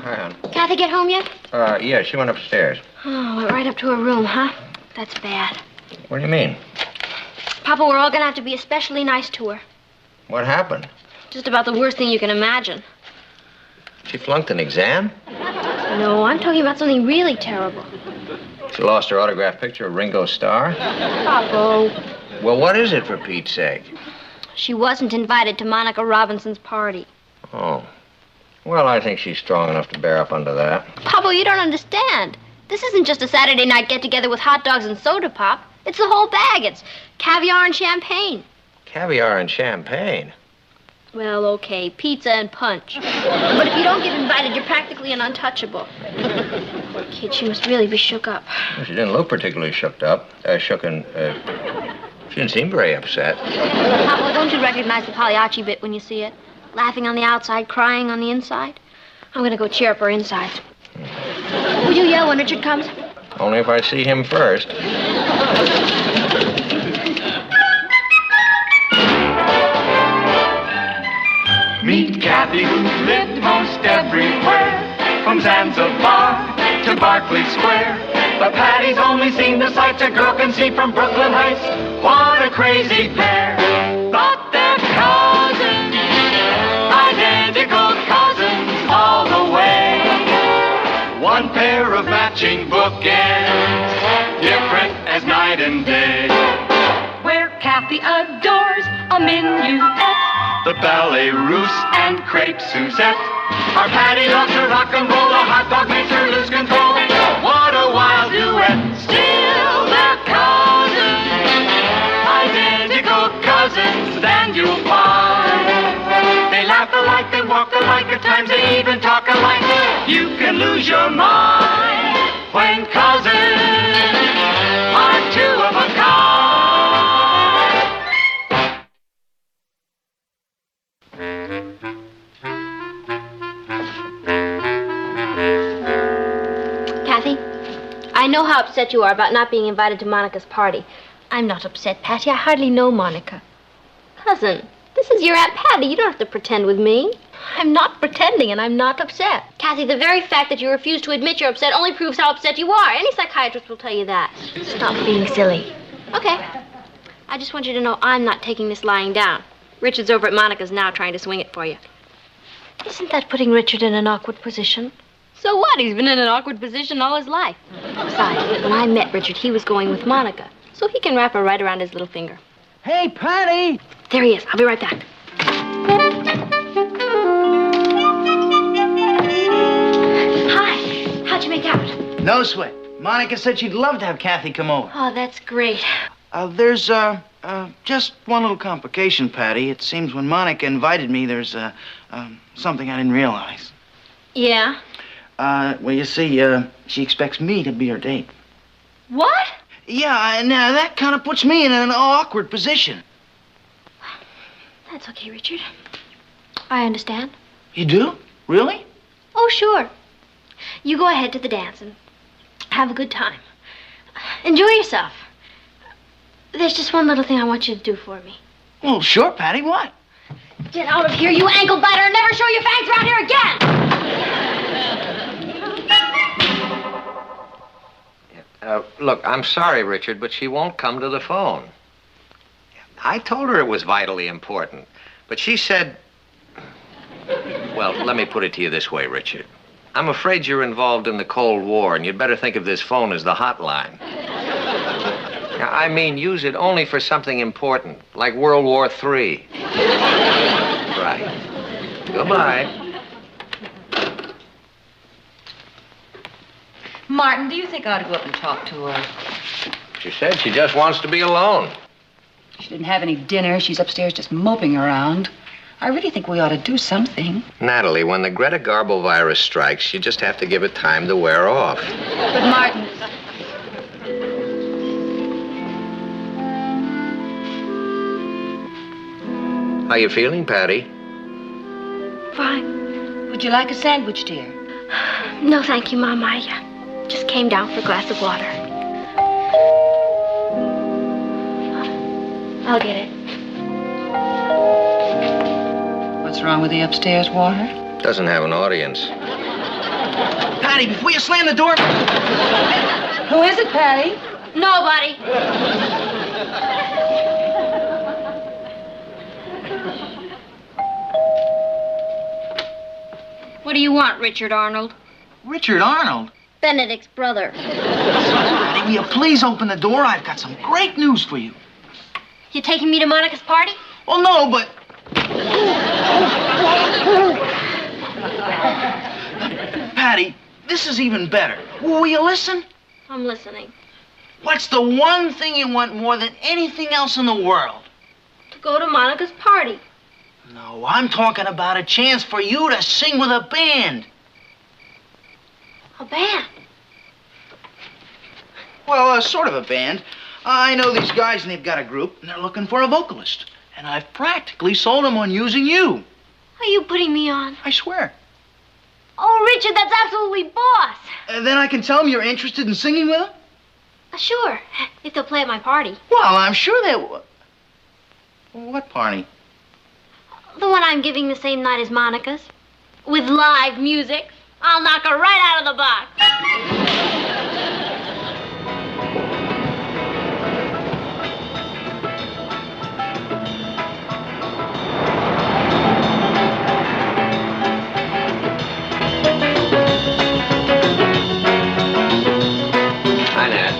hi, hon. Kathy get home yet? Yeah, she went upstairs. Oh, went right up to her room, huh? That's bad. What do you mean? Papa, we're all gonna have to be especially nice to her. What happened? Just about the worst thing you can imagine. She flunked an exam? No, I'm talking about something really terrible. She lost her autographed picture of Ringo Starr? Papa. Well, what is it, for Pete's sake? She wasn't invited to Monica Robinson's party. Oh. Well, I think she's strong enough to bear up under that. Papa, you don't understand. This isn't just a Saturday night get-together with hot dogs and soda pop. It's the whole bag. It's caviar and champagne. Caviar and champagne? Well, okay, pizza and punch. But if you don't get invited, you're practically an untouchable. Poor kid, she must really be shook up. Well, she didn't look particularly shook up. She didn't seem very upset. Papa, don't you recognize the Pagliacci bit when you see it? Laughing on the outside, crying on the inside. I'm gonna go cheer up her insides. Will you yell when Richard comes? Only if I see him first. Meet Kathy, who lived most everywhere, from Zanzibar to Berkeley Square. But Patty's only seen the sights a girl can see from Brooklyn Heights. What a crazy pair. But they're cousins, identical cousins all the way. One pair of matching bookends, different as night and day. Where Kathy adores a minuet, the ballet russe and crepe Suzette. Our Patty loves her rock and roll, a hot dog makes her lose control. What a wild duet. Still they're cousins, identical cousins, then you'll find. They laugh alike, they walk alike, at times they even talk alike. You can lose your mind when cousins are two of a kind. Kathy, I know how upset you are about not being invited to Monica's party. I'm not upset, Patty. I hardly know Monica. Cousin, this is your Aunt Patty. You don't have to pretend with me. I'm not pretending, and I'm not upset. Kathy, the very fact that you refuse to admit you're upset only proves how upset you are. Any psychiatrist will tell you that. Stop being silly. Okay. I just want you to know I'm not taking this lying down. Richard's over at Monica's now trying to swing it for you. Isn't that putting Richard in an awkward position? So what? He's been in an awkward position all his life. Besides, when I met Richard, he was going with Monica. So he can wrap her right around his little finger. Hey, Patty! There he is. I'll be right back. Hi. How'd you make out? No sweat. Monica said she'd love to have Kathy come over. Oh, that's great. There's just one little complication, Patty. It seems when Monica invited me, there's, something I didn't realize. Yeah? Well, you see, she expects me to be her date. What? Yeah, and that kind of puts me in an awkward position. That's okay, Richard. I understand. You do? Really? Oh, sure. You go ahead to the dance and have a good time. Enjoy yourself. There's just one little thing I want you to do for me. Well, sure, Patty. What? Get out of here, you ankle biter, and never show your fangs around here again! Look, I'm sorry, Richard, but she won't come to the phone. I told her it was vitally important, but she said... Well, let me put it to you this way, Richard. I'm afraid you're involved in the Cold War, and you'd better think of this phone as the hotline. I mean, use it only for something important, like World War III. Right. Goodbye. Martin, do you think I ought to go up and talk to her? She said she just wants to be alone. She didn't have any dinner. She's upstairs just moping around. I really think we ought to do something. Natalie, when the Greta Garbo virus strikes, you just have to give it time to wear off. But Martin... How you feeling, Patty? Fine. Would you like a sandwich, dear? No, thank you, Mom. I just came down for a glass of water. I'll get it. What's wrong with the upstairs water? Doesn't have an audience. Patty, before you slam the door... Who is it, Patty? Nobody. What do you want, Richard Arnold? Richard Arnold? Benedict's brother. Patty, will you please open the door? I've got some great news for you. You taking me to Monica's party? Well, no, but... Patty, this is even better. Will you listen? I'm listening. What's the one thing you want more than anything else in the world? To go to Monica's party. No, I'm talking about a chance for you to sing with a band. A band? Well, sort of a band. I know these guys, and they've got a group, and they're looking for a vocalist. And I've practically sold them on using you. Are you putting me on? I swear. Oh, Richard, that's absolutely boss. Then I can tell them you're interested in singing with them? Sure, if they'll play at my party. Well, I'm sure they will. What party? The one I'm giving the same night as Monica's. With live music. I'll knock her right out of the box. Hi, Nat.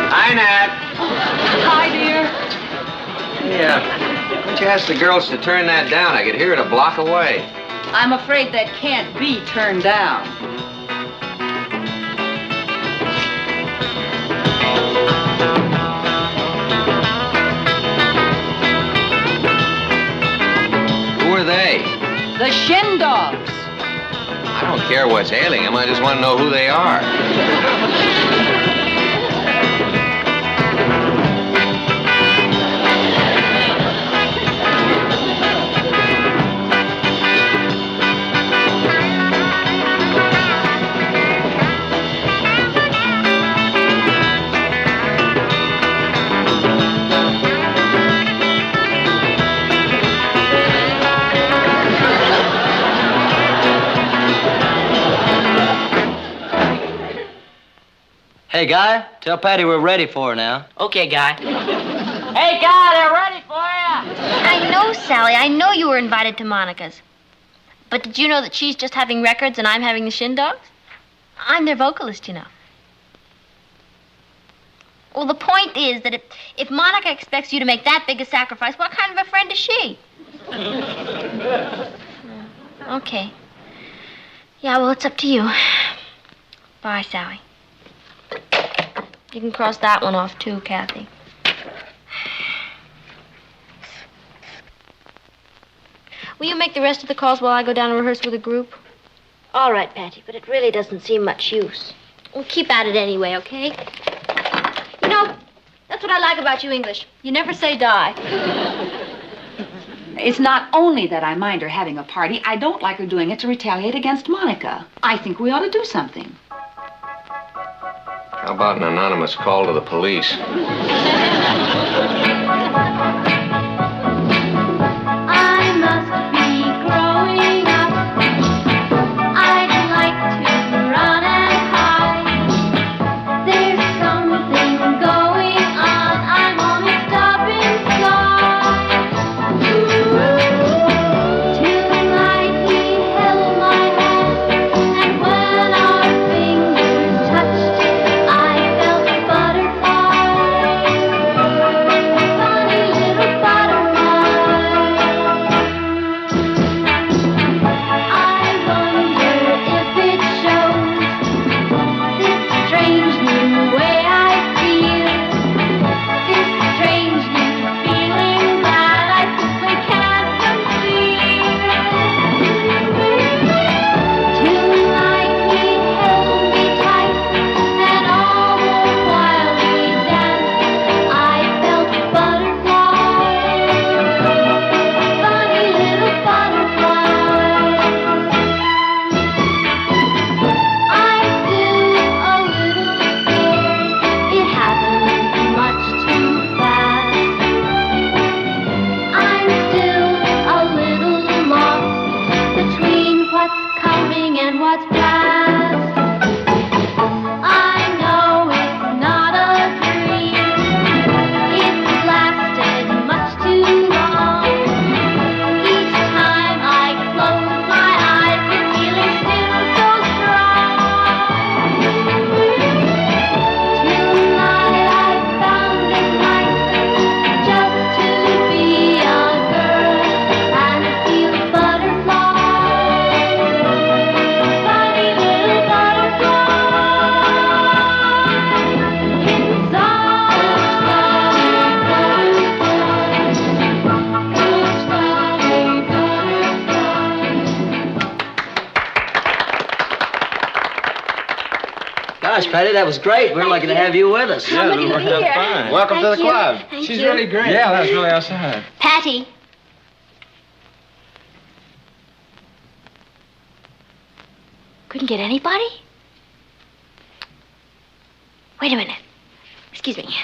Hi, Nat. Hi, dear. Yeah. Why don't you ask the girls to turn that down? I could hear it a block away. I'm afraid that can't be turned down. Who are they? The Shin Dogs. I don't care what's ailing them. I just want to know who they are. Hey, Guy, tell Patty we're ready for her now. Okay, Guy. Hey, Guy, they're ready for you! I know, Sally. I know you were invited to Monica's. But did you know that she's just having records and I'm having the Shin Dogs? I'm their vocalist, you know. Well, the point is that if Monica expects you to make that big a sacrifice, what kind of a friend is she? Okay. Yeah, well, it's up to you. Bye, Sally. You can cross that one off, too, Kathy. Will you make the rest of the calls while I go down and rehearse with a group? All right, Patty, but it really doesn't seem much use. We'll keep at it anyway, okay? You know, that's what I like about you English. You never say die. It's not only that I mind her having a party, I don't like her doing it to retaliate against Monica. I think we ought to do something. How about an anonymous call to the police? I must be growing up. I'd like to run and hide. There's something going on. I'm on it up inside. Tonight he held my hand, and when our fingers touched, I felt butterflies. understand what's past. I know it's not a dream. It's lasted much too long. Each time I close my eyes, the feeling still so strong. Tonight I found it nicer just to be a girl and feel butterflies, funny little butterflies Gosh, Patty, that was great. We're lucky to have you with us. How lucky to be here. Welcome to the club. Thank you. great. Yeah, that was really outside. Patty. Couldn't get anybody? Wait a minute. Excuse me.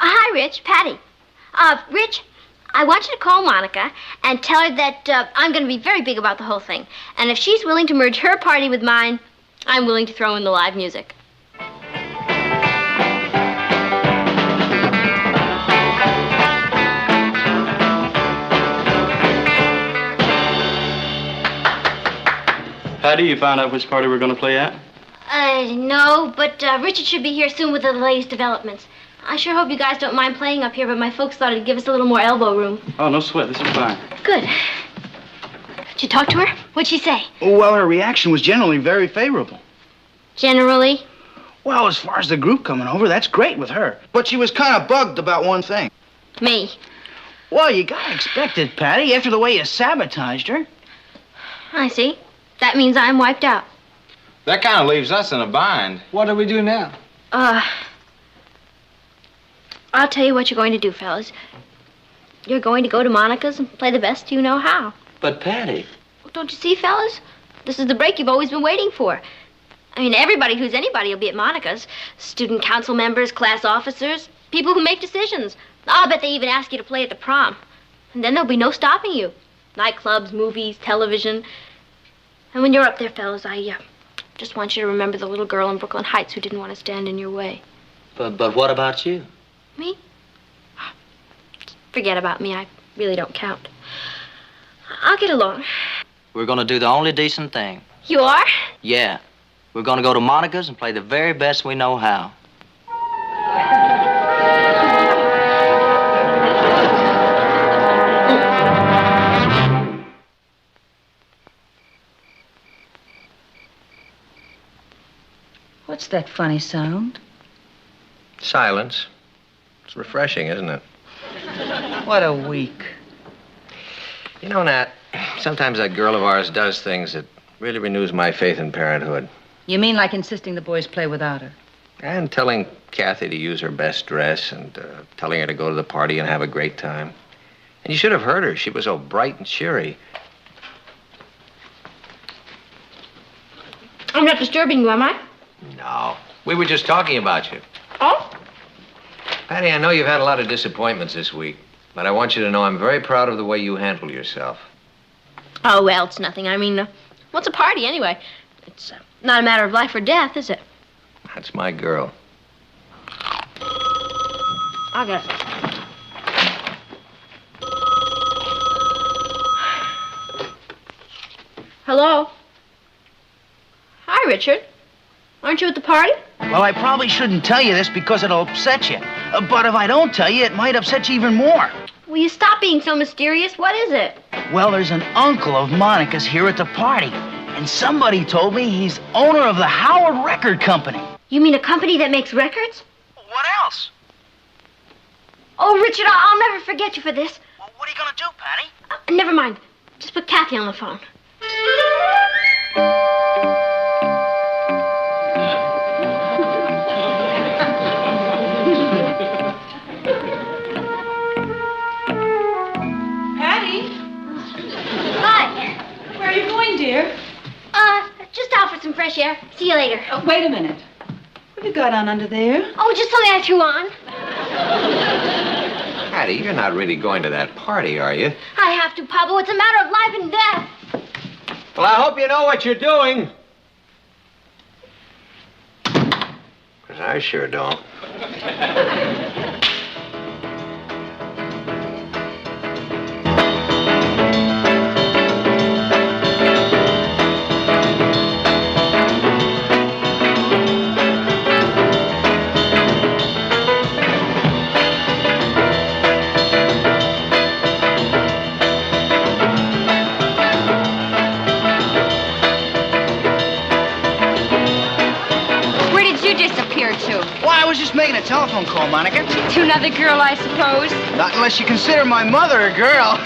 Hi, Rich. Patty. Rich, I want you to call Monica and tell her that I'm going to be very big about the whole thing. And if she's willing to merge her party with mine, I'm willing to throw in the live music. Patty, you found out which party we're going to play at? No, but Richard should be here soon with the latest developments. I sure hope you guys don't mind playing up here, but my folks thought it'd give us a little more elbow room. Oh, no sweat. This is fine. Good. Did you talk to her? What'd she say? Well, her reaction was generally very favorable. Generally? Well, as far as the group coming over, that's great with her. But she was kind of bugged about one thing. Me. Well, you gotta expect it, Patty, after the way you sabotaged her. I see. That means I'm wiped out. That kind of leaves us in a bind. What do we do now? I'll tell you what you're going to do, fellas. You're going to go to Monica's and play the best you know how. But, Patty. Well, don't you see, fellas? This is the break you've always been waiting for. I mean, everybody who's anybody will be at Monica's. Student council members, class officers, people who make decisions. I'll bet they even ask you to play at the prom. And then there'll be no stopping you. Nightclubs, movies, television. And when you're up there, fellas, I just want you to remember the little girl in Brooklyn Heights who didn't want to stand in your way. But what about you? Me? Forget about me. I really don't count. I'll get along. We're gonna do the only decent thing. You are? Yeah. We're gonna go to Monica's and play the very best we know how. What's that funny sound? Silence. It's refreshing, isn't it? What a week. You know, Nat, sometimes that girl of ours does things that really renews my faith in parenthood. You mean like insisting the boys play without her? And telling Kathy to use her best dress and telling her to go to the party and have a great time. And you should have heard her. She was so bright and cheery. I'm not disturbing you, am I? No. We were just talking about you. Oh? Patty, I know you've had a lot of disappointments this week, but I want you to know I'm very proud of the way you handle yourself. Oh, well, it's nothing. I mean, what's a party anyway? It's not a matter of life or death, is it? That's my girl. I'll get it. Hello? Hi, Richard. Aren't you at the party? Well, I probably shouldn't tell you this because it'll upset you. But if I don't tell you, it might upset you even more. Will you stop being so mysterious? What is it? Well, there's an uncle of Monica's here at the party. And somebody told me he's owner of the Howard Record Company. You mean a company that makes records? What else? Oh, Richard, I'll never forget you for this. Well, what are you gonna do, Patty? Never mind. Just put Kathy on the phone. Patty, Hi. where are you going, dear? Just out for some fresh air. See you later. Wait a minute. What have you got on under there? Oh, just something I threw on. Patty, you're not really going to that party, are you? I have to, Pablo. It's a matter of life and death. Well, I hope you know what you're doing. Because I sure don't. Where did you disappear to? Why, I was just making a telephone call, Monica. To another girl, I suppose. Not unless you consider my mother a girl.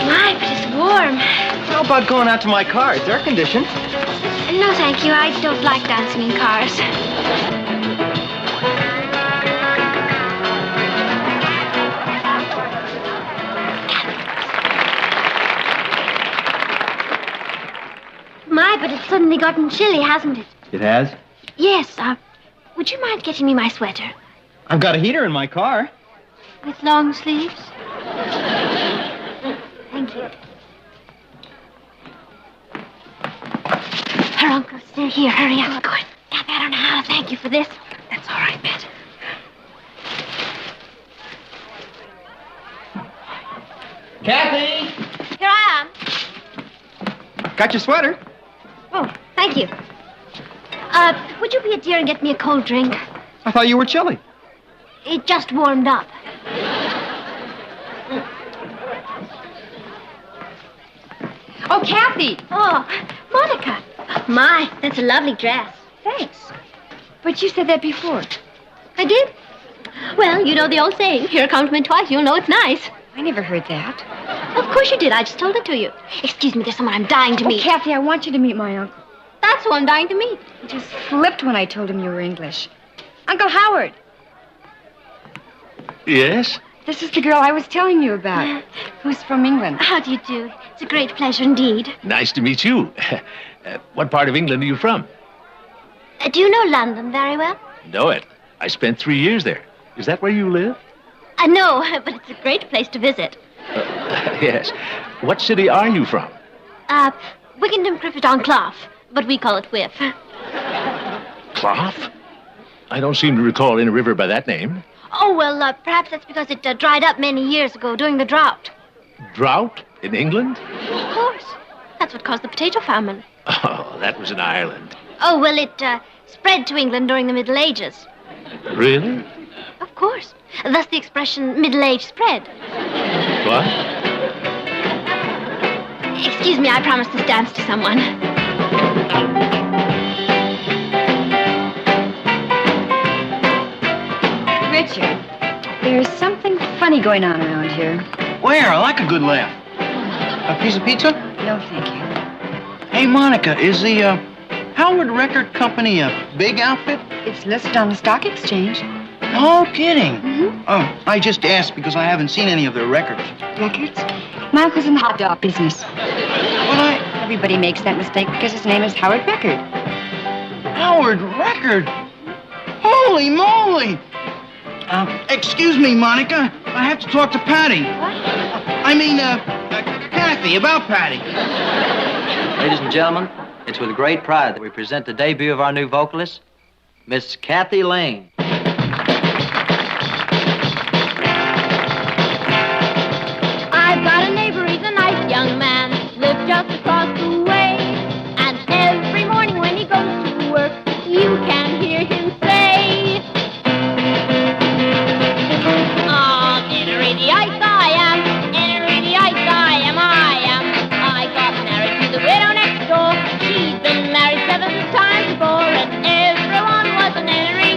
My, but it's warm. How about going out to my car? It's air conditioned. No, thank you. I don't like dancing in cars. My, but it's suddenly gotten chilly, hasn't it? It has? Yes, would you mind getting me my sweater? I've got a heater in my car. With long sleeves? Thank you. Her uncle's still here. Hurry up. Go on. Kathy, I don't know how to thank you for this. That's all right, Pat. Kathy! Here I am. Got your sweater? Oh, thank you. Would you be a dear and get me a cold drink? I thought you were chilly. It just warmed up. Oh, Kathy! Oh, Monica. My, that's a lovely dress. Thanks. But you said that before. I did? Well, you know the old saying, hear a compliment twice, you'll know it's nice. I never heard that. Of course you did. I just told it to you. Excuse me, there's someone I'm dying to meet. Kathy, I want you to meet my uncle. That's who I'm dying to meet. He just flipped when I told him you were English. Uncle Howard, Yes? this is the girl I was telling you about, who's from England. How do you do? It's a great pleasure indeed. Nice to meet you. What part of England are you from? Do you know London very well? Know it. I spent 3 years there. Is that where you live? No, but it's a great place to visit. Yes. What city are you from? Wigginton Criffet on Clough, but we call it Whiff. Clough? I don't seem to recall any river by that name. Oh, well, perhaps that's because it dried up many years ago during the drought. Drought in England? Of course. That's what caused the potato famine. Oh, that was in Ireland. Oh, well, it spread to England during the Middle Ages. Really? Of course. Thus the expression Middle Age spread. What? Excuse me, I promised this dance to someone. Richard, there's something funny going on around here. Where? I like a good laugh. A piece of pizza? No, thank you. Hey, Monica, is the Howard Record Company a big outfit? It's listed on the stock exchange. No kidding. Oh, I just asked because I haven't seen any of their records. Records? My uncle's in the hot dog business. But Everybody makes that mistake because his name is Howard Record. Howard Record? Holy moly! Excuse me, Monica. I have to talk to Patty. I mean, Kathy, about Patty. Ladies and gentlemen, it's with great pride that we present the debut of our new vocalist, Miss Kathy Lane. I've got a neighbor, he's a nice young man, lives just across the way. And every morning when he goes to work, you can hear him say, inner-idiot I am, inner-idiot I am, I got married to the widow next door. She'd been married 7 times before, and everyone was an innery.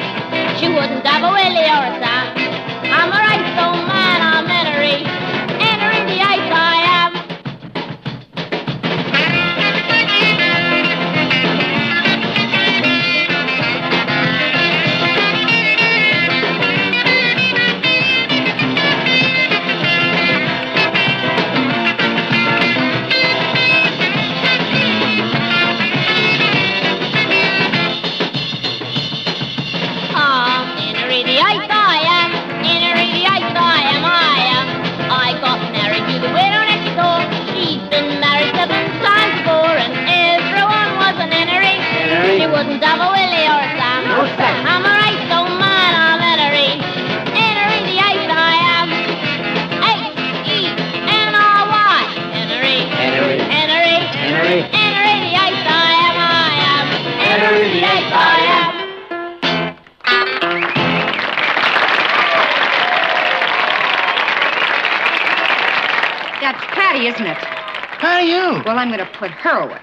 That's Patty, isn't it? Patty who? Well, I'm going to put her away.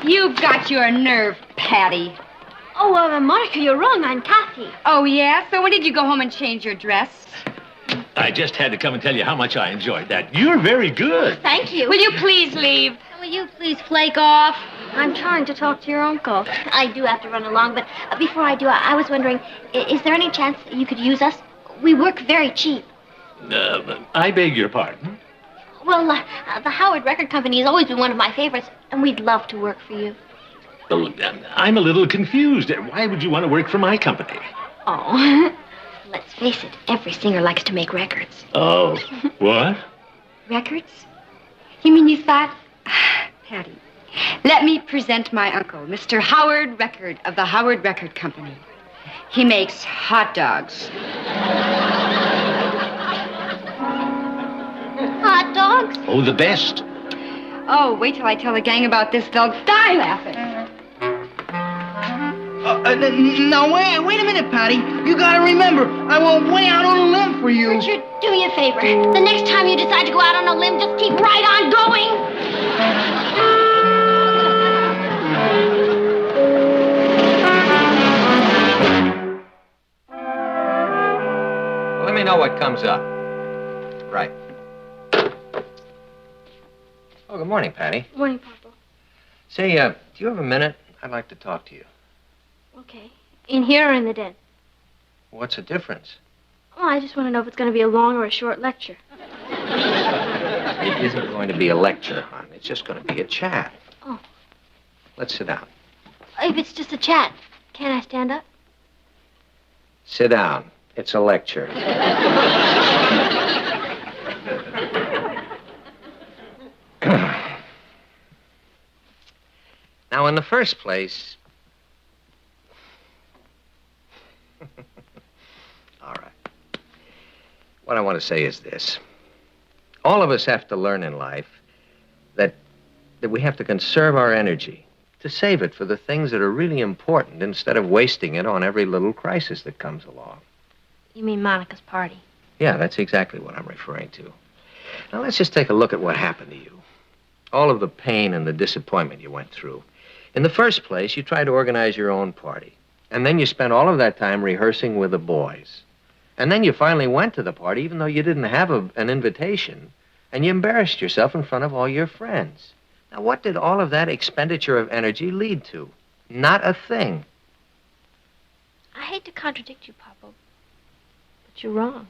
You've got your nerve, Patty. Oh, Monica, you're wrong. I'm Kathy. Oh, yeah? So when did you go home and change your dress? I just had to come and tell you how much I enjoyed that. You're very good. Thank you. Will you please leave? Will you please flake off? I'm trying to talk to your uncle. I do have to run along, but before I do, I was wondering, is there any chance that you could use us? We work very cheap. I beg your pardon. Well, the Howard Record Company has always been one of my favorites, and we'd love to work for you. Well, I'm a little confused. Why would you want to work for my company? Oh, let's face it, every singer likes to make records. Oh, what? Records? You mean you thought... Patty, let me present my uncle, Mr. Howard Record of the Howard Record Company. He makes hot dogs. Hot dogs? Oh, the best. Oh, wait till I tell the gang about this. They'll die laughing. Now, wait a minute, Patty. You gotta remember, I went way out on a limb for you. Richard, do me a favor. The next time you decide to go out on a limb, just keep right on going. Let me know what comes up. Right. Oh, good morning, Patty. Morning, Papa. Say, do you have a minute? I'd like to talk to you. Okay. In here or in the den? What's the difference? Well, I just want to know if it's going to be a long or a short lecture. It isn't going to be a lecture, hon. It's just going to be a chat. Oh. Let's sit down. If it's just a chat, can't I stand up? Sit down. It's a lecture. Now, in the first place... All right. What I want to say is this. All of us have to learn in life that we have to conserve our energy, to save it for the things that are really important instead of wasting it on every little crisis that comes along. You mean Monica's party? Yeah, that's exactly what I'm referring to. Now, let's just take a look at what happened to you. All of the pain and the disappointment you went through. In the first place, you tried to organize your own party. And then you spent all of that time rehearsing with the boys. And then you finally went to the party, even though you didn't have an invitation. And you embarrassed yourself in front of all your friends. Now, what did all of that expenditure of energy lead to? Not a thing. I hate to contradict you, Papa, but you're wrong.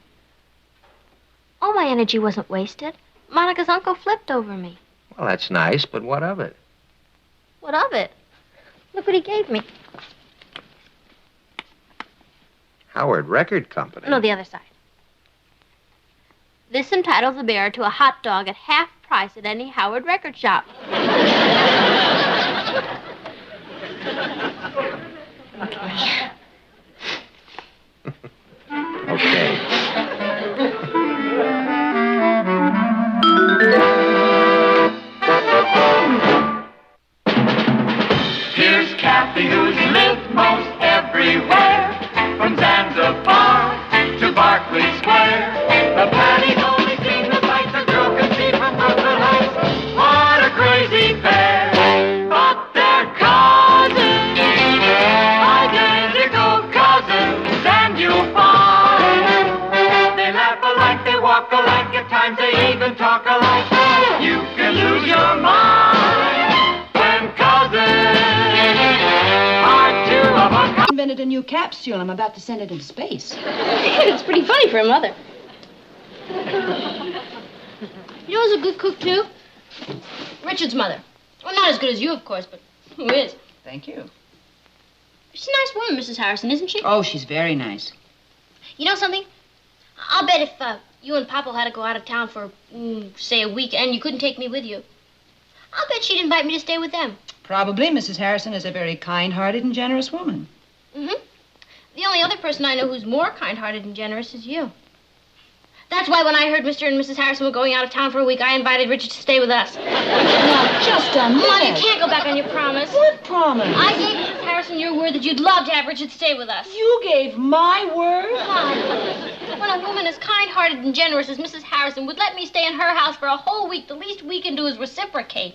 All my energy wasn't wasted. Monica's uncle flipped over me. Well, that's nice, but what of it? What of it? Look what he gave me. Howard Record Company. No, the other side. This entitles the bearer to a hot dog at half price at any Howard record shop. Okay. Here's Kathy, who's lived most everywhere, from Zanzibar to Berkeley Square. The Patty's only seen the sights a girl can see from Brooklyn Heights. What a crazy pair! But they're cousins, identical cousins, and you'll find they laugh alike, they walk alike, at times they even talk alike. You can lose your mind when cousins are two of a kind. Invented a new capsule. I'm about to send it into space. It's pretty funny for a mother. You know who's a good cook, too? Richard's mother. Well, not as good as you, of course, but who is? Thank you. She's a nice woman, Mrs. Harrison, isn't she? Oh, she's very nice. You know something? I'll bet if you and Papa had to go out of town for, say, a week, and you couldn't take me with you, I'll bet she'd invite me to stay with them. Probably Mrs. Harrison is a very kind-hearted and generous woman. Mm-hmm. The only other person I know who's more kind-hearted and generous is you. That's why when I heard Mr. and Mrs. Harrison were going out of town for a week, I invited Richard to stay with us. Now, just a minute. Mom, you can't go back on your promise. What promise? I gave Mrs. Harrison your word that you'd love to have Richard stay with us. You gave my word? Mom, when a woman as kind-hearted and generous as Mrs. Harrison would let me stay in her house for a whole week, the least we can do is reciprocate.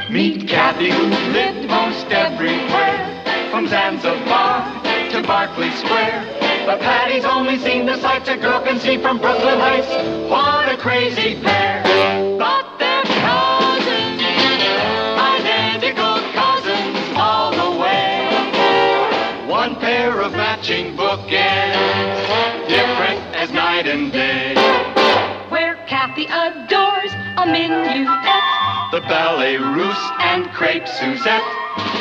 Meet Kathy, who lived most everywhere, from Zanzibar to Berkeley Square. But Patty's only seen the sights a girl can see from Brooklyn Heights. What a crazy pair! But they're cousins, identical cousins all the way. One pair of matching bookends, different as night and day. Where Kathy adores a minuet. The ballet russe and crepe Suzette.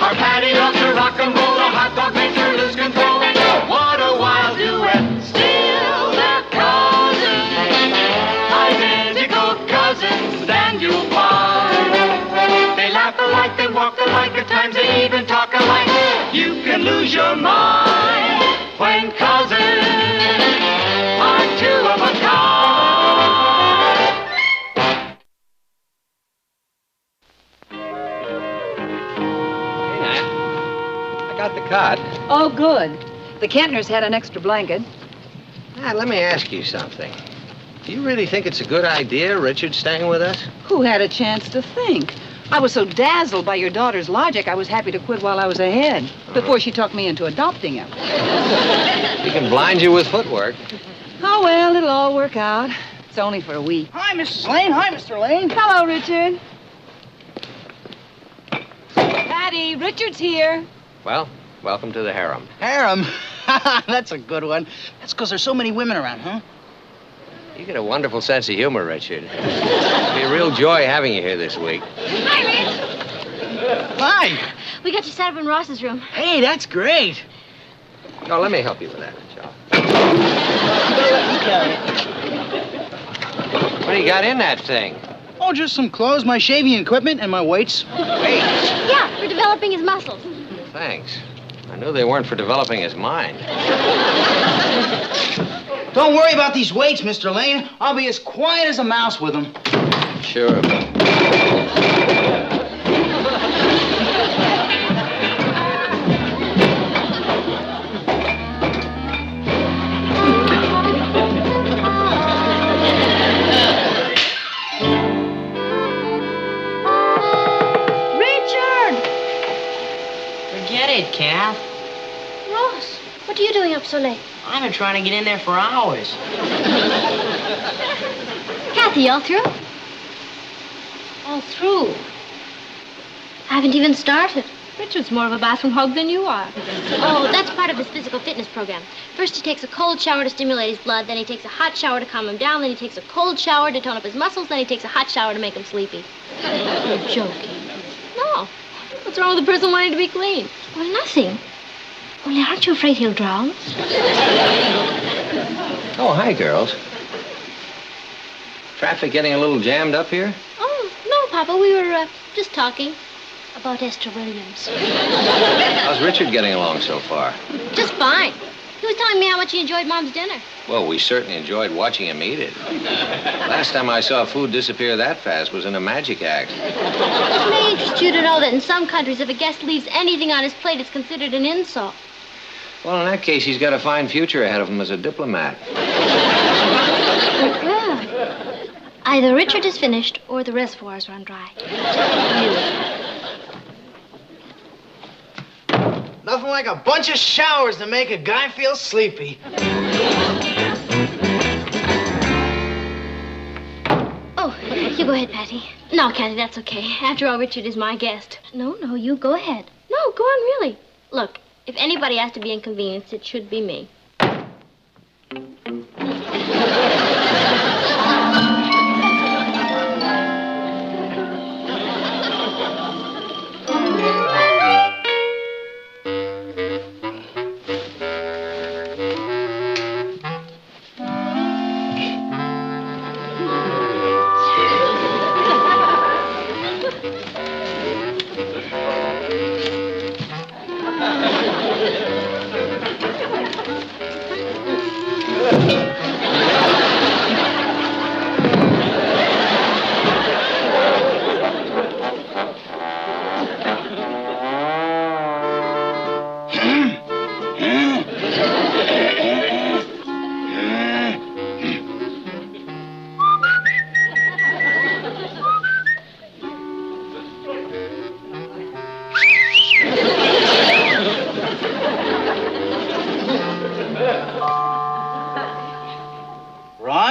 Our Patty loves her rock and roll, a hot dog makes her lose control. What a wild duet! Still they're cousins, identical cousins, and you'll find they laugh alike, they walk alike, at times they even talk alike. You can lose your mind when cousins are two of a kind. I got the cot. Oh, good. The Kentners had an extra blanket. Let me ask you something. Do you really think it's a good idea, Richard staying with us? Who had a chance to think? I was so dazzled by your daughter's logic, I was happy to quit while I was ahead, before she talked me into adopting him. He can blind you with footwork. Oh, well, it'll all work out. It's only for a week. Hi, Mrs. Lane. Hi, Mr. Lane. Hello, Richard. Patty, Richard's here. Well, welcome to the harem. Harem. That's a good one. That's because there's so many women around, huh? You get a wonderful sense of humor, Richard. It'll be a real joy having you here this week. Hi, Rich. Hi. We got you set up in Ross's room. Hey, that's great. Oh, let me help you with that, Joe. What do you got in that thing? Oh, just some clothes, my shaving equipment, and my weights. Weights? Yeah, for developing his muscles. Thanks. I knew they weren't for developing his mind. Don't worry about these weights, Mr. Lane. I'll be as quiet as a mouse with them. Sure. Forget it, Kath. Ross, what are you doing up so late? I've been trying to get in there for hours. Kathy, all through? All through? I haven't even started. Richard's more of a bathroom hog than you are. Oh, that's part of his physical fitness program. First he takes a cold shower to stimulate his blood, then he takes a hot shower to calm him down, then he takes a cold shower to tone up his muscles, then he takes a hot shower to make him sleepy. You're joking. No. What's wrong with a person wanting to be clean? Well, nothing. Only aren't you afraid he'll drown? Oh, hi, girls. Traffic getting a little jammed up here? Oh, no, Papa. We were just talking about Esther Williams. How's Richard getting along so far? Just fine. He was telling me how much he enjoyed Mom's dinner. Well, we certainly enjoyed watching him eat it. Last time I saw food disappear that fast was in a magic act. It may interest you to know that in some countries, if a guest leaves anything on his plate, it's considered an insult. Well, in that case, he's got a fine future ahead of him as a diplomat. Well, either Richard is finished or the reservoirs run dry. Nothing like a bunch of showers to make a guy feel sleepy. Oh, you go ahead, Patty. No, Kathy, that's okay. After all, Richard is my guest. No, you go ahead. No, go on, really. Look, if anybody has to be inconvenienced, it should be me.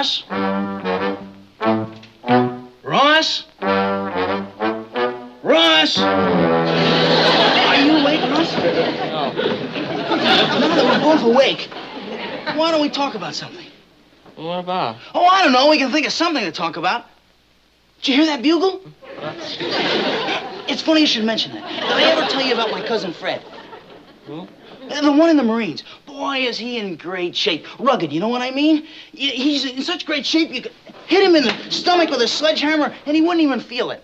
Ross? Ross? Ross? Are you awake, Ross? No. Now that we're both awake, why don't we talk about something? What about? Oh, I don't know. We can think of something to talk about. Did you hear that bugle? It's funny you should mention that. Did I ever tell you about my cousin Fred? Who? The one in the Marines. Boy, is he in great shape. Rugged, you know what I mean? He's in such great shape you could hit him in the stomach with a sledgehammer and he wouldn't even feel it.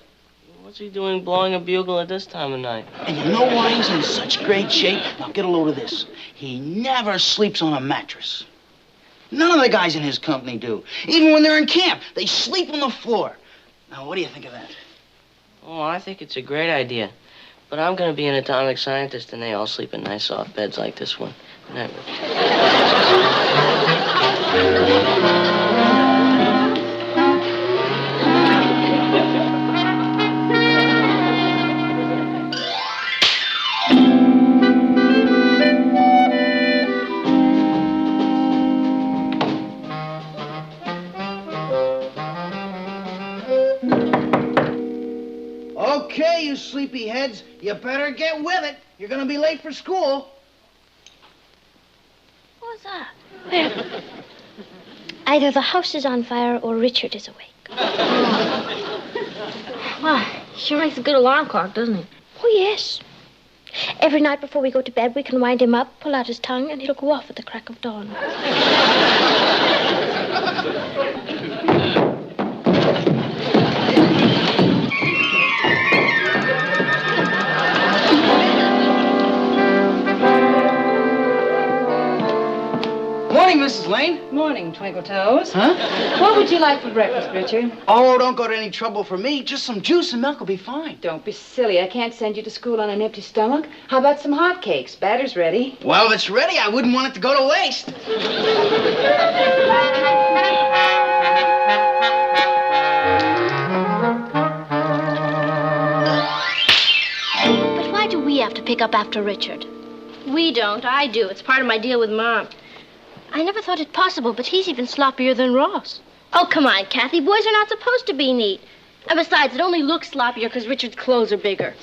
What's he doing blowing a bugle at this time of night? And you know why he's in such great shape? Now get a load of this. He never sleeps on a mattress. None of the guys in his company do. Even when they're in camp, they sleep on the floor. Now, what do you think of that? Oh, I think it's a great idea. But I'm going to be an atomic scientist, and they all sleep in nice soft beds like this one. Good night, Richard. Okay, you sleepyheads, you better get with it. You're gonna be late for school. What was that? Where? Either the house is on fire or Richard is awake. Wow, sure makes a good alarm clock, doesn't it? Oh, yes. Every night before we go to bed, we can wind him up, pull out his tongue, and he'll go off at the crack of dawn. Morning, Mrs. Lane. Morning, Twinkle Toes. Huh? What would you like for breakfast, Richard? Oh, don't go to any trouble for me. Just some juice and milk will be fine. Don't be silly. I can't send you to school on an empty stomach. How about some hot cakes? Batter's ready. Well, if it's ready, I wouldn't want it to go to waste. But why do we have to pick up after Richard? We don't. I do. It's part of my deal with Mom. I never thought it possible, but he's even sloppier than Ross. Oh, come on, Kathy. Boys are not supposed to be neat. And besides, it only looks sloppier because Richard's clothes are bigger.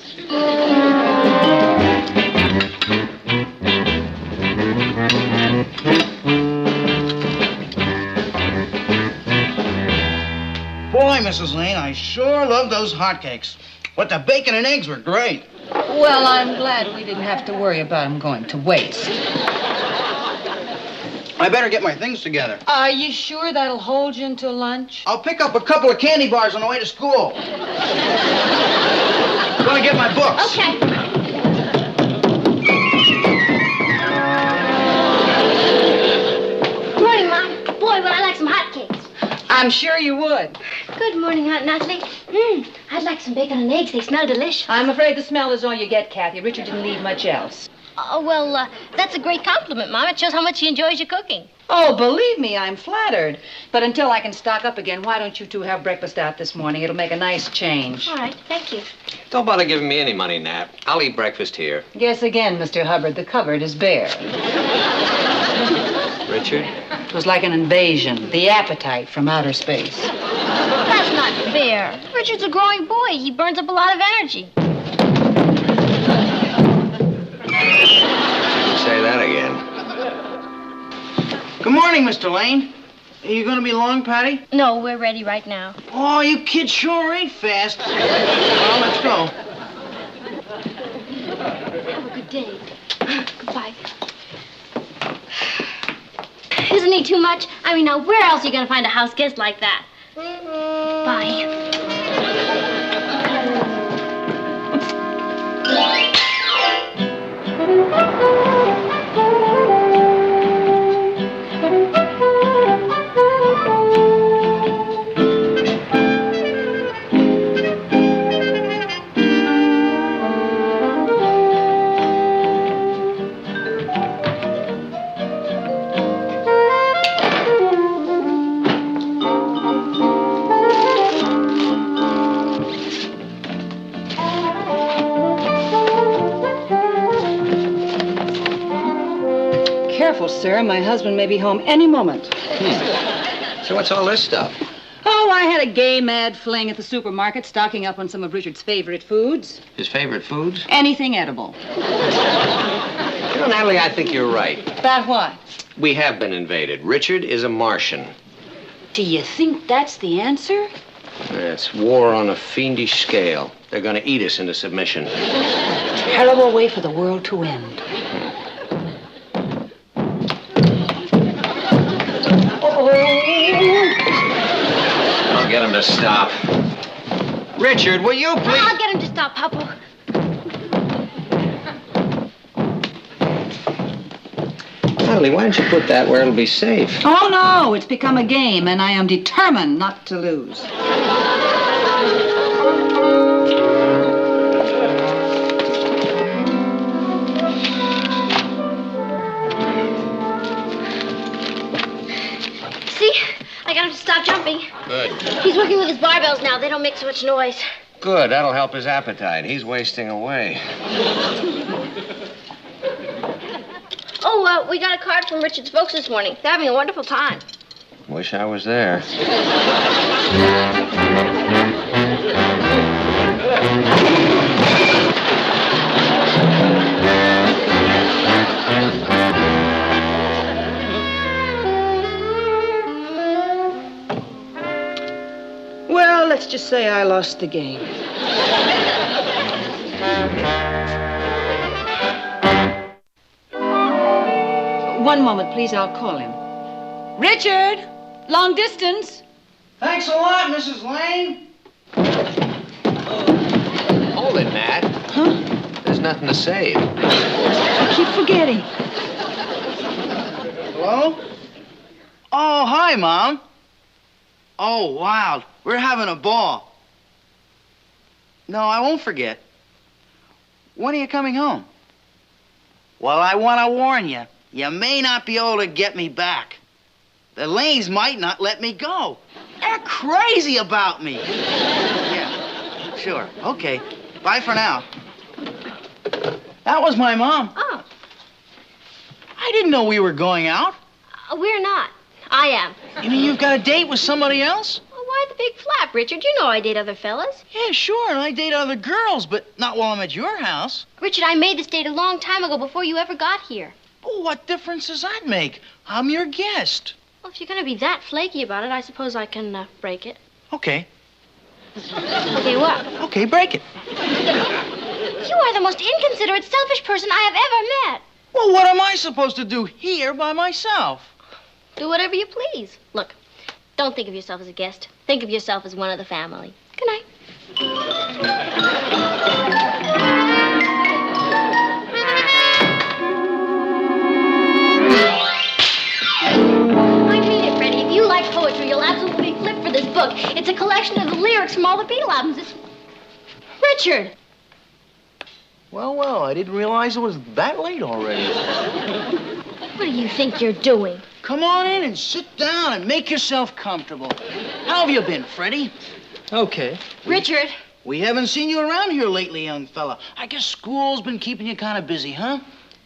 Boy, Mrs. Lane, I sure love those hotcakes. But the bacon and eggs were great. Well, I'm glad we didn't have to worry about them going to waste. I better get my things together. Are you sure that'll hold you until lunch? I'll pick up a couple of candy bars on the way to school. Gonna get my books. Okay. Morning, Mom. Boy, would I like some hotcakes. I'm sure you would. Good morning, Aunt Natalie. I'd like some bacon and eggs. They smell delicious. I'm afraid the smell is all you get, Kathy. Richard didn't leave much else. Oh, well, that's a great compliment, Mom. It shows how much he enjoys your cooking. Oh, believe me, I'm flattered. But until I can stock up again, why don't you two have breakfast out this morning? It'll make a nice change. All right, thank you. Don't bother giving me any money, Nat. I'll eat breakfast here. Guess again, Mr. Hubbard, the cupboard is bare. Richard? It was like an invasion, the appetite from outer space. That's not fair. Richard's a growing boy. He burns up a lot of energy. Say that again. Good morning, Mr. Lane. Are you gonna be long, Patty? No, we're ready right now. Oh, you kids sure ate fast. Well, let's go. Have a good day. Goodbye. Isn't he too much? I mean, now, where else are you going to find a house guest like that? Bye. Careful, sir. My husband may be home any moment. So what's all this stuff? Oh, I had a gay mad fling at the supermarket, stocking up on some of Richard's favorite foods. His favorite foods? Anything edible. You know, Natalie, I think you're right. About what? We have been invaded. Richard is a Martian. Do you think that's the answer? It's war on a fiendish scale. They're going to eat us into submission. Terrible way for the world to end. I'll get him to stop. Richard, will you please? I'll get him to stop, Papa. Natalie, why don't you put that where it'll be safe? Oh, no, it's become a game, and I am determined not to lose. See? I got him to stop jumping. Good. He's working with his barbells now. They don't make so much noise. Good. That'll help his appetite. He's wasting away. Oh, we got a card from Richard's folks this morning. They're having a wonderful time. Wish I was there. Well, let's just say I lost the game. One moment, please. I'll call him. Richard! Long distance. Thanks a lot, Mrs. Lane. Hold it, Nat. Huh? There's nothing to save. I keep forgetting. Hello? Oh, hi, Mom. Oh, wow. We're having a ball. No, I won't forget. When are you coming home? Well, I want to warn you. You may not be able to get me back. The Lanes might not let me go. They're crazy about me. Yeah, sure. Okay. Bye for now. That was my mom. Oh, I didn't know we were going out. we're not. I am. You mean you've got a date with somebody else? Well, why the big flap, Richard? You know I date other fellas. Yeah, sure, and I date other girls, but not while I'm at your house. Richard, I made this date a long time ago before you ever got here. Well, what difference does that make? I'm your guest. Well, if you're going to be that flaky about it, I suppose I can break it. Okay. Okay, what? Okay, break it. You are the most inconsiderate, selfish person I have ever met. Well, what am I supposed to do here by myself? Do whatever you please. Look, don't think of yourself as a guest. Think of yourself as one of the family. Good night. I mean it, Freddie. If you like poetry, you'll absolutely flip for this book. It's a collection of the lyrics from all the Beatle albums. It's... Richard! Well, I didn't realize it was that late already. What do you think you're doing? Come on in and sit down and make yourself comfortable. How have you been, Freddie? Okay. Richard! We haven't seen you around here lately, young fella. I guess school's been keeping you kind of busy, huh?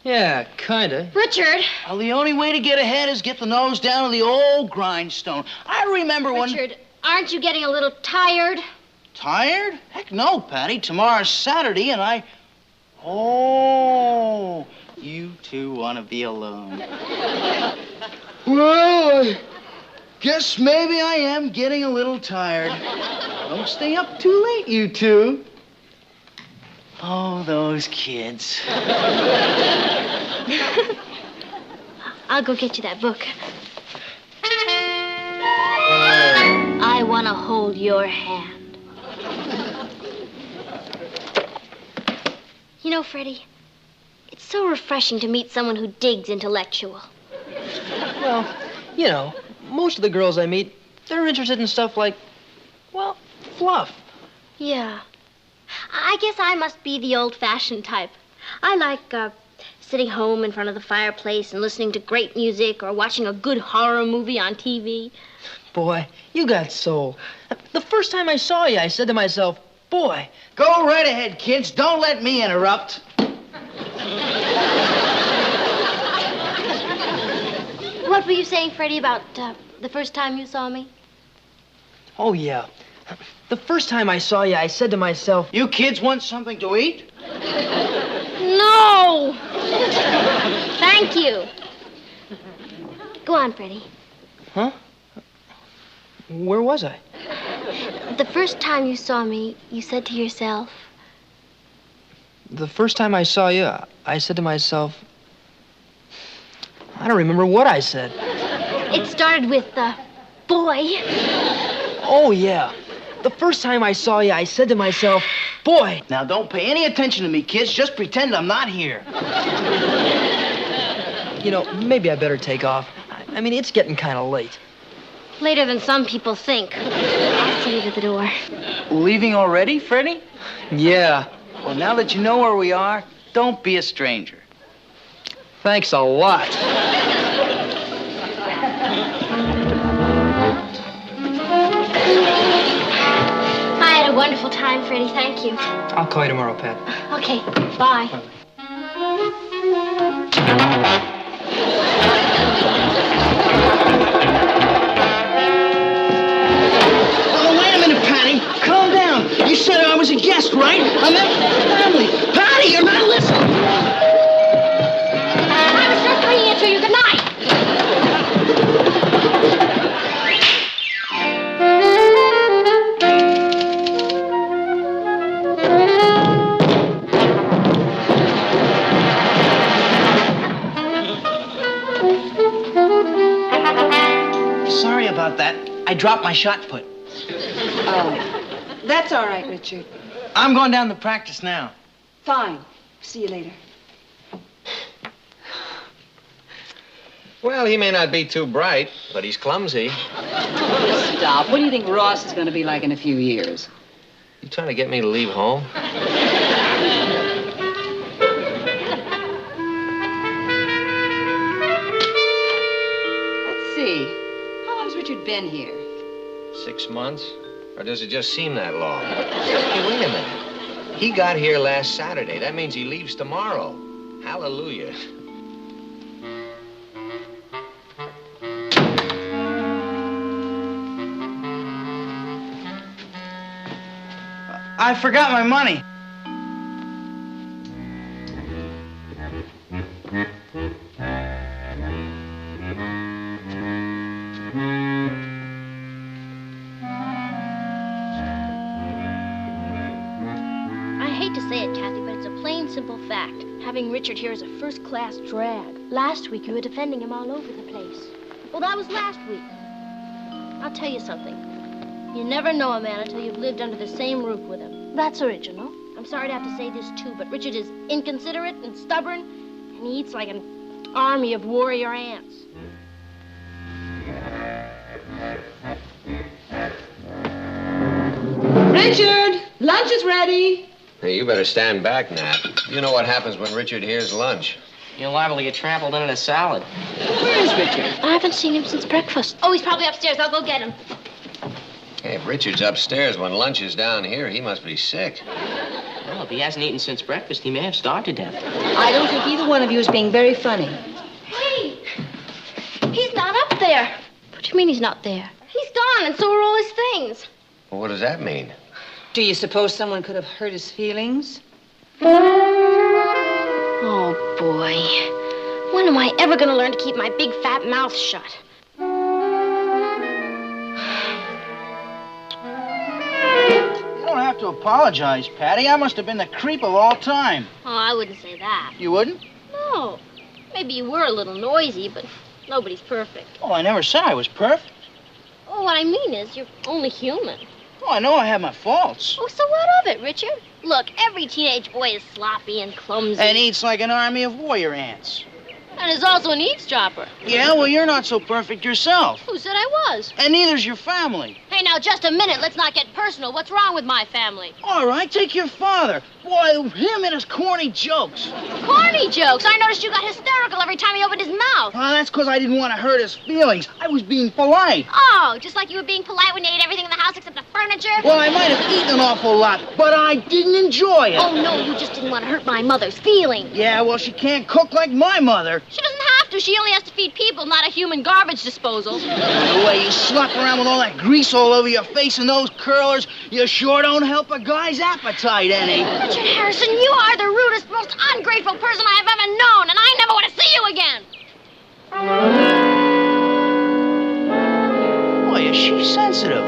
Yeah, kinda. Richard! Well, the only way to get ahead is get the nose down to the old grindstone. I remember when... Richard, aren't you getting a little tired? Tired? Heck no, Patty. Tomorrow's Saturday, and I... Oh, you two want to be alone. Well, I guess maybe I am getting a little tired. Don't stay up too late, you two. Oh, those kids. I'll go get you that book. I want to hold your hand. You know, Freddie, it's so refreshing to meet someone who digs intellectual. Well, you know, most of the girls I meet, they're interested in stuff like, well, fluff. Yeah. I guess I must be the old-fashioned type. I like sitting home in front of the fireplace and listening to great music or watching a good horror movie on TV. Boy, you got soul. The first time I saw you, I said to myself, boy. Go right ahead, kids. Don't let me interrupt. What were you saying, Freddie, about The first time you saw me? Oh, yeah. The first time I saw you, I said to myself, You kids want something to eat? No! Thank you. Go on, Freddie. huh? Where was I? The first time you saw me, you said to yourself, The first time I saw you, I said to myself, I don't remember what I said. it started with, boy. Oh, yeah. The first time I saw you, I said to myself, boy. Now, don't pay any attention to me, kids. Just pretend I'm not here. You know, maybe I better take off. I mean, it's getting kind of late. Later than some people think. I'll see you at the door. Leaving already, Freddie? Yeah. Well, now that you know where we are, don't be a stranger. Thanks a lot. I had a wonderful time, Freddie. Thank you. I'll call you tomorrow, Pat. Okay, bye. Oh, wait a minute, Patty. Calm down. You said I was a guest, right? I meant family. Patty, you're not listening. I was just bringing it to you. Good night. Sorry about that. I dropped my shot put. Oh, that's all right, Richard. I'm going down to practice now. Fine. See you later. Well, he may not be too bright, but he's clumsy. Stop. What do you think Ross is going to be like in a few years? You trying to get me to leave home? Let's see. How long's Richard been here? 6 months? Or does it just seem that long? Hey, wait a minute. He got here last Saturday. That means he leaves tomorrow. Hallelujah. I forgot my money. I hate to say it, Kathy, but it's a plain, simple fact. Having Richard here is a first-class drag. Last week, you were defending him all over the place. Well, that was last week. I'll tell you something. You never know a man until you've lived under the same roof with him. That's original. I'm sorry to have to say this, too, but Richard is inconsiderate and stubborn, and he eats like an army of warrior ants. Richard, lunch is ready. Hey, you better stand back, Nat. You know what happens when Richard hears lunch. You're liable to get trampled in a salad. Where is Richard? I haven't seen him since breakfast. Oh, he's probably upstairs. I'll go get him. Hey, if Richard's upstairs when lunch is down here, he must be sick. Well, if he hasn't eaten since breakfast, he may have starved to death. I don't think either one of you is being very funny. Hey! He's not up there. What do you mean he's not there? He's gone, and so are all his things. Well, what does that mean? Do you suppose someone could have hurt his feelings? Oh, boy. When am I ever going to learn to keep my big fat mouth shut? You don't have to apologize, Patty. I must have been the creep of all time. Oh, I wouldn't say that. You wouldn't? No. Maybe you were a little noisy, but nobody's perfect. Oh, I never said I was perfect. Oh, what I mean is you're only human. Oh, I know I have my faults. Oh, so what of it, Richard? Look, every teenage boy is sloppy and clumsy. And eats like an army of warrior ants. And is also an eavesdropper. Yeah, well, you're not so perfect yourself. Who said I was? And neither's your family. Hey, now, just a minute. Let's not get personal. What's wrong with my family? All right, take your father. Boy, him and his corny jokes. Corny jokes. I noticed you got hysterical every time he opened his mouth. Oh, that's because I didn't want to hurt his feelings. I was being polite. Oh, just like you were being polite when you ate everything in the house except the furniture? Well, I might have eaten an awful lot, but I didn't enjoy it. Oh, no, you just didn't want to hurt my mother's feelings. Yeah, well, she can't cook like my mother. She doesn't have to. so she only has to feed people, not a human garbage disposal. The way you slop around with all that grease all over your face and those curlers, you sure don't help a guy's appetite any. Richard Harrison, you are the rudest, most ungrateful person I have ever known, and I never want to see you again. Boy, is she sensitive.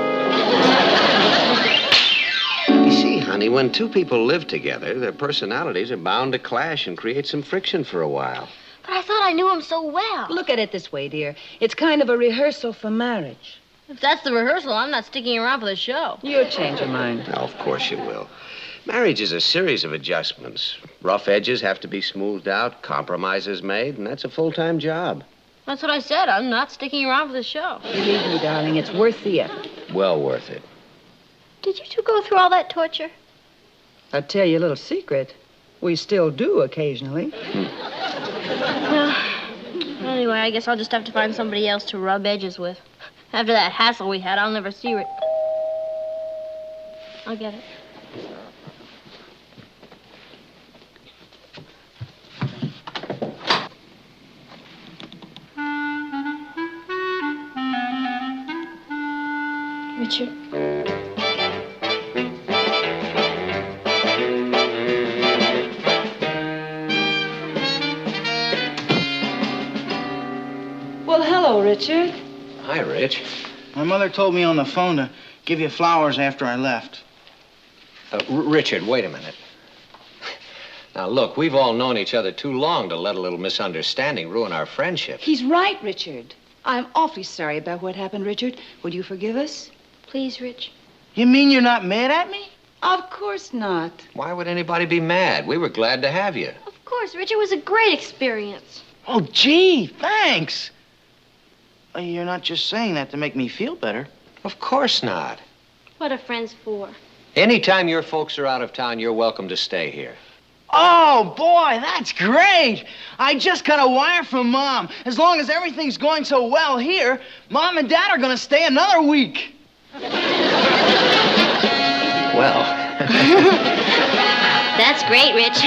You see, honey, when two people live together, their personalities are bound to clash and create some friction for a while. But I thought I knew him so well. Look at it this way, dear. It's kind of a rehearsal for marriage. If that's the rehearsal, I'm not sticking around for the show. You'll change your mind. Now, of course you will. Marriage is a series of adjustments. Rough edges have to be smoothed out, compromises made, and that's a full-time job. That's what I said. I'm not sticking around for the show. Believe me, darling, it's worth the effort. Well worth it. Did you two go through all that torture? I'll tell you a little secret. We still do occasionally. Well, anyway, I guess I'll just have to find somebody else to rub edges with. After that hassle we had, I'll never see it. I'll get it. Richard. Well, hello, Richard. Hi, Rich. My mother told me on the phone to give you flowers after I left. Richard, wait a minute. Now, look, we've all known each other too long to let a little misunderstanding ruin our friendship. He's right, Richard. I'm awfully sorry about what happened, Richard. Would you forgive us? Please, Rich. You mean you're not mad at me? Of course not. Why would anybody be mad? We were glad to have you. Of course, Rich. It was a great experience. Oh, gee, thanks. You're not just saying that to make me feel better. Of course not. What are friends for? Anytime your folks are out of town, you're welcome to stay here. Oh, boy, that's great. I just got a wire from Mom. As long as everything's going so well here, Mom and Dad are going to stay another week. Well. That's great, Rich.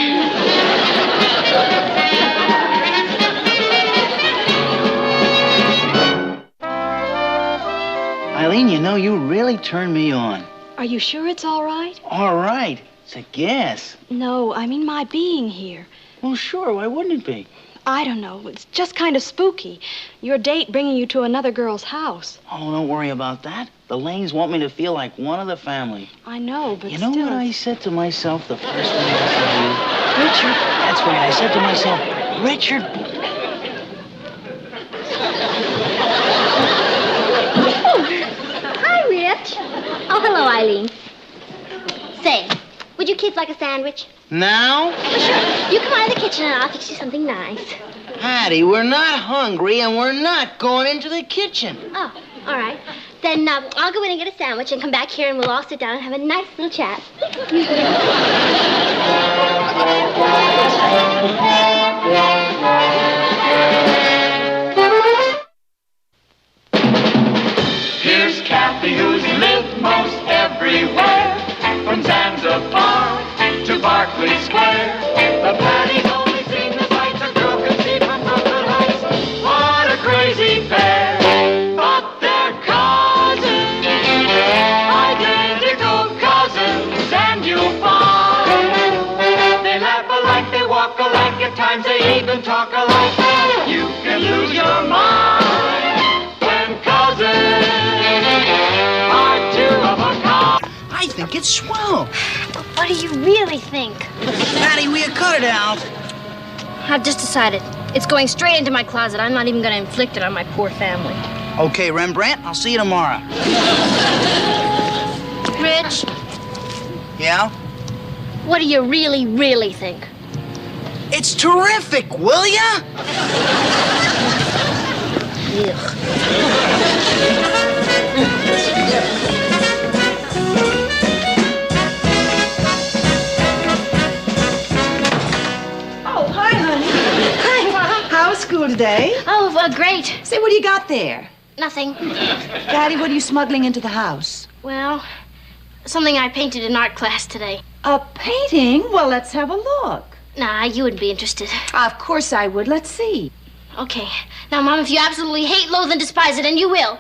Eileen, you know, you really turned me on. Are you sure it's all right? All right. It's a guess. No, I mean my being here. Well, sure. Why wouldn't it be? I don't know. It's just kind of spooky. Your date bringing you to another girl's house. Oh, don't worry about that. The Lanes want me to feel like one of the family. I know, but You know still... what I said to myself the first time I saw you? Richard. That's right. I said to myself, Richard. Hi, Rich. Oh, hello, Eileen. Say, would you kids like a sandwich? Now? Well, sure. You come out of the kitchen and I'll fix you something nice. Patty, we're not hungry and we're not going into the kitchen. Oh, all right. Then I'll go in and get a sandwich and come back here and we'll all sit down and have a nice little chat. Here's Kathy, who's lived most everywhere, from Zanzibar to Berkeley Square. The Patty's only seen the sights a girl can see from Brooklyn Heights. What a crazy pair! But they're cousins, identical cousins, and you'll find they laugh alike, they walk alike, at times they even talk alike. You can lose your mind when cousins are two of a kind. I think it's swell. What do you really think? Patty, will you cut it out? I've just decided. It's going straight into my closet. I'm not even going to inflict it on my poor family. Okay, Rembrandt, I'll see you tomorrow. Rich, Yeah? what do you really, really think? It's terrific, will ya? Oh, hi, honey. Hi. How's school today? Oh, great. Say, what do you got there? Nothing. Daddy, what are you smuggling into the house? Well, something I painted in art class today. A painting? Well, let's have a look. Nah, you wouldn't be interested. Of course I would. Let's see. Okay. Now, Mom, if you absolutely hate, loathe, and despise it, and you will,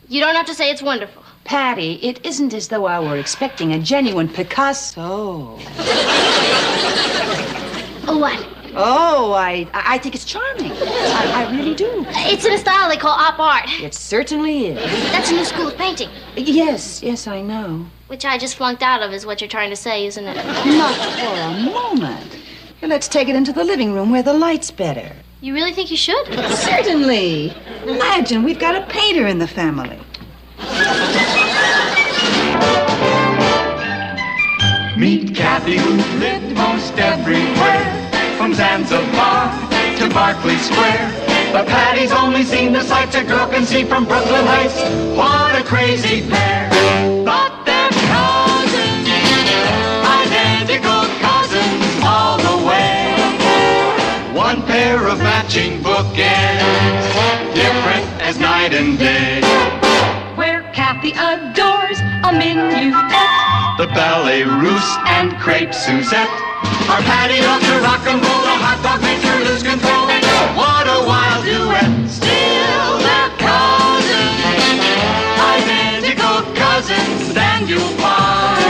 you don't have to say it's wonderful. Patty, it isn't as though I were expecting a genuine Picasso. Oh, what? Oh, I think it's charming. I really do. It's in a style they call op art. It certainly is. That's a new school of painting. Yes, I know. Which I just flunked out of is what you're trying to say, isn't it? Not for a moment. Here, let's take it into the living room where the light's better. You really think you should? Certainly. Imagine, we've got a painter in the family. Meet Kathy, who lived most everywhere, from Zanzibar to Berkeley Square. But Patty's only seen the sights a girl can see from Brooklyn Heights. What a crazy pair! But they're cousins, identical cousins all the way. One pair of matching bookends, different as night and day. Where Kathy adores a minuet. The ballet russe and crepe Suzette. Our Patty loves to rock and roll, a hot dog makes her lose control. What a wild duet! Still they're cousins, identical cousins, and you'll find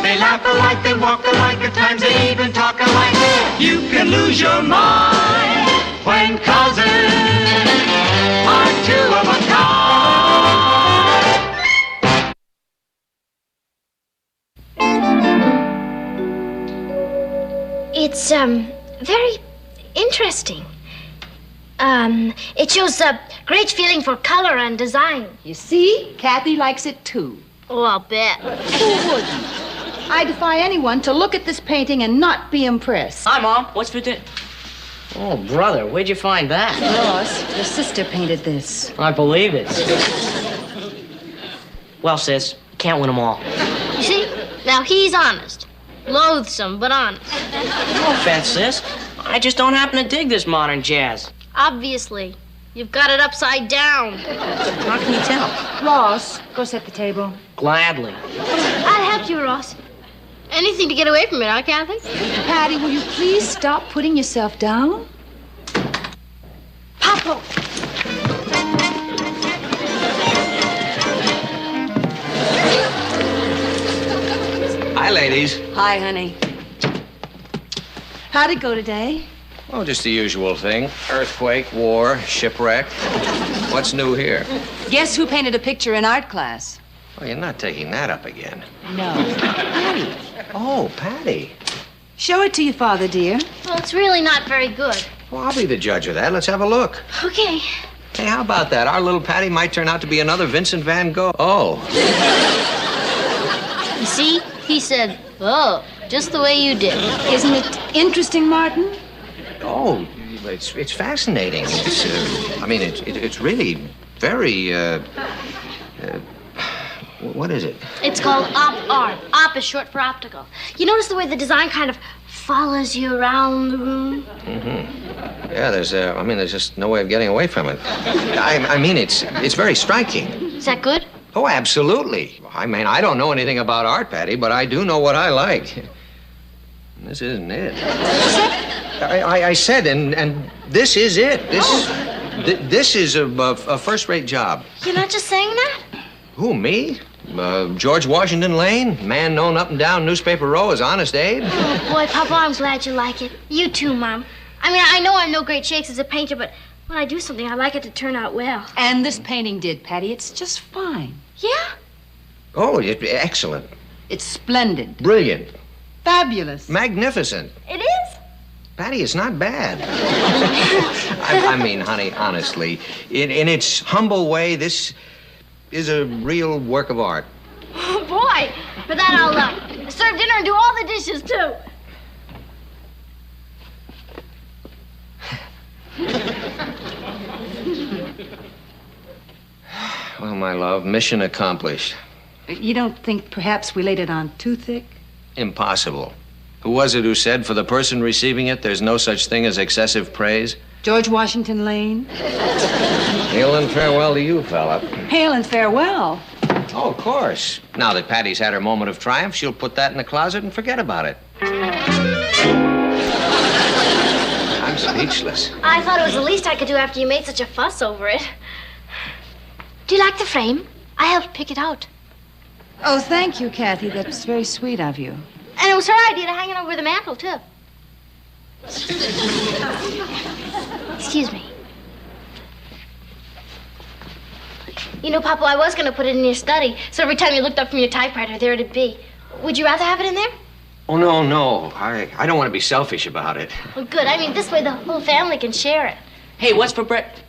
they laugh alike, they walk alike, at times they even talk alike. You can lose your mind when cousins are two of a kind. It's, very interesting. It shows a great feeling for color and design. You see? Kathy likes it too. Oh, I'll bet. Who wouldn't? I defy anyone to look at this painting and not be impressed. Hi, Mom. What's for dinner? Oh, brother, where'd you find that? Ross, your sister painted this. I believe it. Well, sis, can't win them all. You see? Now he's honest. Loathsome, but honest. No offense, sis. I just don't happen to dig this modern jazz. Obviously. You've got it upside down. How can you tell? Ross, go set the table. Gladly. I'll help you, Ross. Anything to get away from it, huh, Kathy? Patty, will you please stop putting yourself down? Popo. Hi, ladies. Hi, honey. How'd it go today? Oh, just the usual thing. Earthquake, war, shipwreck. What's new here? Guess who painted a picture in art class? Oh, you're not taking that up again. No. Patty. Oh, Patty. Show it to your father, dear. Well, it's really not very good. Well, I'll be the judge of that. Let's have a look. Okay. Hey, how about that? Our little Patty might turn out to be another Vincent van Gogh. Oh. You see? He said, oh, just the way you did. Isn't it interesting, Martin? Oh, it's fascinating. It's, it's really very, what is it? It's called op art. Op is short for optical. You notice the way the design kind of follows you around the room? Mm-hmm. Yeah, there's just no way of getting away from it. It's very striking. Is that good? Oh, absolutely. I don't know anything about art, Patty, but I do know what I like. This isn't it. I said, and this is it. This is a first-rate job. You're not just saying that? Who, me? George Washington Lane, man known up and down Newspaper Row as Honest Abe. Oh, boy, Papa, I'm glad you like it. You too, Mom. I know I'm no great shakes as a painter, but when I do something, I like it to turn out well. And this painting did, Patty. It's just fine. Yeah? Oh, excellent. It's splendid. Brilliant. Fabulous. Magnificent. It is? Patty, it's not bad. Honey, honestly, in its humble way, this is a real work of art. Oh, boy. For that, I'll serve dinner and do all the dishes, too. Well, my love, mission accomplished. You don't think perhaps we laid it on too thick? Impossible. Who was it who said, for the person receiving it, there's no such thing as excessive praise? George Washington Lane. Hail and farewell to you, fella. Hail and farewell. Oh, of course. Now that Patty's had her moment of triumph, she'll put that in the closet and forget about it. I'm sorry. speechless. I thought it was the least I could do after you made such a fuss over it. Do you like the frame? I helped pick it out. Oh, thank you, Kathy. That was very sweet of you. And it was her idea to hang it over the mantel, too. Excuse me. You know, Papa, I was going to put it in your study, so every time you looked up from your typewriter, there it'd be. Would you rather have it in there? Oh, no. I don't want to be selfish about it. Well, good. I mean, this way the whole family can share it. Hey, what's for breakfast?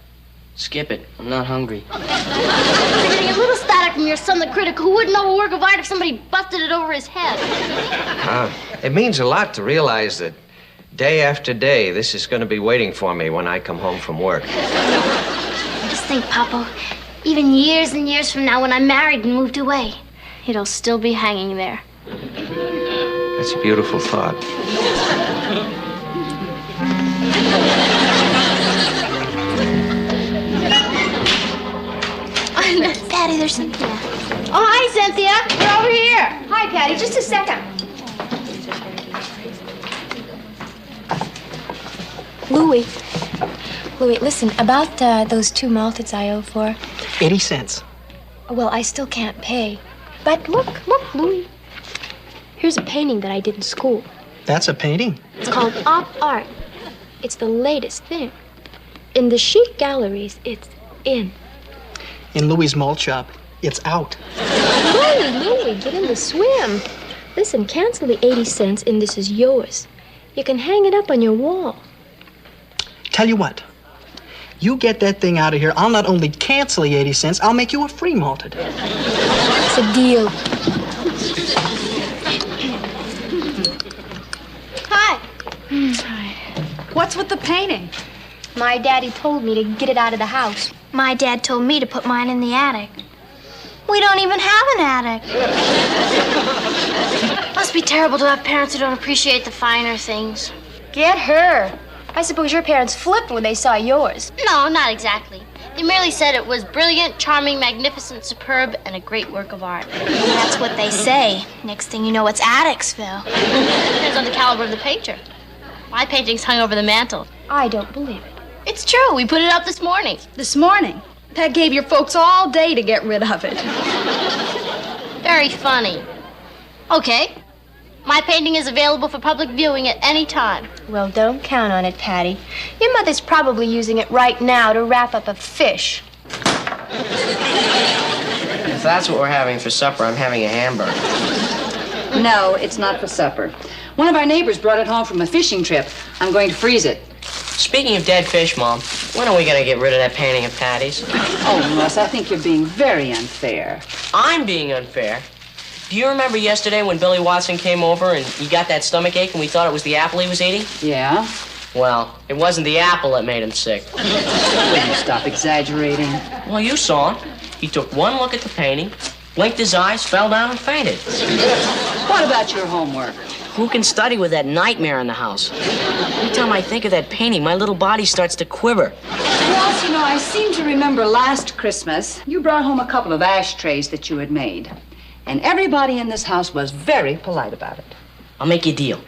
Skip it. I'm not hungry. You're getting a little static from your son, the critic, who wouldn't know a work of art if somebody busted it over his head. It means a lot to realize that day after day, this is going to be waiting for me when I come home from work. Just think, Papa, even years and years from now, when I'm married and moved away, it'll still be hanging there. That's a beautiful thought. Patty, there's Cynthia. Oh, hi, Cynthia. We're over here. Hi, Patty. Just a second. Louie, listen, about those 2 malteds I owe for. 80 cents. Well, I still can't pay. But look, Louie. Here's a painting that I did in school. That's a painting? It's called Op Art. It's the latest thing. In the chic galleries, it's in. In Louie's malt shop, it's out. Louie, get in the swim. Listen, cancel the 80 cents and this is yours. You can hang it up on your wall. Tell you what. You get that thing out of here, I'll not only cancel the 80 cents, I'll make you a free malted. It's a deal. Hi. Hi. What's with the painting? My daddy told me to get it out of the house. My dad told me to put mine in the attic. We don't even have an attic. Must be terrible to have parents who don't appreciate the finer things. Get her. I suppose your parents flipped when they saw yours. No, not exactly. They merely said it was brilliant, charming, magnificent, superb, and a great work of art. That's what they say. Next thing you know, it's attics, Phil. Depends on the caliber of the painter. My painting's hung over the mantel. I don't believe it. It's true. We put it up this morning. This morning? That gave your folks all day to get rid of it. Very funny. Okay. My painting is available for public viewing at any time. Well, don't count on it, Patty. Your mother's probably using it right now to wrap up a fish. If that's what we're having for supper, I'm having a hamburger. No, it's not for supper. One of our neighbors brought it home from a fishing trip. I'm going to freeze it. Speaking of dead fish, Mom, when are we going to get rid of that painting of Patty's? Oh, Russ, I think you're being very unfair. I'm being unfair. Do you remember yesterday when Billy Watson came over and he got that stomach ache and we thought it was the apple he was eating? Yeah? Well, it wasn't the apple that made him sick. Will you stop exaggerating? Well, you saw him. He took one look at the painting, blinked his eyes, fell down and fainted. What about your homework? Who can study with that nightmare in the house? Every time I think of that painting, my little body starts to quiver. Well, you know, I seem to remember last Christmas, you brought home a couple of ashtrays that you had made. And everybody in this house was very polite about it. I'll make you a deal.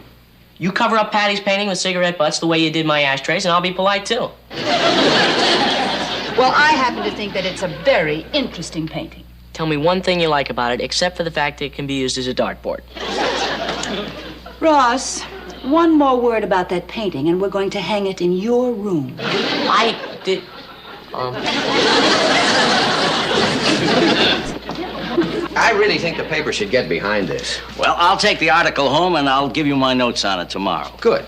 You cover up Patty's painting with cigarette butts the way you did my ashtrays, and I'll be polite, too. Well, I happen to think that it's a very interesting painting. Tell me one thing you like about it, except for the fact that it can be used as a dartboard. Ross, one more word about that painting, and we're going to hang it in your room. I did... I really think the paper should get behind this. Well, I'll take the article home and I'll give you my notes on it tomorrow. Good.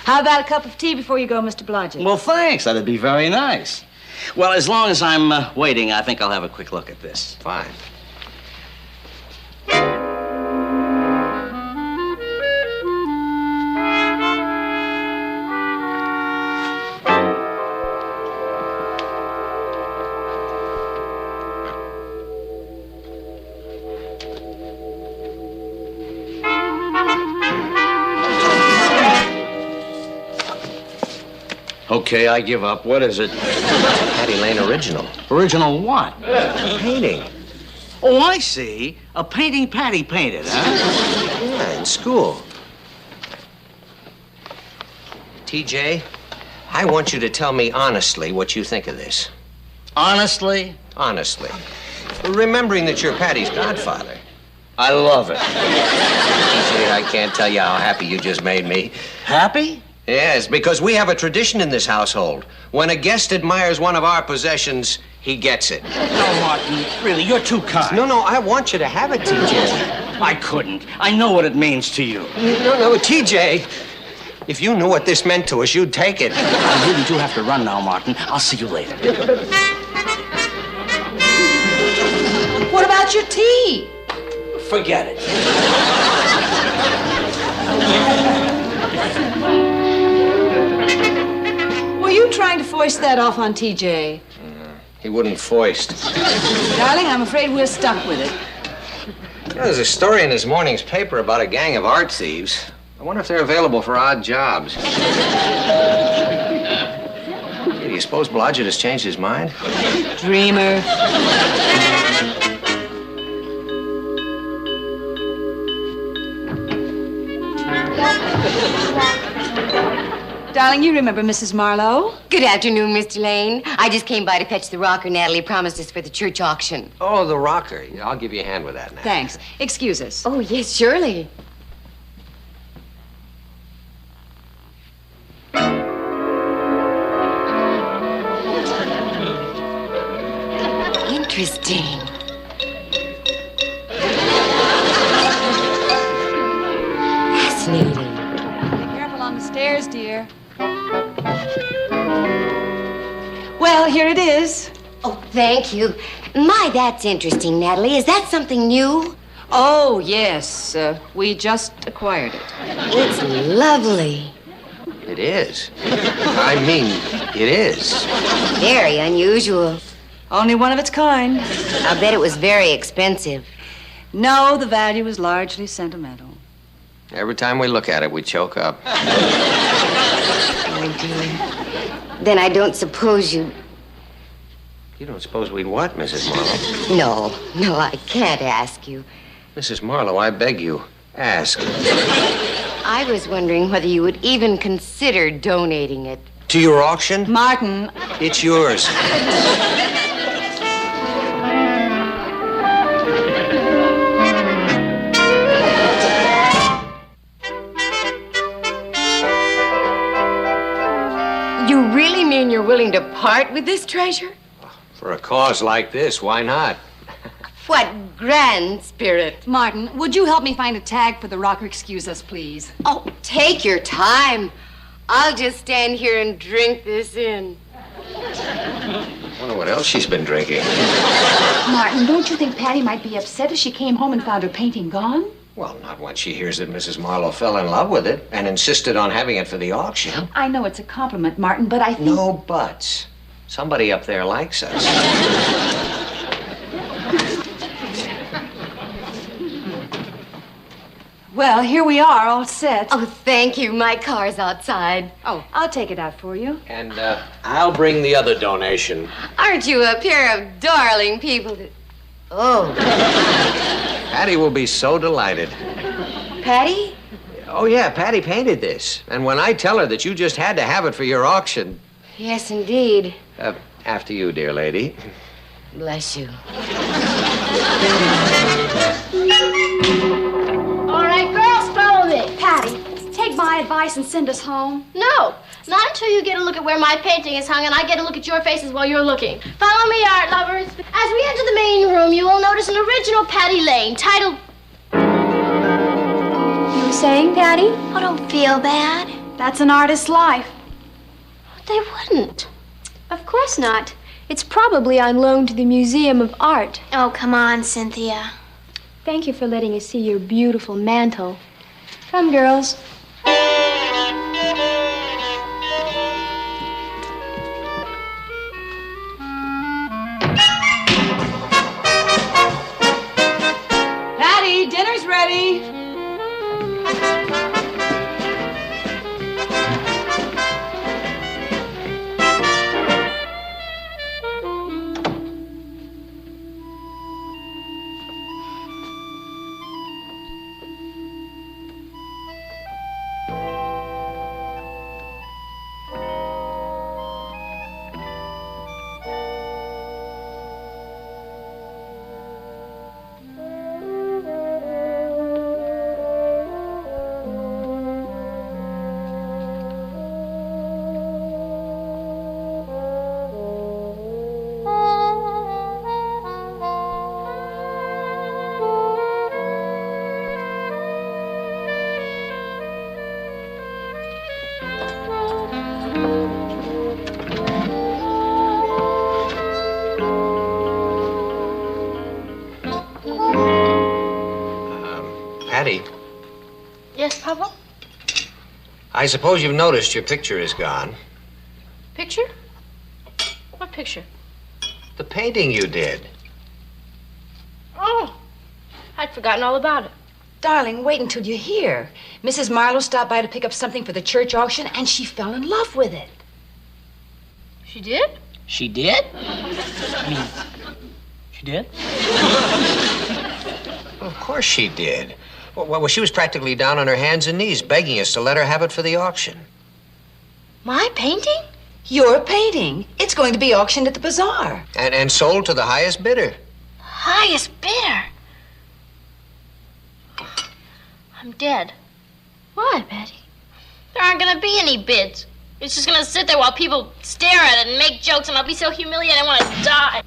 How about a cup of tea before you go, Mr. Blodgett? Well, thanks. That'd be very nice. Well, as long as I'm waiting, I think I'll have a quick look at this. Fine. Okay, I give up. What is it? Patty Lane original. Original what? Painting. Oh, I see. A painting Patty painted, huh? Yeah, in school. TJ, I want you to tell me honestly what you think of this. Honestly? Honestly. Remembering that you're Patty's godfather. I love it. Gee, I can't tell you how happy you just made me. Happy? Yes, because we have a tradition in this household. When a guest admires one of our possessions, he gets it. No, Martin, really, you're too kind. No, I want you to have it, TJ. I couldn't. I know what it means to you. No, TJ. If you knew what this meant to us, you'd take it. I really do have to run now, Martin. I'll see you later. What about your tea? Forget it. Were you trying to foist that off on TJ? He wouldn't foist. Darling, I'm afraid we're stuck with it. There's a story in this morning's paper about a gang of art thieves. I wonder if they're available for odd jobs. Hey, do you suppose Blodgett has changed his mind? Dreamer. Darling, you remember Mrs. Marlowe? Good afternoon, Mr. Lane. I just came by to fetch the rocker Natalie promised us for the church auction. Oh, the rocker. I'll give you a hand with that now. Thanks. Excuse us. Oh, yes, surely. Interesting. Fascinating. Be careful on the stairs, dear. Well, here it is. Oh, thank you. My, that's interesting, Natalie. Is that something new? Oh, yes. We just acquired it. It's lovely. It is. I mean, it is. Very unusual. Only one of its kind. I'll bet it was very expensive. No, the value is largely sentimental. Every time we look at it, we choke up. Oh, dear. Then I don't suppose you... You don't suppose we'd what, Mrs. Marlowe? No, I can't ask you. Mrs. Marlowe, I beg you, ask. I was wondering whether you would even consider donating it. To your auction? Martin. It's yours. You really mean you're willing to part with this treasure? For a cause like this, why not? What grand spirit. Martin, would you help me find a tag for the rocker? Excuse us, please. Oh, take your time. I'll just stand here and drink this in. I wonder what else she's been drinking. Martin, don't you think Patty might be upset if she came home and found her painting gone? Well, not when she hears that Mrs. Marlowe fell in love with it and insisted on having it for the auction. I know it's a compliment, Martin, but I think... No buts. Somebody up there likes us. Well, here we are, all set. Oh, thank you. My car's outside. Oh, I'll take it out for you. And I'll bring the other donation. Aren't you a pair of darling people? Oh. Patty will be so delighted. Patty? Oh, yeah, Patty painted this. And when I tell her that you just had to have it for your auction... Yes, indeed. After you, dear lady. Bless you. All right, girls, follow me. Patty, take my advice and send us home. No, not until you get a look at where my painting is hung and I get a look at your faces while you're looking. Follow me, art lovers. As we enter the main room, you will notice an original Patty Lane titled... You were saying, Patty? Oh, don't feel bad. That's an artist's life. They wouldn't. Of course not. It's probably on loan to the Museum of Art. Oh, come on, Cynthia. Thank you for letting us see your beautiful mantle. Come, girls. Patty, dinner's ready. I suppose you've noticed your picture is gone. Picture? What picture? The painting you did. Oh, I'd forgotten all about it. Darling, wait until you're here. Mrs. Marlowe stopped by to pick up something for the church auction, and she fell in love with it. She did? She did? I mean, she did? Of course she did. Well, she was practically down on her hands and knees begging us to let her have it for the auction. My painting? Your painting. It's going to be auctioned at the bazaar. And sold to the highest bidder. Highest bidder? I'm dead. Why, Patty? There aren't gonna be any bids. It's just gonna sit there while people stare at it and make jokes, and I'll be so humiliated I want to die.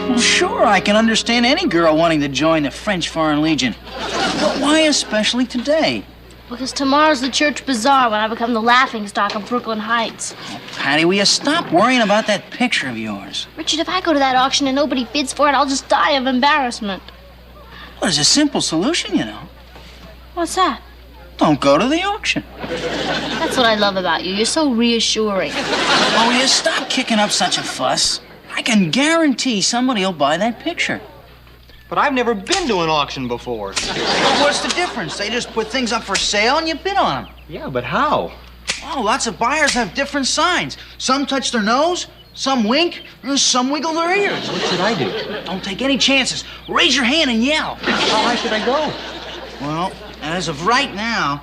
Well, sure, I can understand any girl wanting to join the French Foreign Legion. But why especially today? Because tomorrow's the church bazaar when I become the laughingstock of Brooklyn Heights. Patty, will you stop worrying about that picture of yours? Richard, if I go to that auction and nobody bids for it, I'll just die of embarrassment. Well, there's a simple solution, you know. What's that? Don't go to the auction. That's what I love about you. You're so reassuring. Oh, will you stop kicking up such a fuss? I can guarantee somebody will buy that picture. But I've never been to an auction before. Well, what's the difference? They just put things up for sale and you bid on them. Yeah, but how? Oh, lots of buyers have different signs. Some touch their nose, some wink, and some wiggle their ears. What should I do? Don't take any chances. Raise your hand and yell. How high should I go? Well, as of right now,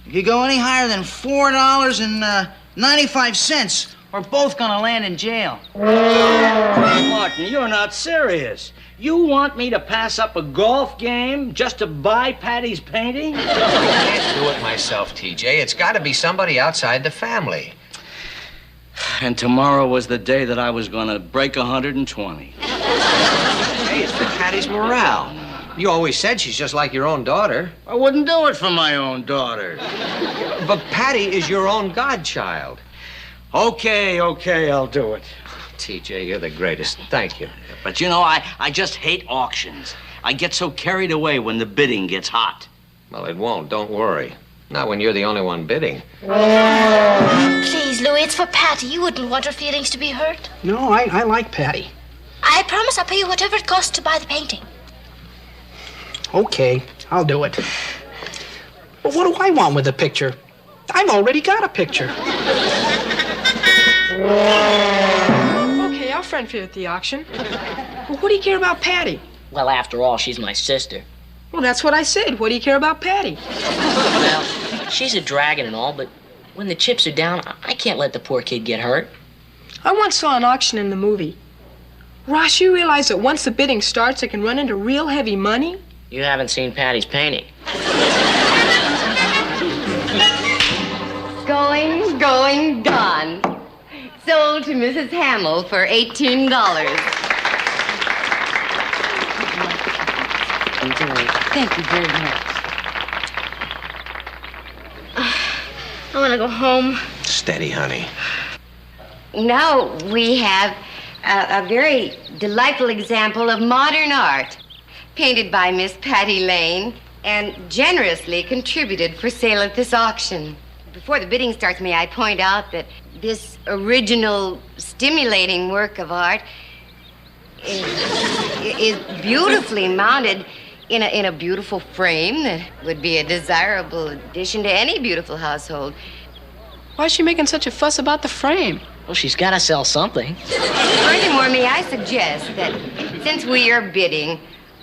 if you go any higher than $4.95, we're both gonna land in jail. Martin, you're not serious. You want me to pass up a golf game just to buy Patty's painting? I can't do it myself, TJ. It's got to be somebody outside the family. And tomorrow was the day that I was going to break 120. Hey, it's for Patty's morale. You always said she's just like your own daughter. I wouldn't do it for my own daughter. But Patty is your own godchild. Okay, I'll do it. TJ, you're the greatest. Thank you. But you know, I just hate auctions. I get so carried away when the bidding gets hot. Well, it won't. Don't worry. Not when you're the only one bidding. Please, Louis, it's for Patty. You wouldn't want her feelings to be hurt. No, I like Patty. I promise I'll pay you whatever it costs to buy the painting. Okay, I'll do it. But what do I want with the picture? I've already got a picture. Okay, I'll friend fit at the auction. Well, what do you care about Patty? Well, after all, she's my sister. Well, that's what I said. What do you care about Patty? Well, she's a dragon and all, but when the chips are down, I can't let the poor kid get hurt. I once saw an auction in the movie. Ross, you realize that once the bidding starts, it can run into real heavy money? You haven't seen Patty's painting. Going, gone. Sold to Mrs. Hamill for $18. Thank you very much. I want to go home. Steady, honey. Now we have a very delightful example of modern art, painted by Miss Patty Lane and generously contributed for sale at this auction. Before the bidding starts, may I point out that this original, stimulating work of art is beautifully mounted in a beautiful frame that would be a desirable addition to any beautiful household. Why is she making such a fuss about the frame? Well, she's got to sell something. Furthermore, may I suggest that since we are bidding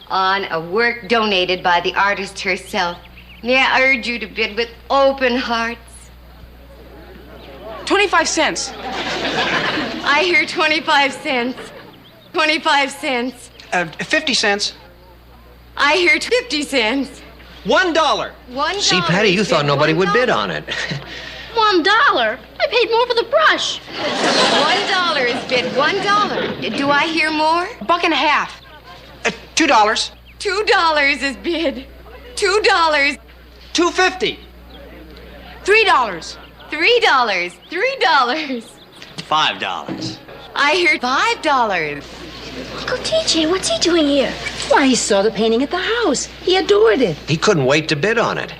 on a work donated by the artist herself, may I urge you to bid with open hearts? 25 cents. I hear 25 cents. 25 cents. 50 cents. I hear 50 cents. $1. $1. See, Patty, you thought nobody would bid on it. $1? I paid more for the brush. $1 is bid. $1. Do I hear more? $1.50. $2. $2 is bid. $2. $2.50. $3. $3. $3. $5. I heard $5. Uncle TJ, what's he doing here? Why, he saw the painting at the house. He adored it. He couldn't wait to bid on it.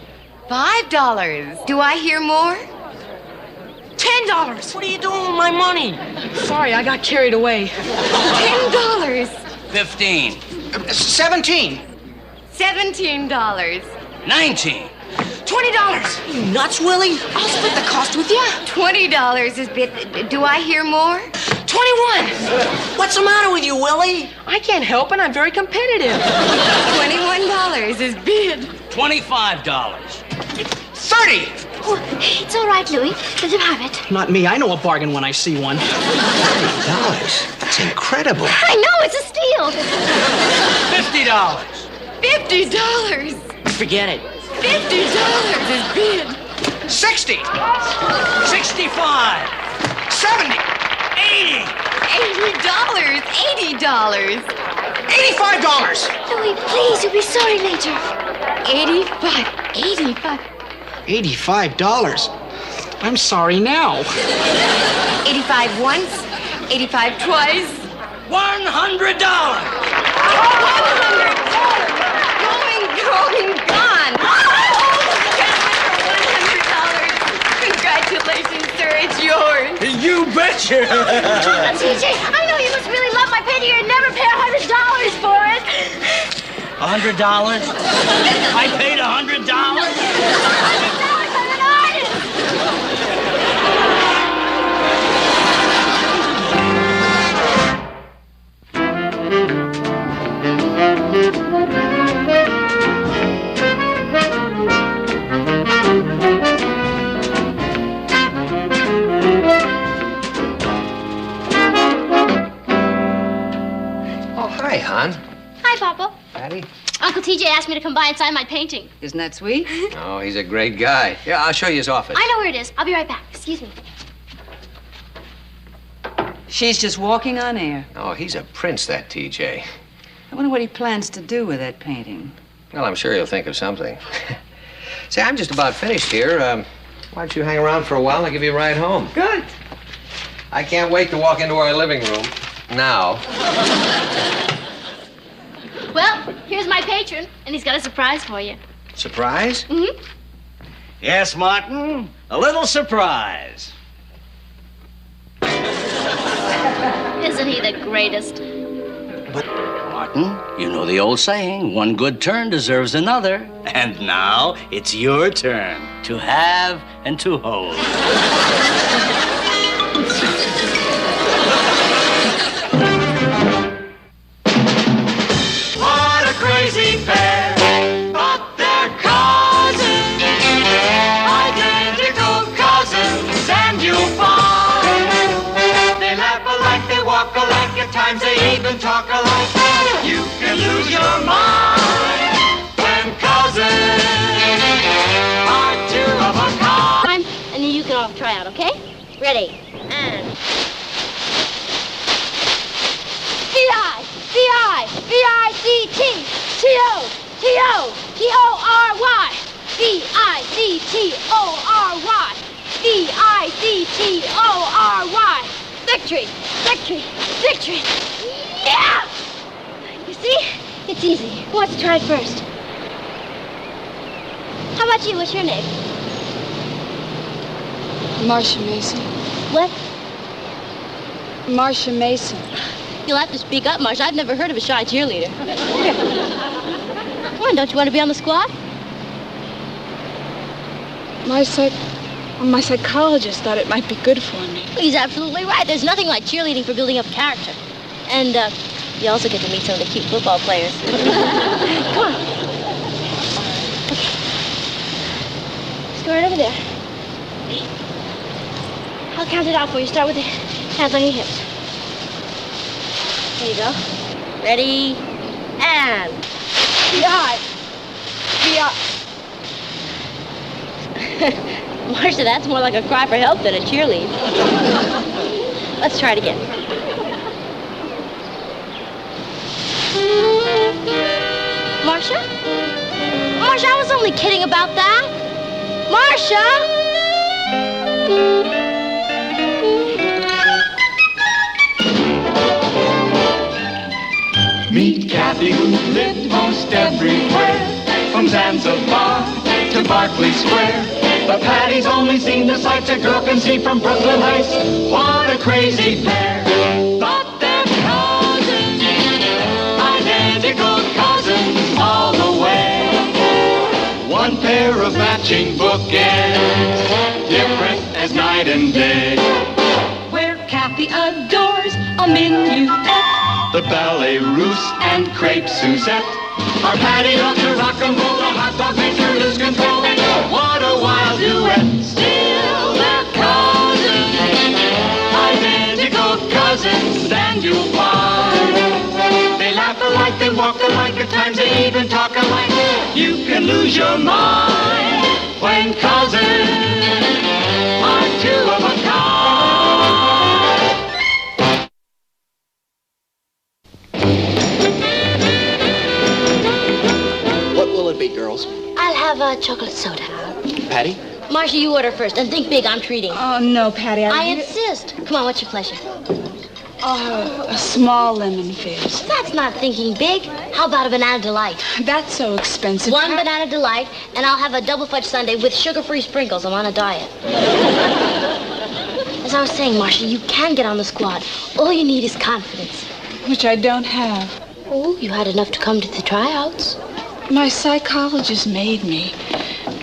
$5. Do I hear more? $10. What are you doing with my money? Sorry, I got carried away. $10. 15. 17. $17. 19. $20. You nuts, Willie? I'll split the cost with you. $20 is bid. Do I hear more? 21. What's the matter with you, Willie? I can't help it. I'm very competitive. $21 is bid. $25. 30. Oh, it's all right, Louis. Let him have it. Not me. I know a bargain when I see one. $30. That's incredible. I know, it's a steal. $50. $50. Forget it. $50 is bid. 60. 65. 70. 80. $80. $80. $85. Louis, please, you'll be sorry later. 85. $85. I'm sorry now. 85 once. 85 twice. $100. $100. Going, gone. Congratulations, sir. It's yours. You betcha. TJ, I know you must really love my painting and never pay $100 for it. $100? I paid $100? $100 on an artist. Oh, hi, hon. Hi, Papa. Patty? Uncle TJ asked me to come by and sign my painting. Isn't that sweet? Oh, he's a great guy. Yeah, I'll show you his office. I know where it is. I'll be right back. Excuse me. She's just walking on air. Oh, he's a prince, that TJ. I wonder what he plans to do with that painting. Well, I'm sure he'll think of something. Say, I'm just about finished here. Why don't you hang around for a while and I'll give you a ride home? Good. I can't wait to walk into our living room. Now. Well, here's my patron, and he's got a surprise for you. Surprise? Mm-hmm. Yes, Martin. A little surprise. Isn't he the greatest? Martin, you know the old saying, one good turn deserves another. And now it's your turn to have and to hold. What a crazy pair, but they're cousins, identical cousins, and you'll find they laugh alike, they walk alike, at times they even talk alike. You can lose your mind when cousins are two of a kind. And then you can all try out, okay? Ready? And... V-I-C-T-C-O-T-O-T-O-T-O-R-Y. V-I-C-T-O-R-Y. V-I-C-T-O-R-Y. Victory! Victory! Victory! Yeah! You see? It's easy. Who wants to try it first? How about you? What's your name? Marcia Mason. What? Marcia Mason. You'll have to speak up, Marcia. I've never heard of a shy cheerleader. Come on, don't you want to be on the squad? My psychologist thought it might be good for me. He's absolutely right. There's nothing like cheerleading for building up character. And you also get to meet some of the cute football players. Come on. Let's go right over there. I'll count it out for you. Start with the hands on your hips. There you go. Ready? And... V-I. Marcia, that's more like a cry for help than a cheerlead. Let's try it again. Marcia? Marcia, I was only kidding about that. Marcia! Meet Kathy, who lived most everywhere, from Zanzibar to Berkeley Square. But Patty's only seen the sights a girl can see from Brooklyn Heights. What a crazy pair! Thought they're cousins, identical cousins all the way. One pair of matching bookends, different as night and day. Where Kathy adores a minuet, The ballet russe and crepe Suzette. Our Patty loves to rock and roll, the hot dog makes her lose control. What a wild duet! Still they're cousins, identical cousins, and you'll find they laugh alike, they walk alike, at times they even talk alike. You can lose your mind when cousins are two of a kind. What will it be, girls? I'll have a chocolate soda. Patty? Marcia, you order first, and think big, I'm treating. Oh, no, Patty. I insist. Come on, what's your pleasure? Oh, a small lemon fizz. That's not thinking big. How about a banana delight? That's so expensive. One banana delight, and I'll have a double fudge sundae with sugar-free sprinkles. I'm on a diet. As I was saying, Marcia, you can get on the squad. All you need is confidence. Which I don't have. Oh, you had enough to come to the tryouts. My psychologist made me.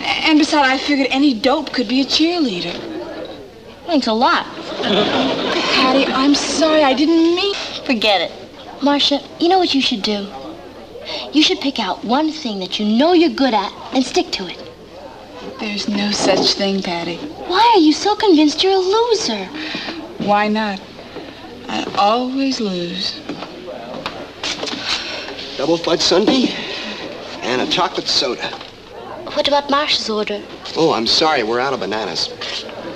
And besides, I figured any dope could be a cheerleader. Thanks a lot. Patty, I'm sorry. I didn't mean... Forget it. Marcia, you know what you should do? You should pick out one thing that you know you're good at and stick to it. There's no such thing, Patty. Why are you so convinced you're a loser? Why not? I always lose. Double fudge sundae and a chocolate soda. What about Marcia's order? Oh, I'm sorry. We're out of bananas.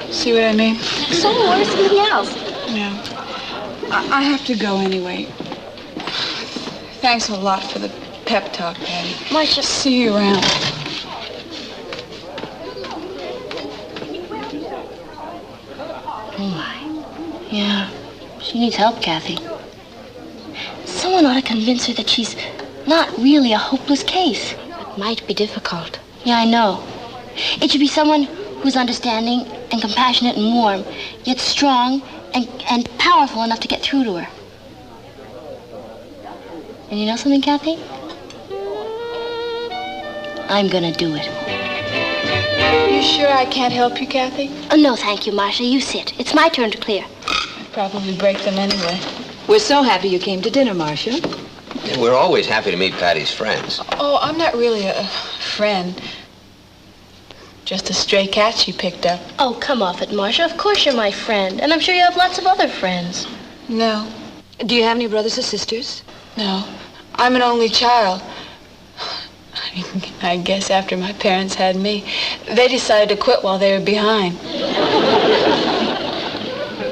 See what I mean? So order something else. No. I have to go anyway. Thanks a lot for the pep talk, Patty. Marcia. See you around. Oh, my. Yeah. She needs help, Kathy. Someone ought to convince her that she's not really a hopeless case. It might be difficult. Yeah, I know. It should be someone who's understanding and compassionate and warm, yet strong and powerful enough to get through to her. And you know something, Kathy? I'm gonna do it. You sure I can't help you, Kathy? Oh, no, thank you, Marcia. You sit. It's my turn to clear. I'd probably break them anyway. We're so happy you came to dinner, Marcia. And we're always happy to meet Patty's friends. Oh, I'm not really a friend. Just a stray cat she picked up. Oh, come off it, Marcia. Of course you're my friend. And I'm sure you have lots of other friends. No. Do you have any brothers or sisters? No. I'm an only child. I guess after my parents had me, they decided to quit while they were behind.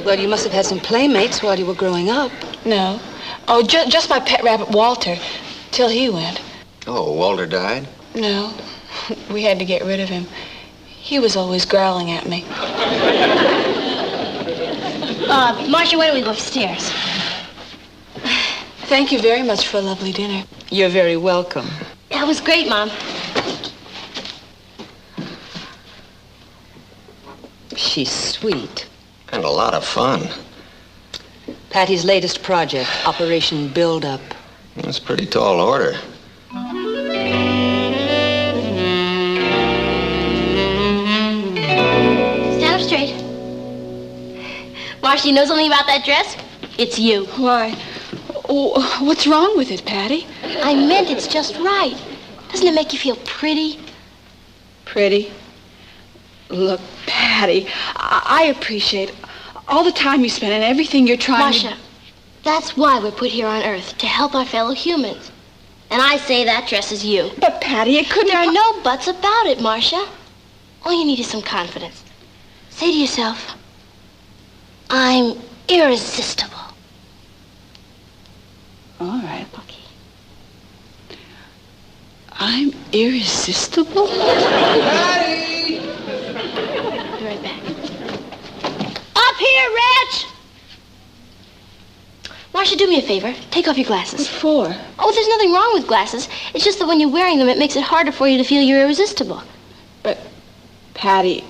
Well, you must have had some playmates while you were growing up. No. Oh, just my pet rabbit, Walter, till he went. Oh, Walter died? No. We had to get rid of him. He was always growling at me. Marcia, why don't we go upstairs? Thank you very much for a lovely dinner. You're very welcome. That was great, Mom. She's sweet. And a lot of fun. Patty's latest project, Operation Build Up. That's a pretty tall order. Stand up straight. Marcia, you know something about that dress? It's you. Why? Oh, what's wrong with it, Patty? I meant it's just right. Doesn't it make you feel pretty? Pretty? Look, Patty, I appreciate all the time you spend and everything you're trying Marcia, that's why we're put here on Earth, to help our fellow humans. And I say that dress is you. But, Patty, it couldn't... There are no buts about it, Marcia. All you need is some confidence. Say to yourself, I'm irresistible. All right. Okay. I'm irresistible? Patty! Be right back. Up here, Rich! Marcia, Marcia, do me a favor. Take off your glasses. What for? Oh, there's nothing wrong with glasses. It's just that when you're wearing them, it makes it harder for you to feel you're irresistible. But, Patty,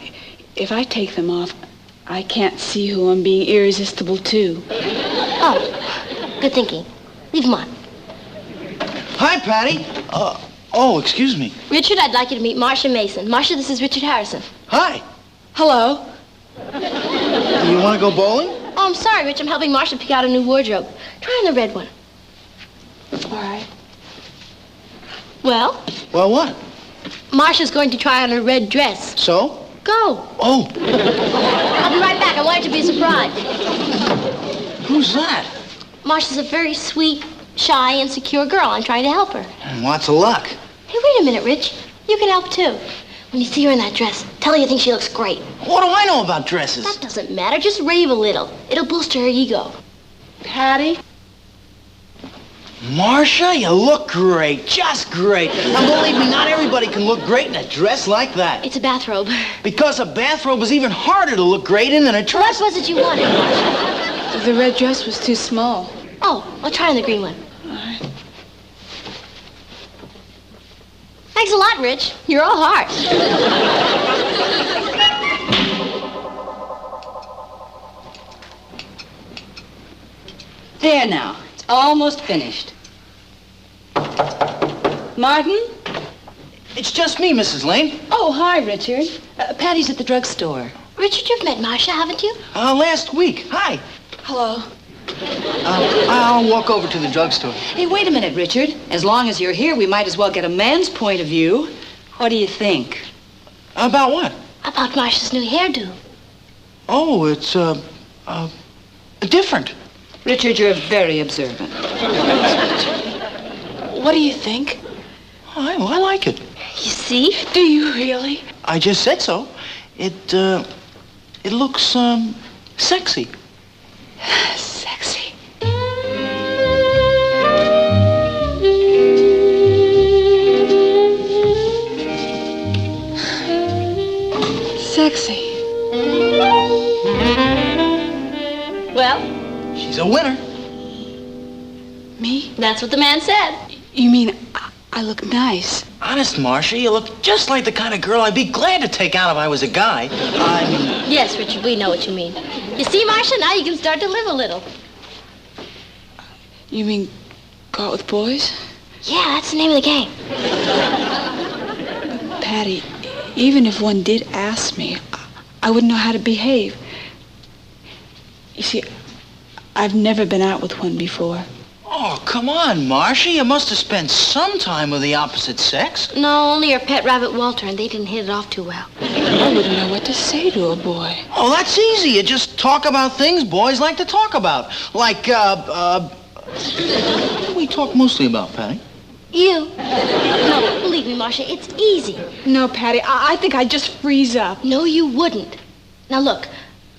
if I take them off, I can't see who I'm being irresistible to. Oh, good thinking. Leave them on. Hi, Patty. Oh, excuse me. Richard, I'd like you to meet Marcia Mason. Marcia, this is Richard Harrison. Hi. Hello. Do you want to go bowling? Oh, I'm sorry, Rich. I'm helping Marcia pick out a new wardrobe. Try on the red one. All right. Well? Well, what? Marcia's going to try on her red dress. So? Go. Oh. I'll be right back. I want it to be a surprise. Who's that? Marcia's a very sweet, shy, insecure girl. I'm trying to help her. Lots of luck. Hey, wait a minute, Rich. You can help, too. When you see her in that dress, tell her you think she looks great. What do I know about dresses? That doesn't matter. Just rave a little. It'll boost her ego. Patty? Marcia, you look great. Just great. And believe me, not everybody can look great in a dress like that. It's a bathrobe. Because a bathrobe is even harder to look great in than a dress. What was it you wanted, Marcia? The red dress was too small. Oh, I'll try on the green one. Thanks a lot, Rich. You're all heart. There now. It's almost finished. Martin? It's just me, Mrs. Lane. Oh, hi, Richard. Patty's at the drugstore. Richard, you've met Marcia, haven't you? Last week. Hi. Hello. I'll walk over to the drugstore. Hey, wait a minute, Richard. As long as you're here, we might as well get a man's point of view. What do you think? About what? About Marcia's new hairdo. Oh, it's, different. Richard, you're very observant. What do you think? I like it. You see? Do you really? I just said so. It looks, sexy. Sexy. Sexy. Well? She's a winner. Me? That's what the man said. You mean I look nice? Honest, Marcia, you look just like the kind of girl I'd be glad to take out if I was a guy. Yes, Richard, we know what you mean. You see, Marcia, now you can start to live a little. You mean go out with boys? Yeah, that's the name of the game. Patty, even if one did ask me, I wouldn't know how to behave. You see, I've never been out with one before. Oh, come on, Marcia. You must have spent some time with the opposite sex. No, only your pet rabbit Walter, and they didn't hit it off too well. I wouldn't know what to say to a boy. Oh, that's easy. You just talk about things boys like to talk about. Like, what do we talk mostly about, Patty? You? No, believe me, Marcia, it's easy. No, Patty, I think I'd just freeze up. No, you wouldn't. Now, look,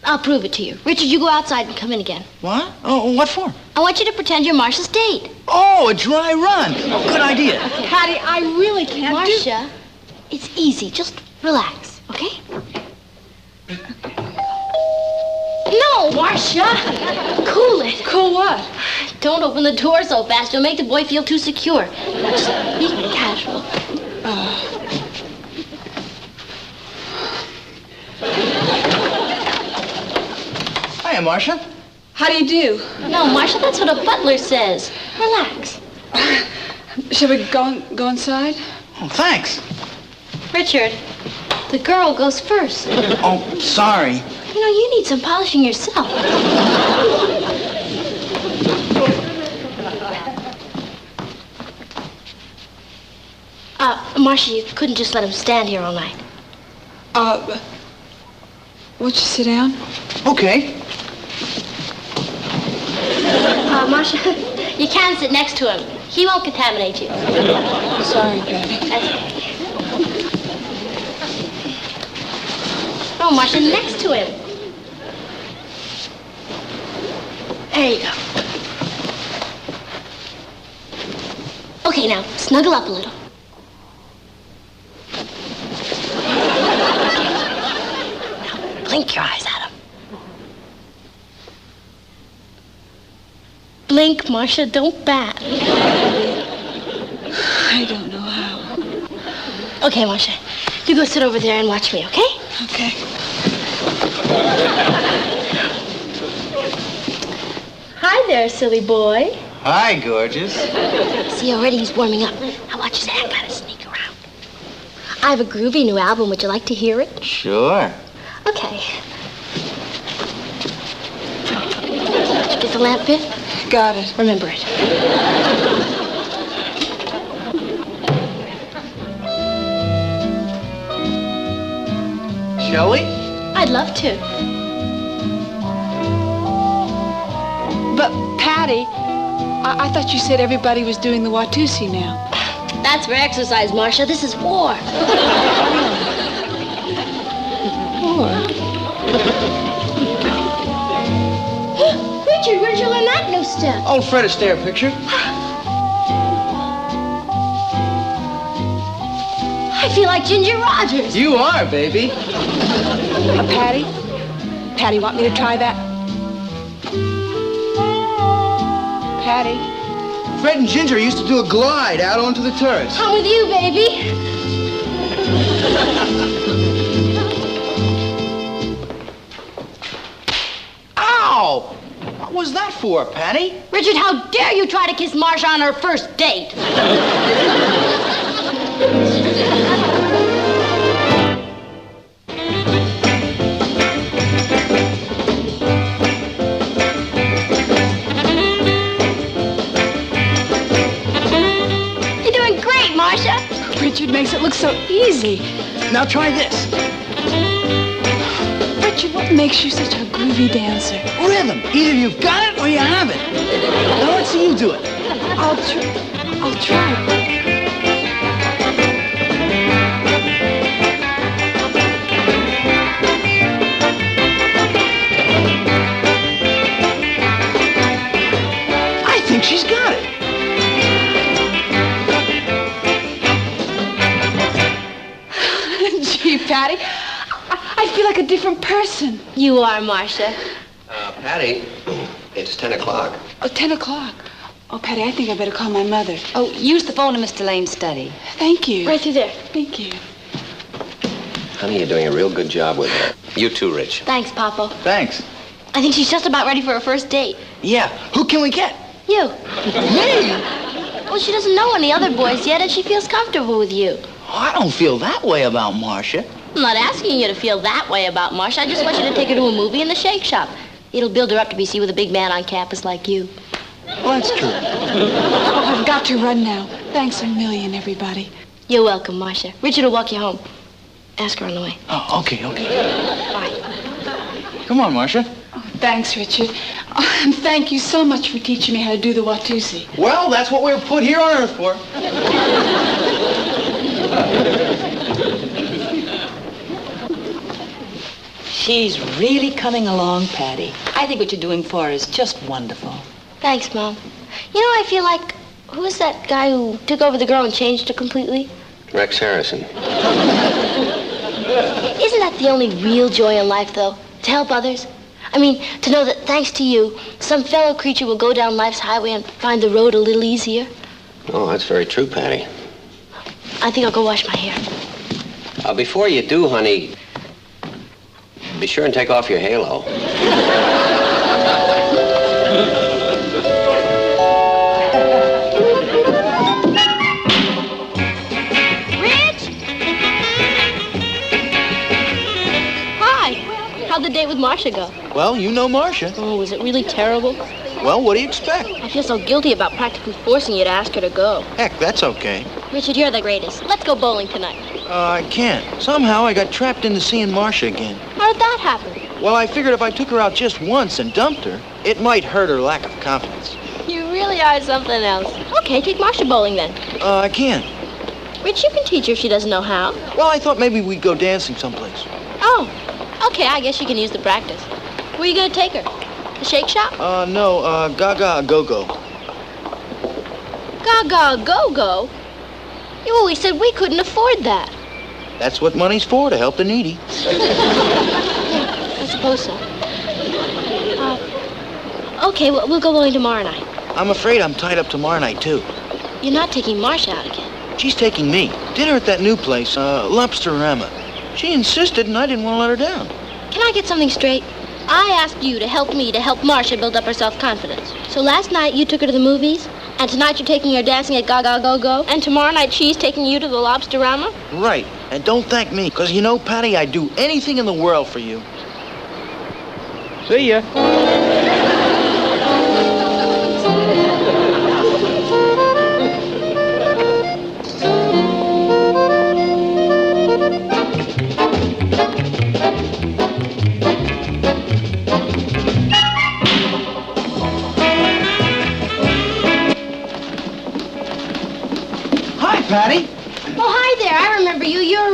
I'll prove it to you. Richard, you go outside and come in again. What? Oh, what for? I want you to pretend you're Marcia's date. Oh, a dry run. Oh, good idea. Okay. Patty, I really can't Marcia, it's easy. Just relax, okay? No, Marcia! Cool it. Cool what? Don't open the door so fast. You'll make the boy feel too secure. Just be casual. Hiya, Marcia. How do you do? No, Marcia, that's what a butler says. Relax. Shall we go inside? Oh, thanks. Richard, the girl goes first. Oh, sorry. You know, you need some polishing yourself. Marcia, you couldn't just let him stand here all night. Won't you sit down? Okay. Marcia, you can sit next to him. He won't contaminate you. Sorry, Patty. That's okay. No, Marcia, next to him. There you go. Okay, now, snuggle up a little. Now, blink your eyes at him. blink, Marcia. Don't bat. I don't know how. Okay, Marcia. You go sit over there and watch me, okay? Okay. Hi there, silly boy. Hi, gorgeous. See, already he's warming up. Now watch his hand. Gotta sneak around. I have a groovy new album. Would you like to hear it? Sure. Okay. Did you get the lamp fit? Got it. Remember it. Shall we? I'd love to. But, Patty, I thought you said everybody was doing the Watusi now. That's for exercise, Marcia. This is war. Richard, where'd you learn that new step? Old Fred Astaire picture. I feel like Ginger Rogers. You are, baby. Patty? Patty, want me to try that? Patty? Fred and Ginger used to do a glide out onto the terrace. I'm with you, baby. Ow! What was that for, Patty? Richard, how dare you try to kiss Marcia on her first date? You're doing great, Marcia. Richard makes it look so easy. Now try this. Richard, what makes you such a groovy dancer? Rhythm. Either you've got it or you haven't. Now let's see you do it. I'll try. I think she's got it. Gee, Patty, I feel like a different person. You are, Marcia. Patty, it's 10 o'clock. Oh, 10 o'clock. Oh, Patty, I think I better call my mother. Oh, use the phone in Mr. Lane's study. Thank you. Right through there. Thank you. Honey, you're doing a real good job with her. You too, Rich. Thanks, Papa. Thanks. I think she's just about ready for her first date. Yeah. Who can we get? You. Me? Well, she doesn't know any other boys yet, and she feels comfortable with you. Oh, I don't feel that way about Marcia. I'm not asking you to feel that way about Marcia. I just want you to take her to a movie in the Shake Shop. It'll build her up to be seen with a big man on campus like you. Well, that's true. Oh, I've got to run now. Thanks a million, everybody. You're welcome, Marcia. Richard will walk you home. Ask her on the way. Oh, okay. Bye. Come on, Marcia. Oh, thanks, Richard. Oh, and thank you so much for teaching me how to do the Watusi. Well, that's what we were put here on Earth for. She's really coming along, Patty. I think what you're doing for her is just wonderful. Thanks, Mom. You know, I feel like, who was that guy who took over the girl and changed her completely? Rex Harrison. Isn't that the only real joy in life, though? To help others? I mean, to know that thanks to you, some fellow creature will go down life's highway and find the road a little easier. Oh, that's very true, Patty. I think I'll go wash my hair. Before you do, honey, be sure and take off your halo. How'd the date with Marcia go? Well, you know Marcia. Oh, was it really terrible? Well, what do you expect? I feel so guilty about practically forcing you to ask her to go. Heck, that's okay. Richard, you're the greatest. Let's go bowling tonight. I can't. Somehow I got trapped into seeing Marcia again. How did that happen? Well, I figured if I took her out just once and dumped her, it might hurt her lack of confidence. You really are something else. Okay, take Marcia bowling then. I can't. Rich, you can teach her if she doesn't know how. Well, I thought maybe we'd go dancing someplace. Oh, okay, I guess you can use the practice. Where are you going to take her? The Shake Shop? No, Gaga Go-Go. Gaga Go-Go? You always said we couldn't afford that. That's what money's for, to help the needy. I suppose so. Okay, well, we'll go bowling tomorrow night. I'm afraid I'm tied up tomorrow night, too. You're not taking Marcia out again. She's taking me. Dinner at that new place, Lobsterama. She insisted, and I didn't want to let her down. Can I get something straight? I asked you to help me to help Marcia build up her self-confidence. So last night you took her to the movies, and tonight you're taking her dancing at Gaga Go Go, and tomorrow night she's taking you to the Lobsterama? Right. And don't thank me, because you know, Patty, I'd do anything in the world for you. See ya. Hi, Patty. Oh, hi there. I remember you. You're,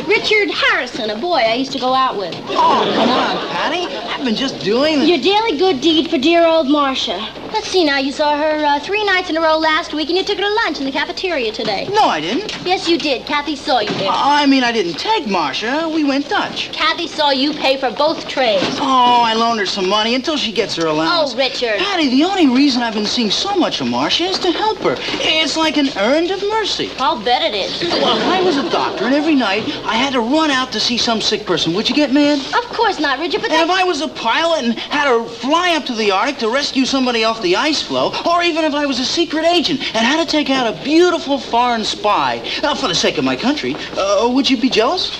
Richard Harrison, a boy I used to go out with. Oh, come on, Patty. I've been just doing... Your daily good deed for dear old Marcia. Let's see now. You saw her 3 nights in a row last week, and you took her to lunch in the cafeteria today. No, I didn't. Yes, you did. Kathy saw you there. I mean, I didn't take Marcia. We went Dutch. Kathy saw you pay for both trays. Oh, I loaned her some money until she gets her allowance. Oh, Richard. Patty, the only reason I've been seeing so much of Marcia is to help her. It's like an errand of mercy. I'll bet it is. Well, I was a doctor, and every night I had to run out to see some sick person. Would you get mad? Of course not, Richard, but And if I was a pilot and had to fly up to the Arctic to rescue somebody off the ice floe, or even if I was a secret agent and had to take out a beautiful foreign spy, for the sake of my country, would you be jealous?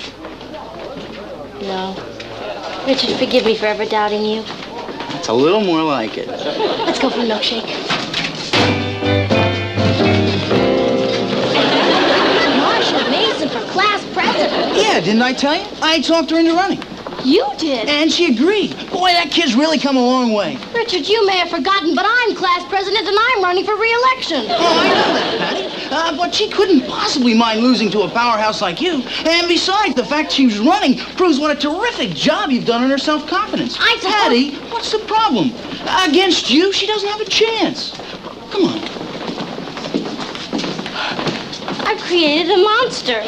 No. Richard, forgive me for ever doubting you. It's a little more like it. Let's go for a milkshake. Marcia Mason for class president. Yeah, didn't I tell you? I talked her into running. You did? And she agreed. Boy, that kid's really come a long way. Richard, you may have forgotten, but I'm class president and I'm running for re-election. Oh, I know that, Patty. But she couldn't possibly mind losing to a powerhouse like you. And besides, the fact she was running proves what a terrific job you've done on her self-confidence. Patty, what's the problem? Against you, she doesn't have a chance. Come on. I've created a monster.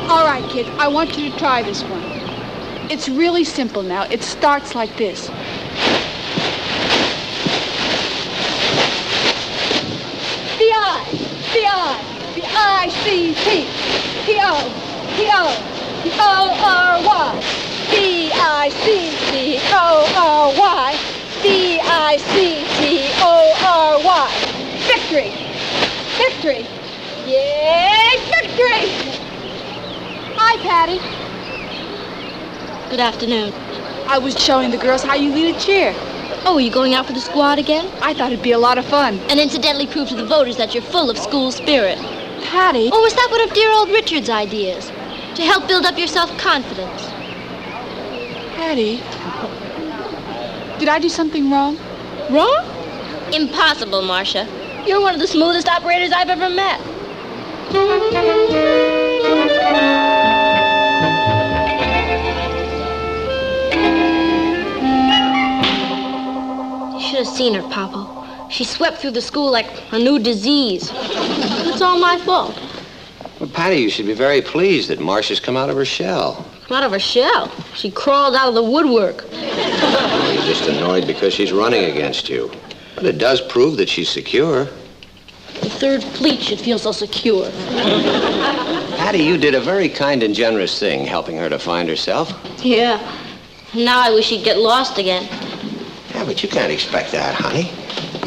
All right, kid, I want you to try this one. It's really simple now. It starts like this. B-I-C-T, P-O-P-O-P-O-R-Y, B-I-C-T-O-R-Y, B-I-C-T-O-R-Y. Victory! Victory! Yay, victory! Hi, Patty. Good afternoon. I was showing the girls how you lead a cheer. Oh, are you going out for the squad again? I thought it'd be a lot of fun. And incidentally prove to the voters that you're full of school spirit. Patty? Or was that one of dear old Richard's ideas? To help build up your self-confidence? Patty? Did I do something wrong? Wrong? Impossible, Marcia. You're one of the smoothest operators I've ever met. You should have seen her, Papa. She swept through the school like a new disease. It's all my fault. Well, Patty, you should be very pleased that Marcia's come out of her shell. Come out of her shell. She crawled out of the woodwork. Well, you're just annoyed because she's running against you. But it does prove that she's secure. The Third Fleet should feel so secure. Patty, you did a very kind and generous thing, helping her to find herself. Yeah. Now I wish she'd get lost again. Yeah, but you can't expect that, honey.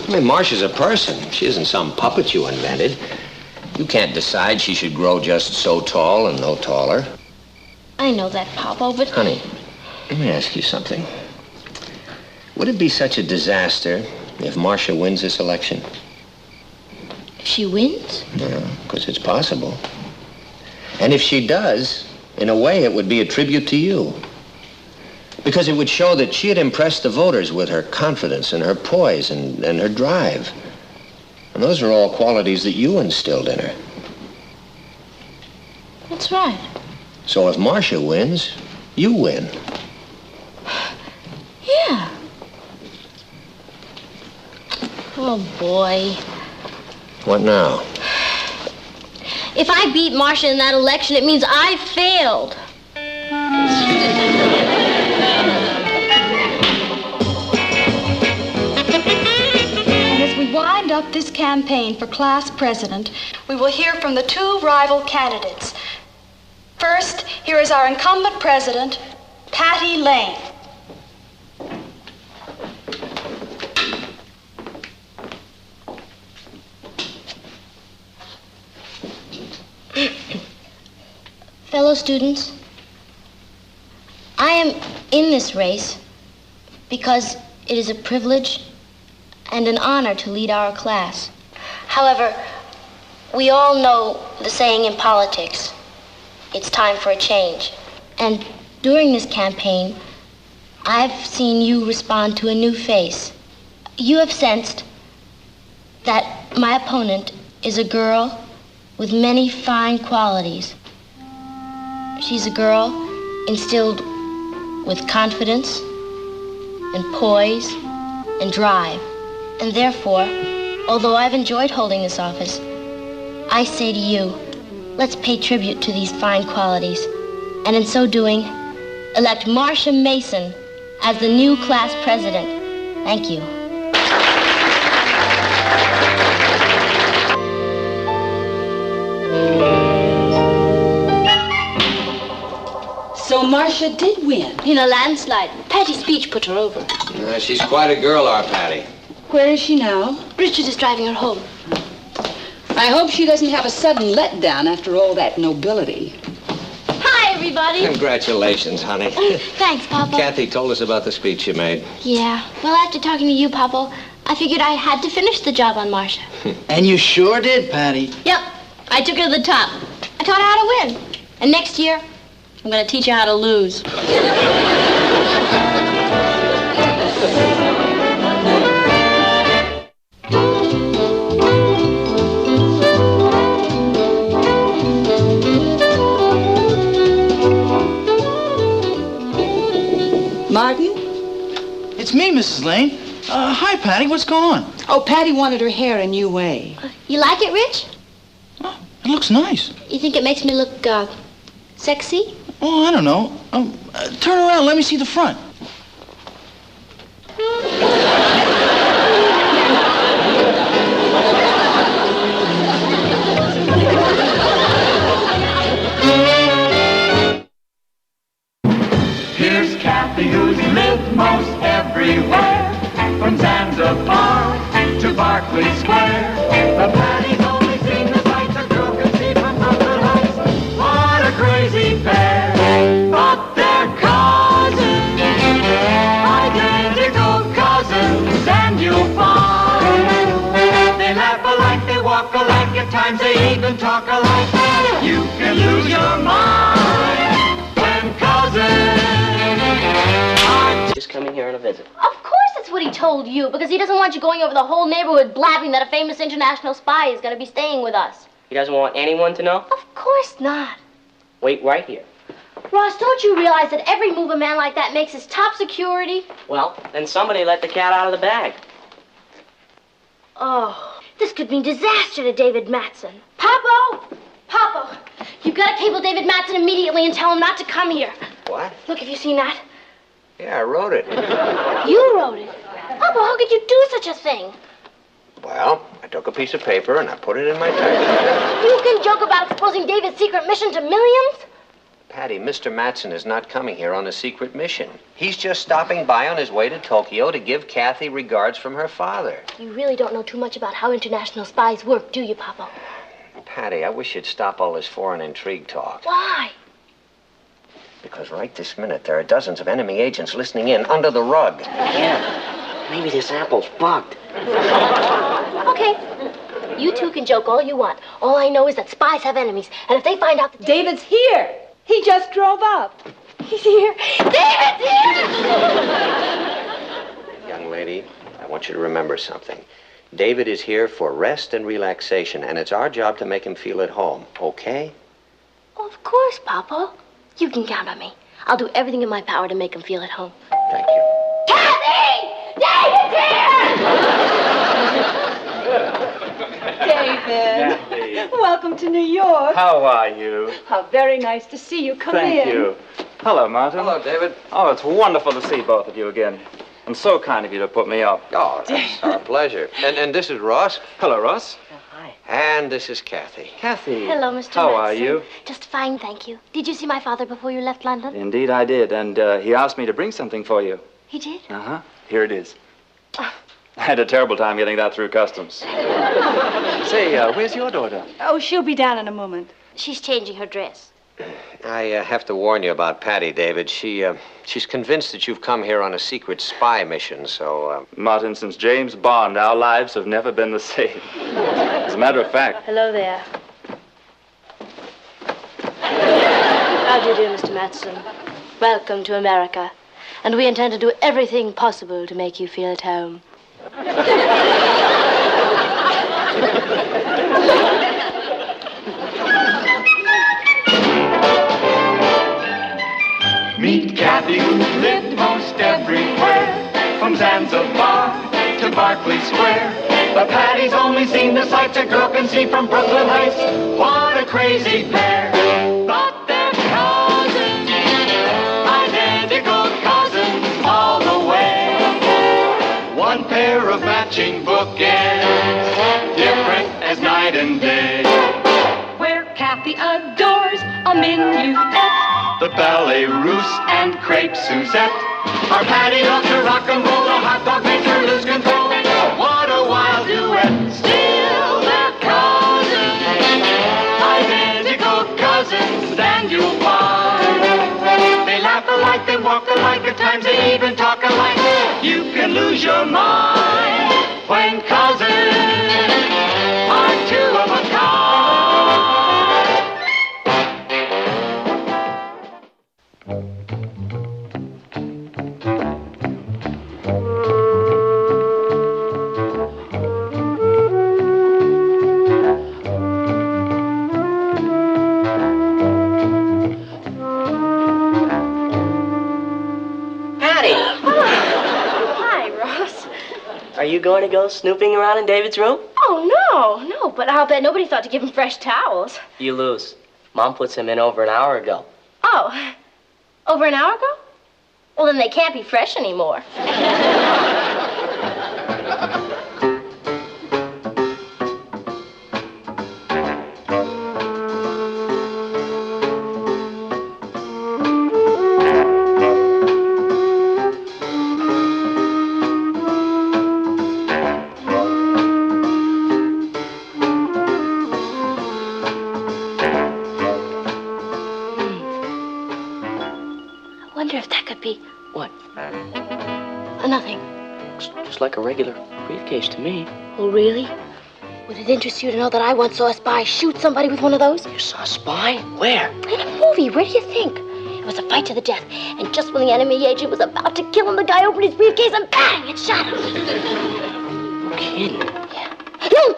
I mean, Marcia's a person. She isn't some puppet you invented. You can't decide she should grow just so tall and no taller. I know that, Papa, but... Honey, let me ask you something. Would it be such a disaster if Marcia wins this election? If she wins? Yeah, because it's possible. And if she does, in a way, it would be a tribute to you. Because it would show that she had impressed the voters with her confidence and her poise and her drive. And those are all qualities that you instilled in her. That's right. So if Marcia wins, you win. Yeah. Oh, boy. What now? If I beat Marcia in that election, it means I failed. And as we wind up this campaign for class president, we will hear from the two rival candidates. First, here is our incumbent president, Patty Lane. Fellow students, I am in this race because it is a privilege and an honor to lead our class. However, we all know the saying in politics, it's time for a change. And during this campaign, I've seen you respond to a new face. You have sensed that my opponent is a girl with many fine qualities. She's a girl instilled with confidence and poise and drive. And therefore, although I've enjoyed holding this office, I say to you, let's pay tribute to these fine qualities, and in so doing, elect Marcia Mason as the new class president. Thank you. So Marcia did win. In a landslide. Patty's speech put her over. She's quite a girl, our Patty. Where is she now? Richard is driving her home. I hope she doesn't have a sudden letdown after all that nobility. Hi, everybody. Congratulations, honey. Thanks, Papa. Kathy told us about the speech you made. Yeah. Well, after talking to you, Papa, I figured I had to finish the job on Marcia. And you sure did, Patty. Yep. I took her to the top. I taught her how to win. And next year, I'm going to teach her how to lose. Martin? It's me, Mrs. Lane. Hi, Patty. What's going on? Oh, Patty wanted her hair a new way. You like it, Rich? It looks nice. You think it makes me look, sexy? Oh, I don't know. Turn around. Let me see the front. Here's Kathy, who's lived most everywhere, from Zanzibar to Berkeley Square. The Patty's only seen the sights a girl can see from Brooklyn Heights. What a crazy pair! But they're cousins, identical cousins, and you'll find they laugh alike, they walk alike, at times they even talk alike. You can lose your mind when cousins. Just coming here on a visit. Of course that's what he told you, because he doesn't want you going over the whole neighborhood blabbing that a famous international spy is going to be staying with us. He doesn't want anyone to know? Of course not. Wait right here. Ross, don't you realize that every move a man like that makes is top security? Well, then somebody let the cat out of the bag. Oh, this could mean disaster to David Matson. Papo! Papo! You've got to cable David Matson immediately and tell him not to come here. What? Look, have you seen that? Yeah, I wrote it. You wrote it. Papo, how could you do such a thing? Well, I took a piece of paper and I put it in my typewriter. You can joke about exposing David's secret mission to millions? Patty, Mr. Matson is not coming here on a secret mission. He's just stopping by on his way to Tokyo to give Kathy regards from her father. You really don't know too much about how international spies work, do you, Papo? Patty, I wish you'd stop all this foreign intrigue talk. Why? Because right this minute, there are dozens of enemy agents listening in under the rug. Yeah, maybe this apple's bugged. Okay. You two can joke all you want. All I know is that spies have enemies, and if they find out that David's here. He just drove up. He's here. David's here! Young lady, I want you to remember something. David is here for rest and relaxation, and it's our job to make him feel at home, okay? Of course, Papa. You can count on me. I'll do everything in my power to make him feel at home. Thank you. Kathy! David's here! David. Welcome to New York. How are you? How very nice to see you. Come in. Thank you. Hello, Martin. Hello, David. Oh, it's wonderful to see both of you again. And so kind of you to put me up. Oh, that's our pleasure. And this is Ross. Hello, Ross. And this is Kathy. Kathy. Hello, Mr. How are Madsen. you? Just fine, thank you. Did you see my father before you left London? Indeed, I did. And he asked me to bring something for you. He did? Uh-huh. Here it is. I had a terrible time getting that through customs. Say, where's your daughter? Oh, she'll be down in a moment. She's changing her dress. I have to warn you about Patty, David. She's convinced that you've come here on a secret spy mission, so... Martin, since James Bond, our lives have never been the same. As a matter of fact... Hello there. How do you do, Mr. Madsen? Welcome to America. And we intend to do everything possible to make you feel at home. Meet Kathy, who's lived most everywhere, from Zanzibar to Berkeley Square. But Patty's only seen the sights a girl can see from Brooklyn Heights. What a crazy pair! But they're cousins, identical cousins all the way. One pair of matching bookends, different as night and day. Where Kathy adores a minuet. The ballet russe and crepe Suzette. Our Patty loves to rock and roll. The hot dog makes her lose control. What a wild duet. Still they're cousins. Identical cousins, and you'll find they laugh alike, they walk alike, at times they even talk alike. You can lose your mind when cousins are two of a kind. Are you going to go snooping around in David's room? Oh, no, but I'll bet nobody thought to give him fresh towels. You lose. Mom puts them in over an hour ago. Oh, over an hour ago? Well, then they can't be fresh anymore. Nothing. Just like a regular briefcase to me. Oh, really? Would it interest you to know that I once saw a spy shoot somebody with one of those? You saw a spy? Where? In a movie. Where do you think? It was a fight to the death. And just when the enemy agent was about to kill him, the guy opened his briefcase and bang! It shot him. No kidding. Yeah. No!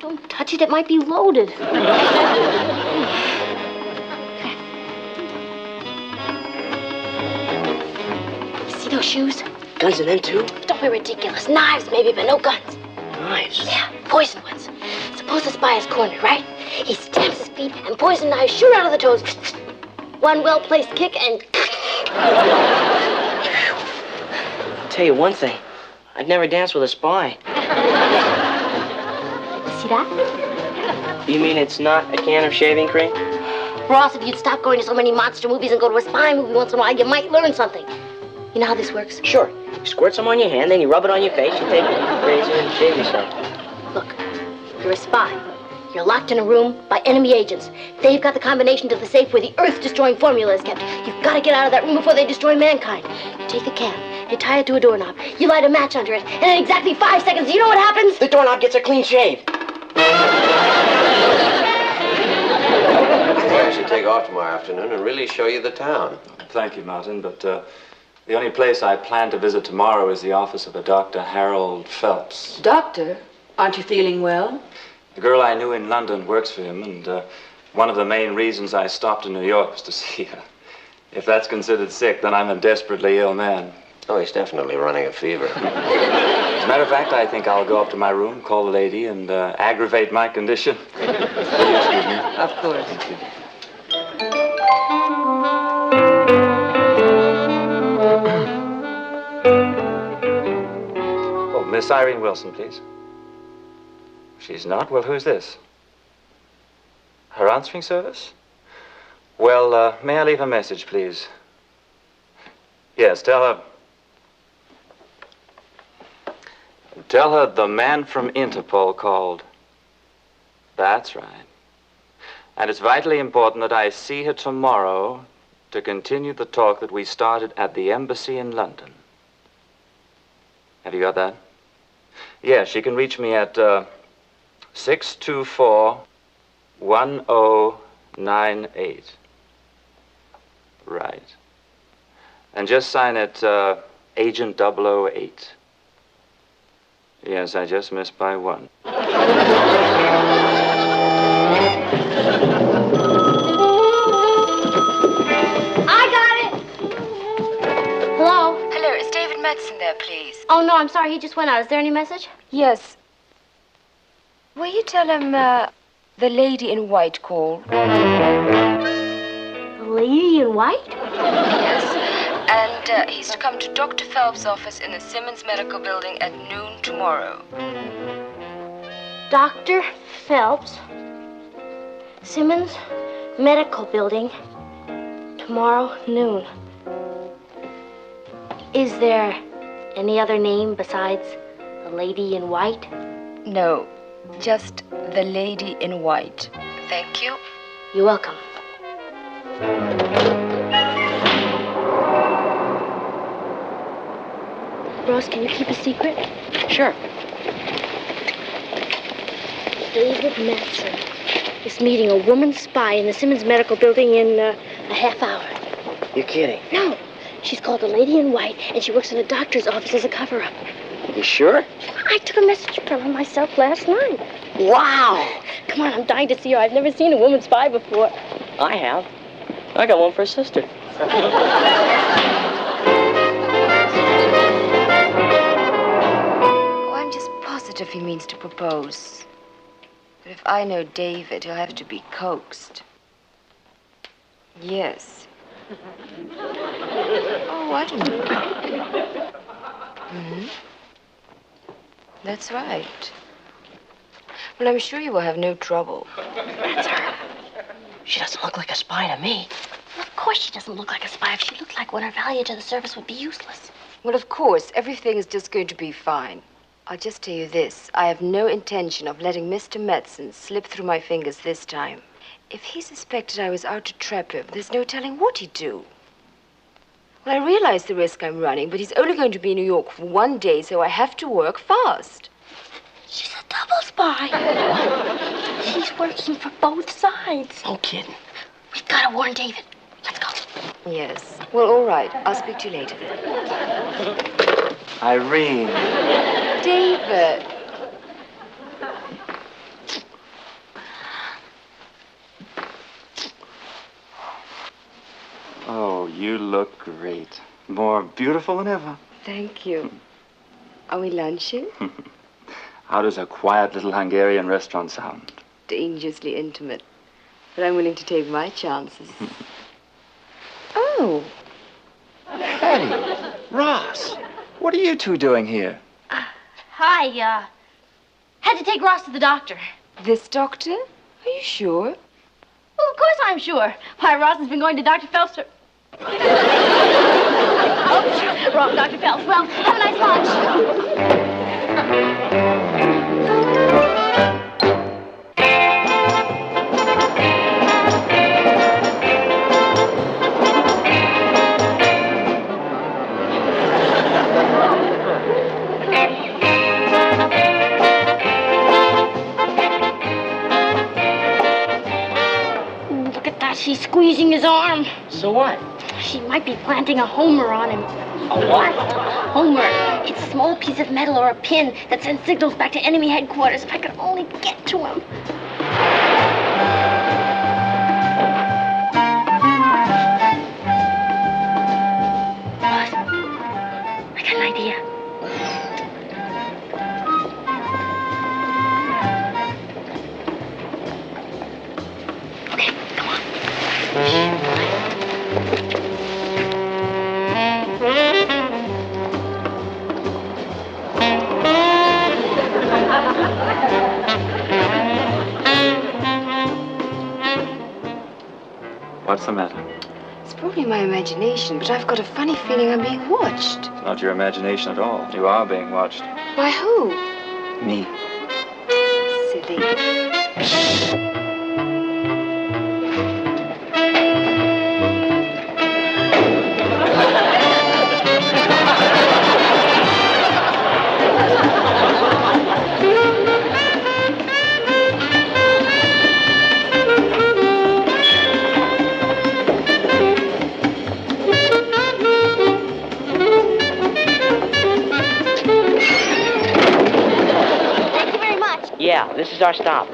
Don't touch it. It might be loaded. See those shoes? Guns in them, too? Don't be ridiculous. Knives, maybe, but no guns. Knives? Yeah, poison ones. Suppose the spy is cornered, right? He stamps his feet, and poison knives shoot out of the toes. One well-placed kick, and... I'll tell you one thing. I'd never dance with a spy. See that? You mean it's not a can of shaving cream? Ross, if you'd stop going to so many monster movies and go to a spy movie once in a while, you might learn something. You know how this works? Sure. You squirt some on your hand, then you rub it on your face, you take a razor and shave yourself. Look, you're a spy. You're locked in a room by enemy agents. They've got the combination to the safe where the Earth-destroying formula is kept. You've got to get out of that room before they destroy mankind. You take the can, you tie it to a doorknob, you light a match under it, and in exactly 5 seconds, you know what happens? The doorknob gets a clean shave. I should take off tomorrow afternoon and really show you the town. Thank you, Martin, but the only place I plan to visit tomorrow is the office of a Dr. Harold Phelps. Doctor, aren't you feeling well? The girl I knew in London works for him, and One of the main reasons I stopped in New York was to see her. If that's considered sick, then I'm a desperately ill man. Oh, he's definitely running a fever. As a matter of fact, I think I'll go up to my room, call the lady, and aggravate my condition. Will you excuse me? Of course. Oh, Miss Irene Wilson, please. She's not? Well, who's this? Her answering service? Well, may I leave a message, please? Yes, tell her the man from Interpol called. That's right. And it's vitally important that I see her tomorrow to continue the talk that we started at the embassy in London. Have you got that? Yes, she can reach me at 624-1098. Right. And just sign it Agent 008. Yes, I just missed by one. Hello? Hello, is David Metzen there, please? Oh, no, I'm sorry. He just went out. Is there any message? Yes. Will you tell him the lady in white called? The lady in white? Yes. And he's to come to Dr. Phelps' office in the Simmons Medical Building at noon tomorrow. Dr. Phelps, Simmons Medical Building, tomorrow noon. Is there any other name besides the lady in white? No, just the lady in white. Thank you. You're welcome. Ross, can you keep a secret? Sure. David Metzen is meeting a woman spy in the Simmons Medical Building in a half hour. You're kidding. No, she's called the lady in white, and she works in a doctor's office as a cover-up. You sure? I took a message from her myself last night. Wow! Come on, I'm dying to see her. I've never seen a woman spy before. I have. I got one for a sister. Oh, I'm just positive he means to propose. But if I know David, he'll have to be coaxed. Yes. Oh, I don't know. Hmm? That's right. Well, I'm sure you will have no trouble. That's her. She doesn't look like a spy to me. Well, of course she doesn't look like a spy. If she looked like one, her value to the service would be useless. Well, of course, everything is just going to be fine. I'll just tell you this. I have no intention of letting Mr. Metzen slip through my fingers this time. If he suspected I was out to trap him, there's no telling what he'd do. Well, I realize the risk I'm running, but he's only going to be in New York for 1 day, so I have to work fast. She's a double spy. She's working for both sides. No kidding. We've got to warn David. Let's go. Yes. Well, all right. I'll speak to you later then. Irene. David. Oh, you look great. More beautiful than ever. Thank you. Are we lunching? How does a quiet little Hungarian restaurant sound? Dangerously intimate. But I'm willing to take my chances. Oh. Patty, Ross, what are you two doing here? Hi, had to take Ross to the doctor. This doctor? Are you sure? Well, of course I'm sure. Why, Ross has been going to Dr. Phelps for... Oops, wrong Dr. Phelps. Well, have a nice lunch. Look at that. She's squeezing his arm. So what? She might be planting a homer on him. A what? Homer. It's a small piece of metal or a pin that sends signals back to enemy headquarters. If I could only get to him. got an idea. Okay, come on. What's the matter? It's probably my imagination, but I've got a funny feeling I'm being watched. It's not your imagination at all. You are being watched. By who? Me. Silly. Yeah, this is our stop.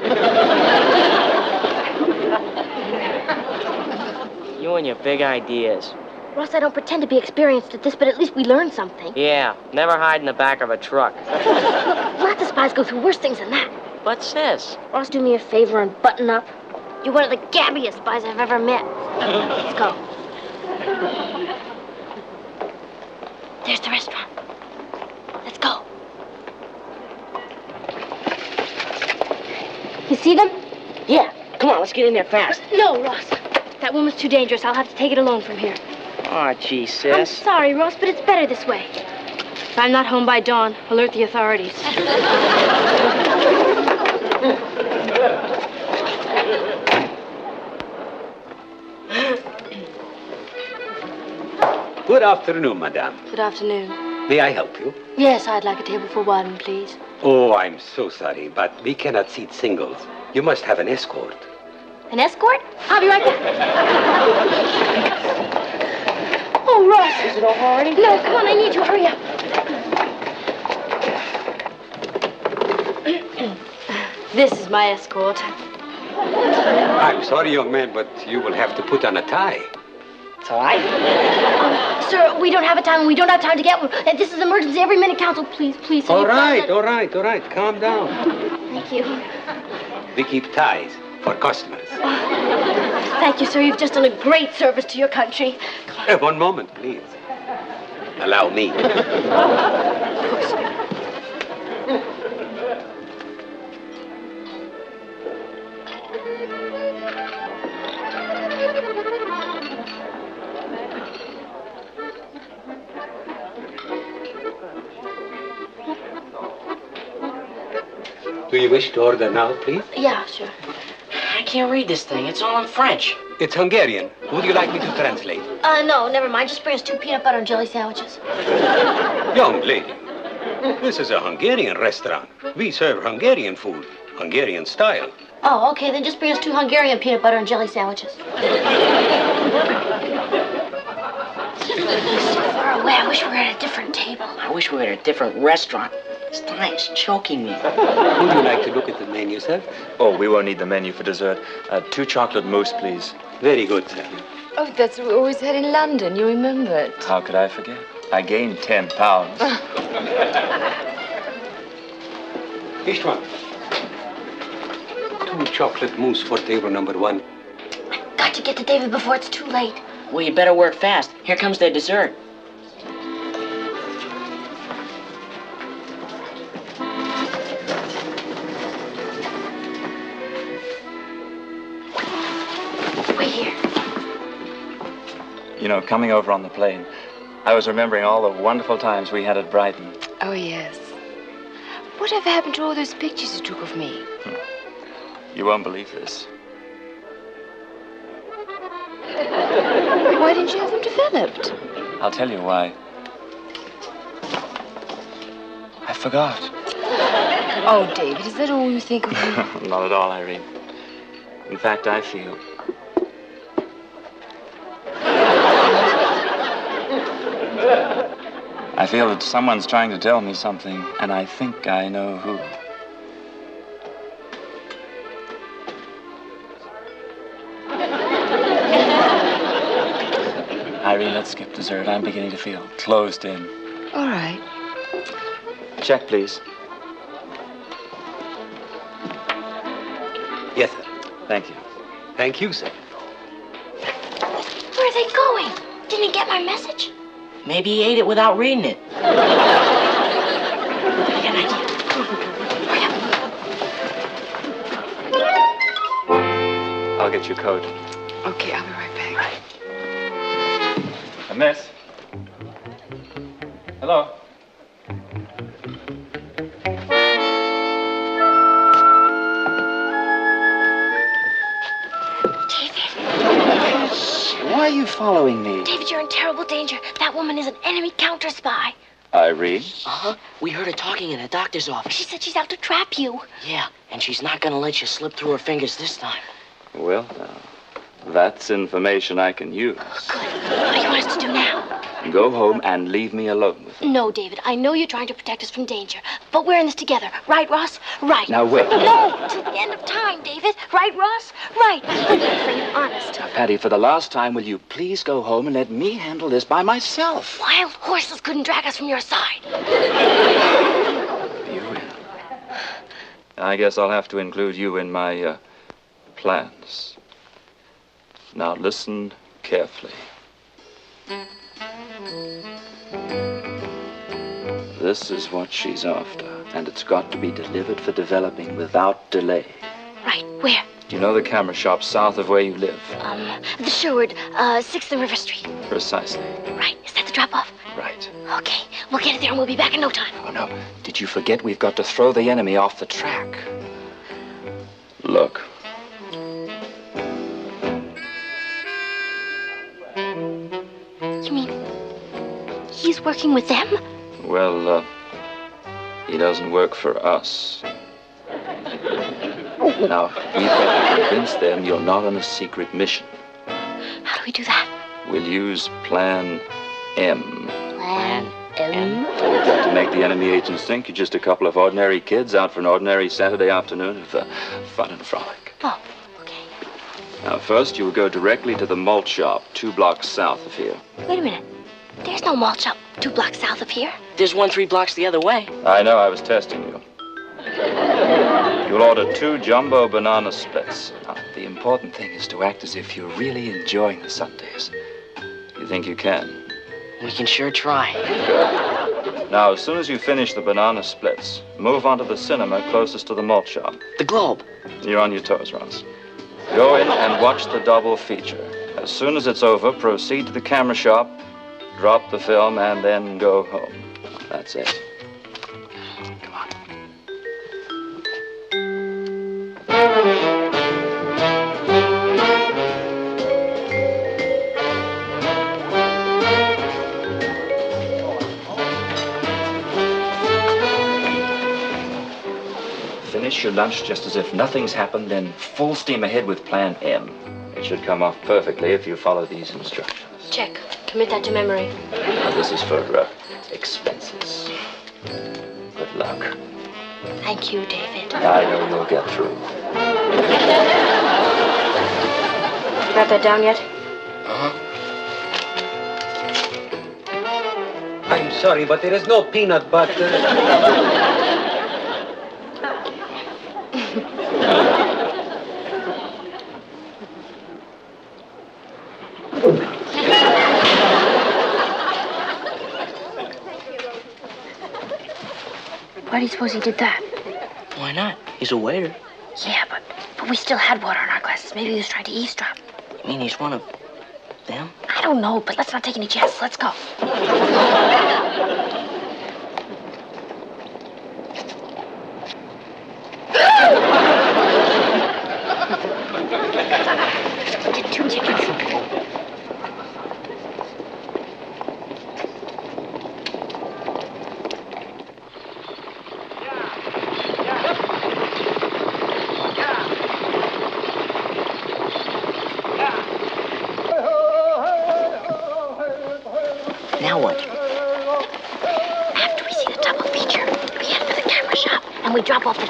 You and your big ideas. Ross, I don't pretend to be experienced at this, but at least we learned something. Yeah, never hide in the back of a truck. Lots of spies go through worse things than that. What's this? Ross, do me a favor and button up. You're one of the gabbiest spies I've ever met. Let's go. There's the restaurant. Let's go. You see them? Yeah, come on, let's get in there fast. No, Ross. That woman's too dangerous. I'll have to take it alone from here. Aw, gee, I'm sis. sorry, Ross, but it's better this way. If I'm not home by dawn, alert the authorities. Good afternoon, madame. Good afternoon. May I help you? Yes, I'd like a table for one, please. Oh, I'm so sorry, but we cannot seat singles. You must have an escort. An escort? I'll be right back. Oh, Ross. Is it over already? No, come on, I need you. Hurry up. This is my escort. I'm sorry, young man, but you will have to put on a tie. Tie? Sir, we don't have a time and we don't have time to get one. This is emergency. Every minute counts. So please, please. All right. Calm down. Thank you. We keep ties for customers. Thank you, sir. You've just done a great service to your country. One moment, please. Allow me. Do you wish to order now, please? Yeah, sure. I can't read this thing. It's all in French. It's Hungarian. Would you like me to translate? No, never mind. Just bring us 2 peanut butter and jelly sandwiches. Young lady, this is a Hungarian restaurant. We serve Hungarian food, Hungarian style. Oh, okay. Then just bring us 2 Hungarian peanut butter and jelly sandwiches. So far away. I wish we were at a different table. I wish we were at a different restaurant. This time's choking me. Would you like to look at the menu, sir? Oh, we won't need the menu for dessert. 2 chocolate mousse, please. Very good, sir. Oh, that's what we always had in London. You remember it. How could I forget? I gained 10 pounds. Ishwan. 2 chocolate mousse for table number 1. Got to get to David before it's too late. Well, you better work fast. Here comes their dessert. Wait here. You know, coming over on the plane, I was remembering all the wonderful times we had at Brighton. Oh, yes. Whatever happened to all those pictures you took of me? You won't believe this. Why didn't you have them developed? I'll tell you why. I forgot. Oh, David, is that all you think of me? Not at all, Irene. In fact, I feel... I feel that someone's trying to tell me something, and I think I know who. Irene, let's skip dessert. I'm beginning to feel closed in. All right. Check, please. Yes, sir. Thank you. Thank you, sir. Where are they going? Didn't he get my message? Maybe he ate it without reading it. I'll get your coat. Okay, I'll be right back. Miss? Hello? Why are you following me? David, you're in terrible danger. That woman is an enemy counter spy. Irene? Uh-huh. We heard her talking in a doctor's office. She said she's out to trap you. Yeah, and she's not gonna let you slip through her fingers this time. Well, that's information I can use. What do you want us to do now? Go home and leave me alone with her. No, David, I know you're trying to protect us from danger, but we're in this together. Right, Ross? Right. Now, wait. No, till the end of time, David. Right, Ross? Right. I'm afraid, honest. Now, Patty, for the last time, will you please go home and let me handle this by myself? Wild horses couldn't drag us from your side. I guess I'll have to include you in my, plans. Now, listen carefully. This is what she's after, and it's got to be delivered for developing without delay. Right, where? You know the camera shop south of where you live? The Sherwood, 6th and River Street. Precisely. Right, is that the drop-off? Right. Okay, we'll get it there and we'll be back in no time. Oh, no. Did you forget we've got to throw the enemy off the track? Look. You mean he's working with them? Well, he doesn't work for us. Now, we've got to convince them you're not on a secret mission. How do we do that? We'll use Plan M. Plan M? We've got to make the enemy agents think you're just a couple of ordinary kids out for an ordinary Saturday afternoon of fun and frolic. Oh, Now, first, you will go directly to the malt shop, 2 blocks south of here. wait a minute. There's no malt shop 2 blocks south of here. There's one 3 blocks the other way. I know, I was testing you. You'll order 2 jumbo banana splits. Now, the important thing is to act as if you're really enjoying the Sundays. You think you can? We can sure try. Good. Now, as soon as you finish the banana splits, move on to the cinema closest to the malt shop. The Globe. You're on your toes, Ross. Go in and watch the double feature. As soon as it's over, proceed to the camera shop, drop the film, and then go home. That's it. Come on. Finish your lunch just as if nothing's happened, then full steam ahead with Plan M. It should come off perfectly if you follow these instructions. Check. Commit that to memory. Now, this is for expenses. Good luck. Thank you, David. I know you'll get through. You got that down yet? I'm sorry, but there is no peanut butter. Why do you suppose he did that? Why not? He's a waiter. Yeah, but we still had water in our glasses. Maybe he was trying to eavesdrop. You mean he's one of them? I don't know, but let's not take any chances. Let's go. Get 2 tickets. Now what? After we see the double feature, we head for the camera shop and we drop off the...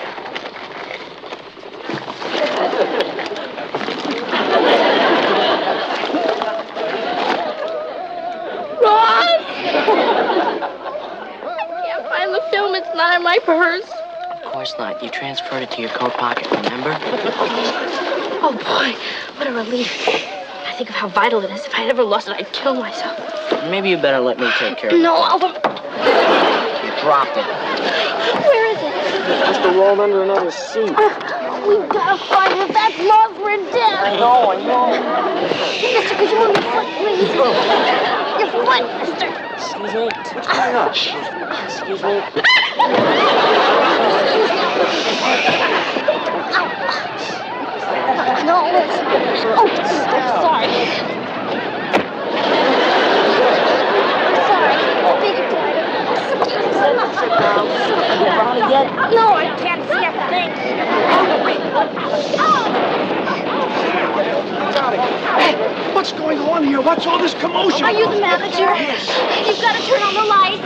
It's not in my purse. Of course not. You transferred it to your coat pocket, remember? Oh, boy. What a relief. I think of how vital it is. If I had ever lost it, I'd kill myself. Maybe you better let me take care of it. No, Alva. You dropped it. Where is it? Must have rolled under another seat. We've got to find it. That's Margaret Dent. I know. Mister, could you move your foot, please? Your foot, mister. Excuse me. What's going on? Excuse me. No, listen. Oh, I'm sorry. I'm sorry. Big brother. No, I can't see a thing. Hey, what's going on here? What's all this commotion? Are you the manager? You've got to turn on the lights.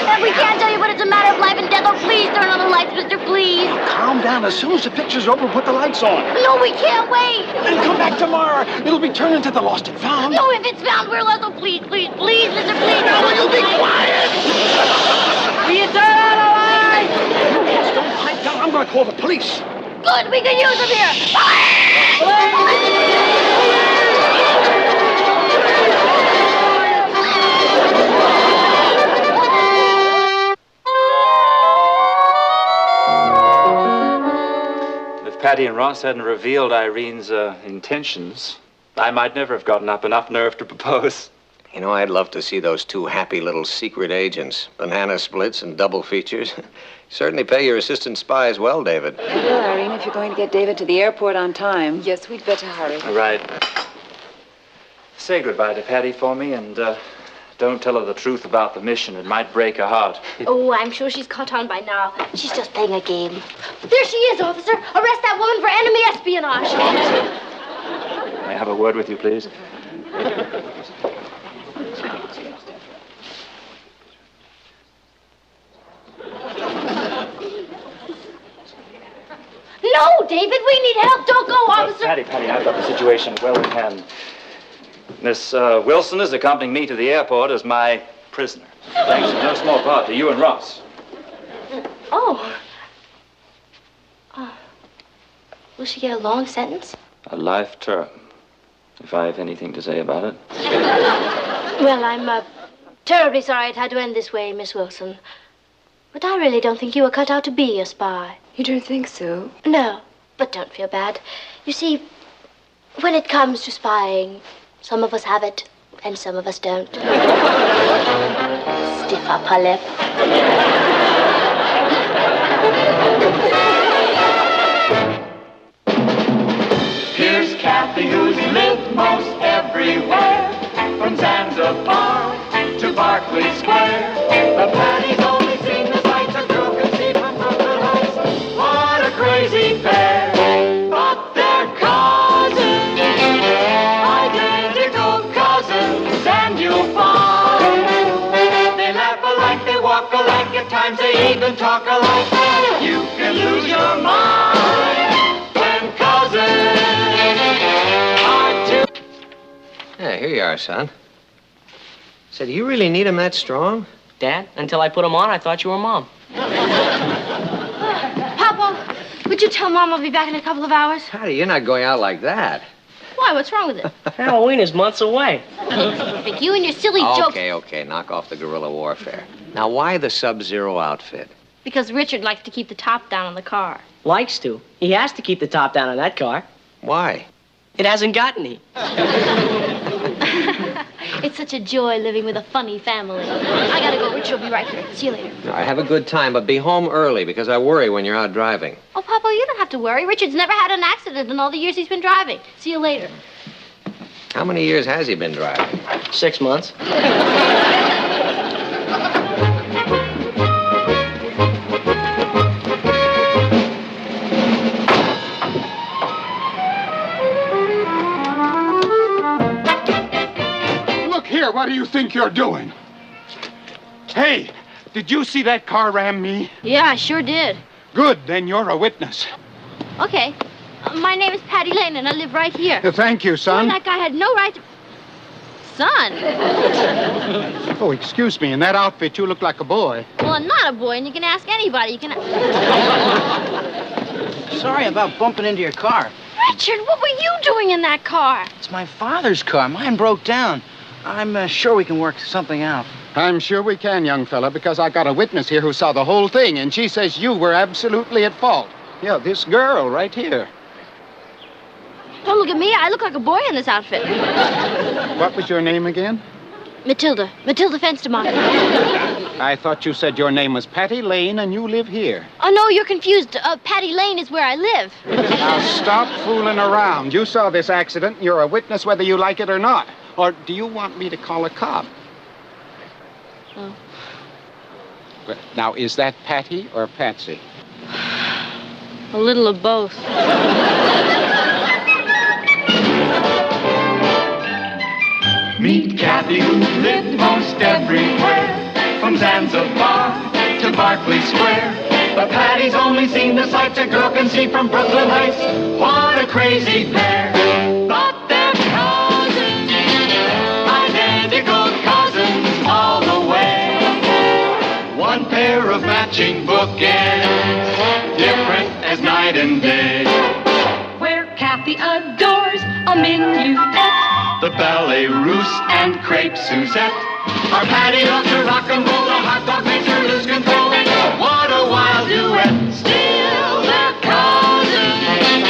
And we can't tell you, but it's a matter of life and death. Oh, please turn on the lights, mister, please. Calm down. As soon as the picture's over, we'll put the lights on. No, we can't wait. Then come back tomorrow. It'll be turned into the lost and found. No, if it's found, we're lost. Oh, please, please, please, mister, please. No, you be quiet. Will you turn on the lights? Yes, don't pipe down. I'm going to call the police. Good, we can use them here. If Patty and Ross hadn't revealed Irene's intentions, I might never have gotten up enough nerve to propose. You know, I'd love to see those two happy little secret agents, banana splits and double features. Certainly pay your assistant spies well, David. Well, Irene, if you're going to get David to the airport on time. Yes, we'd better hurry. All right. Say goodbye to Patty for me, and don't tell her the truth about the mission. It might break her heart. Oh, I'm sure she's caught on by now. She's just playing a game. There she is, officer. Arrest that woman for enemy espionage. Officer, may I have a word with you, please? No, David, we need help. Don't go, officer. Patty, I've got the situation well in hand. Miss Wilson is accompanying me to the airport as my prisoner. Thanks in no small part to you and Ross. Oh. Will she get a long sentence? A life term, if I have anything to say about it. Well, I'm terribly sorry it had to end this way, Miss Wilson. But I really don't think you were cut out to be a spy. You don't think so? No, but don't feel bad. You see, when it comes to spying, some of us have it, and some of us don't. Stiff upper lip. Here's Kathy, who's lived most everywhere, from Zanzibar to Berkeley Square. The Patty's only seen the sights a girl can see from Brooklyn Heights. What a crazy pair! But they're cousins, identical cousins, and you'll find they laugh alike, they walk alike, at times they even talk alike. You can lose your mind when cousins are two. Yeah, here you are, son. Said, do you really need him that strong? Dad, until I put him on, I thought you were Mom. Papa, would you tell Mom I'll be back in a couple of hours? Patty, you're not going out like that. Why? What's wrong with it? Halloween is months away. Vic, you and your silly jokes. Okay, knock off the guerrilla warfare. Now, why the Sub-Zero outfit? Because Richard likes to keep the top down on the car. Likes to. He has to keep the top down on that car. Why? It hasn't got any. It's such a joy living with a funny family. I gotta go. Richard will be right here. See you later. All right, have a good time, but be home early because I worry when you're out driving. Oh, Papa, you don't have to worry. Richard's never had an accident in all the years he's been driving. See you later. How many years has he been driving? 6 months. Here, what do you think you're doing? Hey, did you see that car ram me? Yeah, I sure did. Good, then you're a witness. Okay. My name is Patty Lane, and I live right here. Thank you, son. That guy had no right to... son. Oh, excuse me. In that outfit, you look like a boy. Well, I'm not a boy, and you can ask anybody. You can. Sorry about bumping into your car. Richard, what were you doing in that car? It's my father's car. Mine broke down. I'm sure we can work something out. I'm sure we can, young fella, because I got a witness here who saw the whole thing, and she says you were absolutely at fault. Yeah, this girl right here. Don't look at me. I look like a boy in this outfit. What was your name again? Matilda. Matilda Fenstermacher. I thought you said your name was Patty Lane and you live here. Oh, no, you're confused. Patty Lane is where I live. Now stop fooling around. You saw this accident. You're a witness whether you like it or not. Or do you want me to call a cop? Oh. Well, now, is that Patty or Patsy? A little of both. Meet Kathy, who lived most everywhere, from Zanzibar to Berkeley Square. But Patty's only seen the sights a girl can see from Brooklyn Heights. What a crazy pair! But they're cousins, identical cousins all the way. One pair of matching bookends, different as night and day. Where Kathy adores a minuet. The ballet russe and crepe Suzette. Our Patty loves to rock and roll. The hot dog makes her lose control. What a wild duet. Still they're cousins,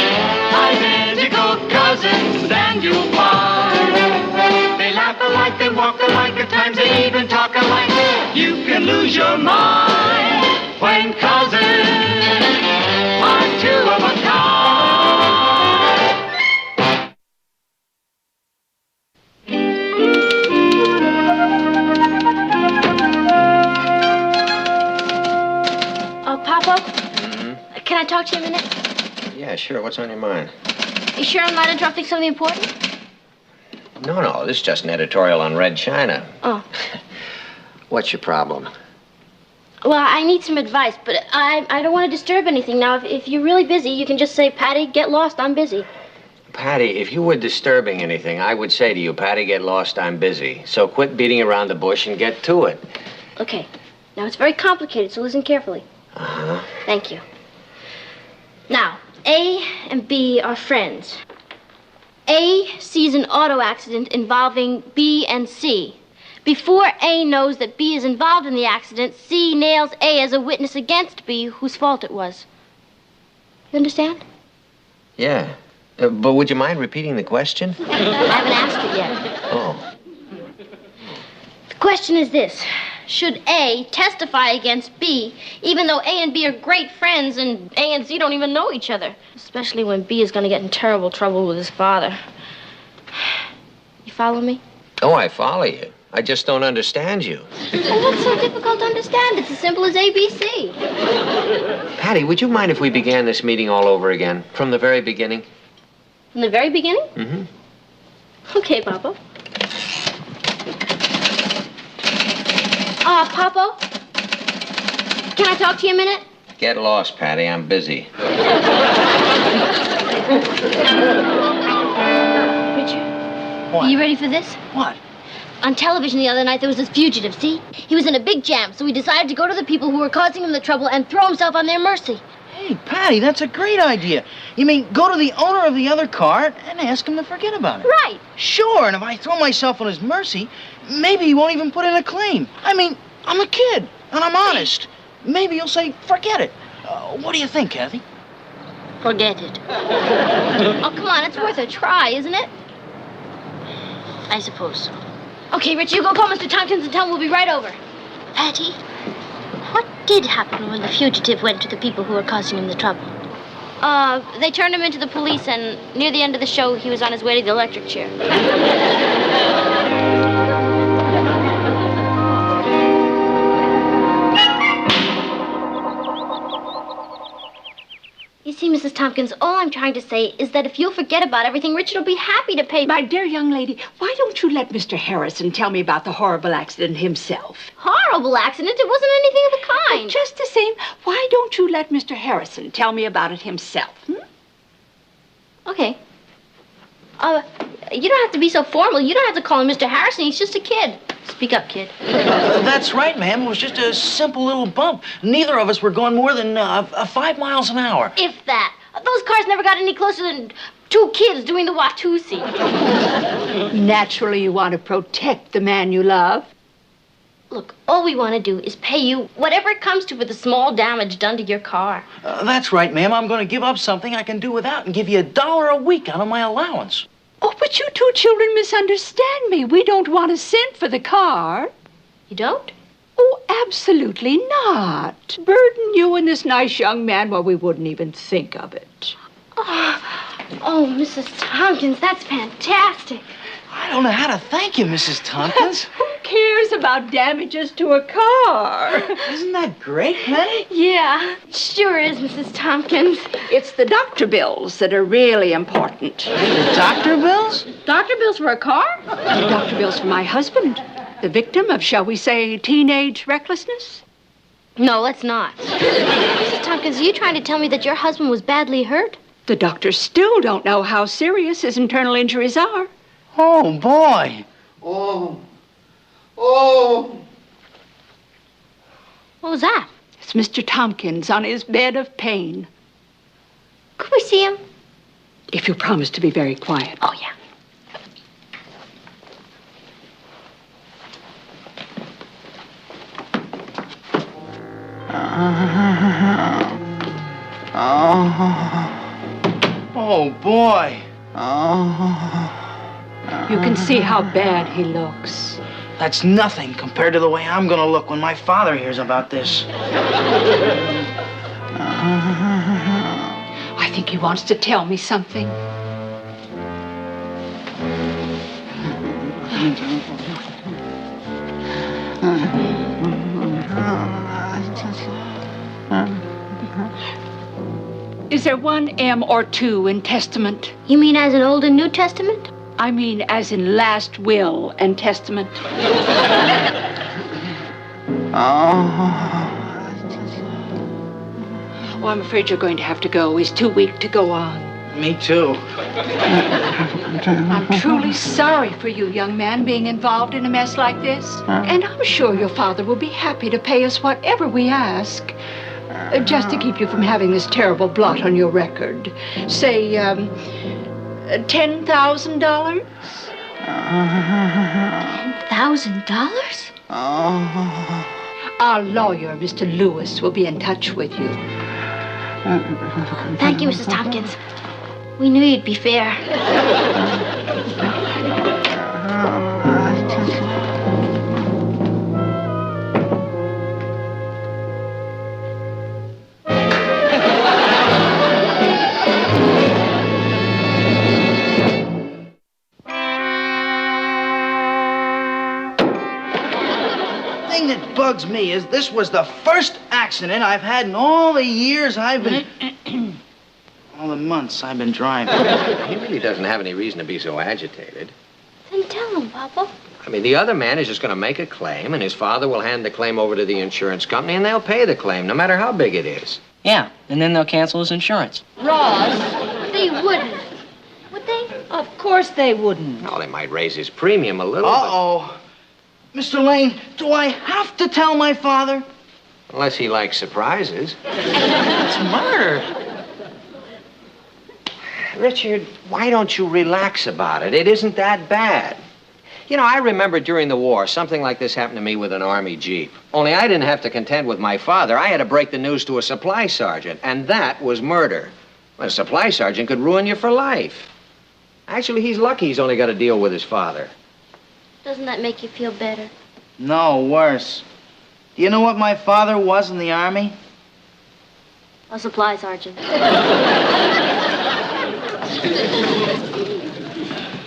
identical cousins, and you'll find they laugh alike, they walk alike, at times they even talk alike. You can lose your mind when cousins are two of a kind. Papa? Can I talk to you a minute? Yeah, sure. What's on your mind? You sure I'm not interrupting something important? No, this is just an editorial on Red China. Oh. What's your problem? Well, I need some advice, but I don't want to disturb anything. Now, if you're really busy, you can just say, Patty, get lost, I'm busy. Patty, if you were disturbing anything, I would say to you, Patty, get lost, I'm busy. So quit beating around the bush and get to it. Okay. Now, it's very complicated, so listen carefully. Uh-huh. Thank you. Now, A and B are friends. A sees an auto accident involving B and C. Before A knows that B is involved in the accident, C nails A as a witness against B, whose fault it was. You understand? Yeah. But would you mind repeating the question? I haven't asked it yet. Oh. The question is this. Should A testify against B, even though A and B are great friends and A and C don't even know each other? Especially when B is going to get in terrible trouble with his father. You follow me? Oh, I follow you. I just don't understand you. Well, what's so difficult to understand? It's as simple as ABC. Patty, would you mind if we began this meeting all over again? From the very beginning? From the very beginning? Mm-hmm. Okay, Papa. Papa? Can I talk to you a minute? Get lost, Patty. I'm busy. Richard? What? Are you ready for this? What? On television the other night, there was this fugitive, see? He was in a big jam, so he decided to go to the people who were causing him the trouble and throw himself on their mercy. Hey, Patty, that's a great idea. You mean go to the owner of the other car and ask him to forget about it? Right. Sure, and if I throw myself on his mercy, maybe he won't even put in a claim. I mean, I'm a kid, and I'm honest. Maybe he'll say, forget it. What do you think, Kathy? Forget it. Oh, come on, it's worth a try, isn't it? I suppose so. Okay, Rich, you go call Mr. Tompkins and tell him we'll be right over. Patty, what did happen when the fugitive went to the people who were causing him the trouble? They turned him into the police, and near the end of the show, he was on his way to the electric chair. You see, Mrs. Tompkins, all I'm trying to say is that if you'll forget about everything, Richard will be happy to pay... My dear young lady, why don't you let Mr. Harrison tell me about the horrible accident himself? Horrible accident? It wasn't anything of the kind. But just the same, why don't you let Mr. Harrison tell me about it himself? Okay. You don't have to be so formal. You don't have to call him Mr. Harrison. He's just a kid. Speak up, kid. That's right, ma'am. It was just a simple little bump. Neither of us were going more than 5 miles an hour. If that. Those cars never got any closer than two kids doing the Watusi. Naturally, you want to protect the man you love. Look, all we want to do is pay you whatever it comes to for the small damage done to your car. That's right, ma'am. I'm going to give up something I can do without and give you $1 a week out of my allowance. Oh, but you two children misunderstand me. We don't want a cent for the car. You don't? Oh, absolutely not. Burden you and this nice young man, well, we wouldn't even think of it. Oh, Mrs. Tompkins, that's fantastic. I don't know how to thank you, Mrs. Tompkins. Who cares about damages to a car? Isn't that great, Penny? Yeah, sure is, Mrs. Tompkins. It's the doctor bills that are really important. The doctor bills? Doctor bills for a car? The doctor bills for my husband, the victim of, shall we say, teenage recklessness? No, let's not. Mrs. Tompkins, are you trying to tell me that your husband was badly hurt? The doctors still don't know how serious his internal injuries are. Oh, boy. Oh. What was that? It's Mr. Tompkins on his bed of pain. Could we see him? If you promise to be very quiet. Oh, yeah. Oh, boy. You can see how bad he looks. That's nothing compared to the way I'm going to look when my father hears about this. I think he wants to tell me something. Is there one M or two in testament? You mean as in Old and New Testament? I mean as in last will and testament. Oh, I'm afraid you're going to have to go. He's too weak to go on. Me too. I'm truly sorry for you, young man, being involved in a mess like this. And I'm sure your father will be happy to pay us whatever we ask. Just to keep you from having this terrible blot on your record. Say, $10,000? $10,000? Our lawyer, Mr. Lewis, will be in touch with you. Thank you, Mrs. Tompkins. We knew you'd be fair. The thing that bugs me is this was the first accident I've had in all the years I've been... all the months I've been driving. He really doesn't have any reason to be so agitated. Then tell him, Papa. I mean, the other man is just going to make a claim, and his father will hand the claim over to the insurance company, and they'll pay the claim, no matter how big it is. Yeah, and then they'll cancel his insurance. Ross, they wouldn't. Would they? Of course they wouldn't. Well, they might raise his premium a little. Uh-oh. Mr. Lane, do I have to tell my father? Unless he likes surprises. It's murder. Richard, why don't you relax about it? It isn't that bad. You know, I remember during the war, something like this happened to me with an Army Jeep. Only I didn't have to contend with my father. I had to break the news to a supply sergeant, and that was murder. Well, a supply sergeant could ruin you for life. Actually, he's lucky he's only got to deal with his father. Doesn't that make you feel better? No, worse. Do you know what my father was in the Army? A supply sergeant.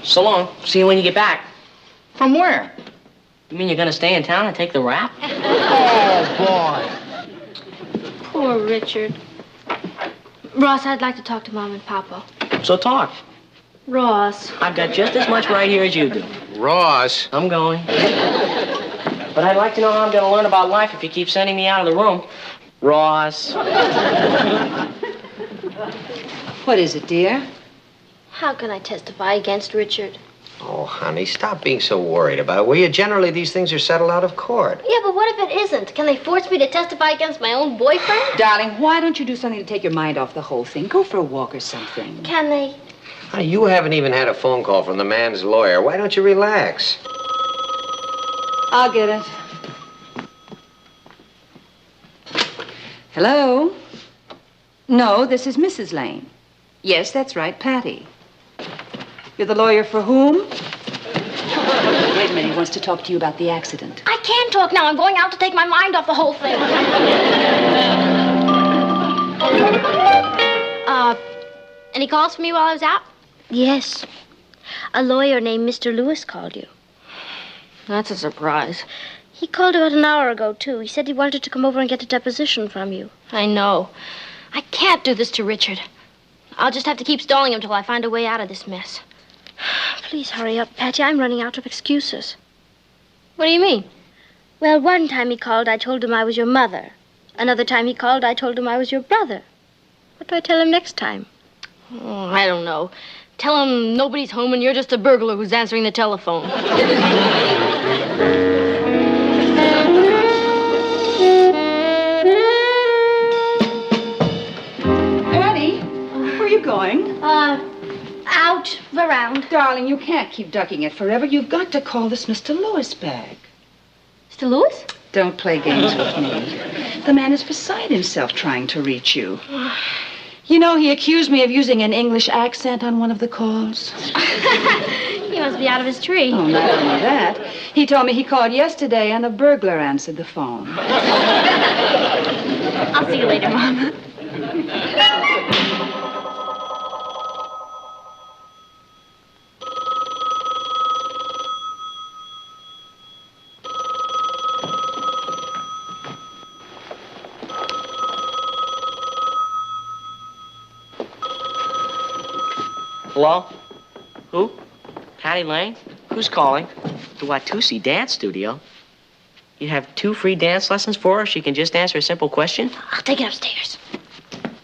So long. See you when you get back. From where? You mean you're gonna stay in town and take the rap? Oh, boy. Poor Richard. Ross, I'd like to talk to Mom and Papa. So talk. Ross. I've got just as much right here as you do. Ross. I'm going. But I'd like to know how I'm gonna learn about life if you keep sending me out of the room. Ross. What is it, dear? How can I testify against Richard? Oh, honey, stop being so worried about it, will you? Generally, these things are settled out of court. Yeah, but what if it isn't? Can they force me to testify against my own boyfriend? Darling, why don't you do something to take your mind off the whole thing? Go for a walk or something. Can they? Honey, you haven't even had a phone call from the man's lawyer. Why don't you relax? I'll get it. Hello? No, this is Mrs. Lane. Yes, that's right, Patty. You're the lawyer for whom? Wait a minute, he wants to talk to you about the accident. I can't talk now. I'm going out to take my mind off the whole thing. Any calls for me while I was out? Yes. A lawyer named Mr. Lewis called you. That's a surprise. He called about an hour ago, too. He said he wanted to come over and get a deposition from you. I know. I can't do this to Richard. I'll just have to keep stalling him till I find a way out of this mess. Please hurry up, Patty. I'm running out of excuses. What do you mean? Well, one time he called, I told him I was your mother. Another time he called, I told him I was your brother. What do I tell him next time? Oh, I don't know. Tell him nobody's home and you're just a burglar who's answering the telephone. Patty, where are you going? Out, around. Darling, you can't keep ducking it forever. You've got to call this Mr. Lewis back. Mr. Lewis? Don't play games with me. The man is beside himself trying to reach you. You know, he accused me of using an English accent on one of the calls. He must be out of his tree. Oh, not only that. He told me he called yesterday and a burglar answered the phone. I'll see you later, Mom. Hello? Who? Patty Lane? Who's calling? The Watusi Dance Studio. You have 2 free dance lessons for her? She can just answer a simple question? I'll take it upstairs.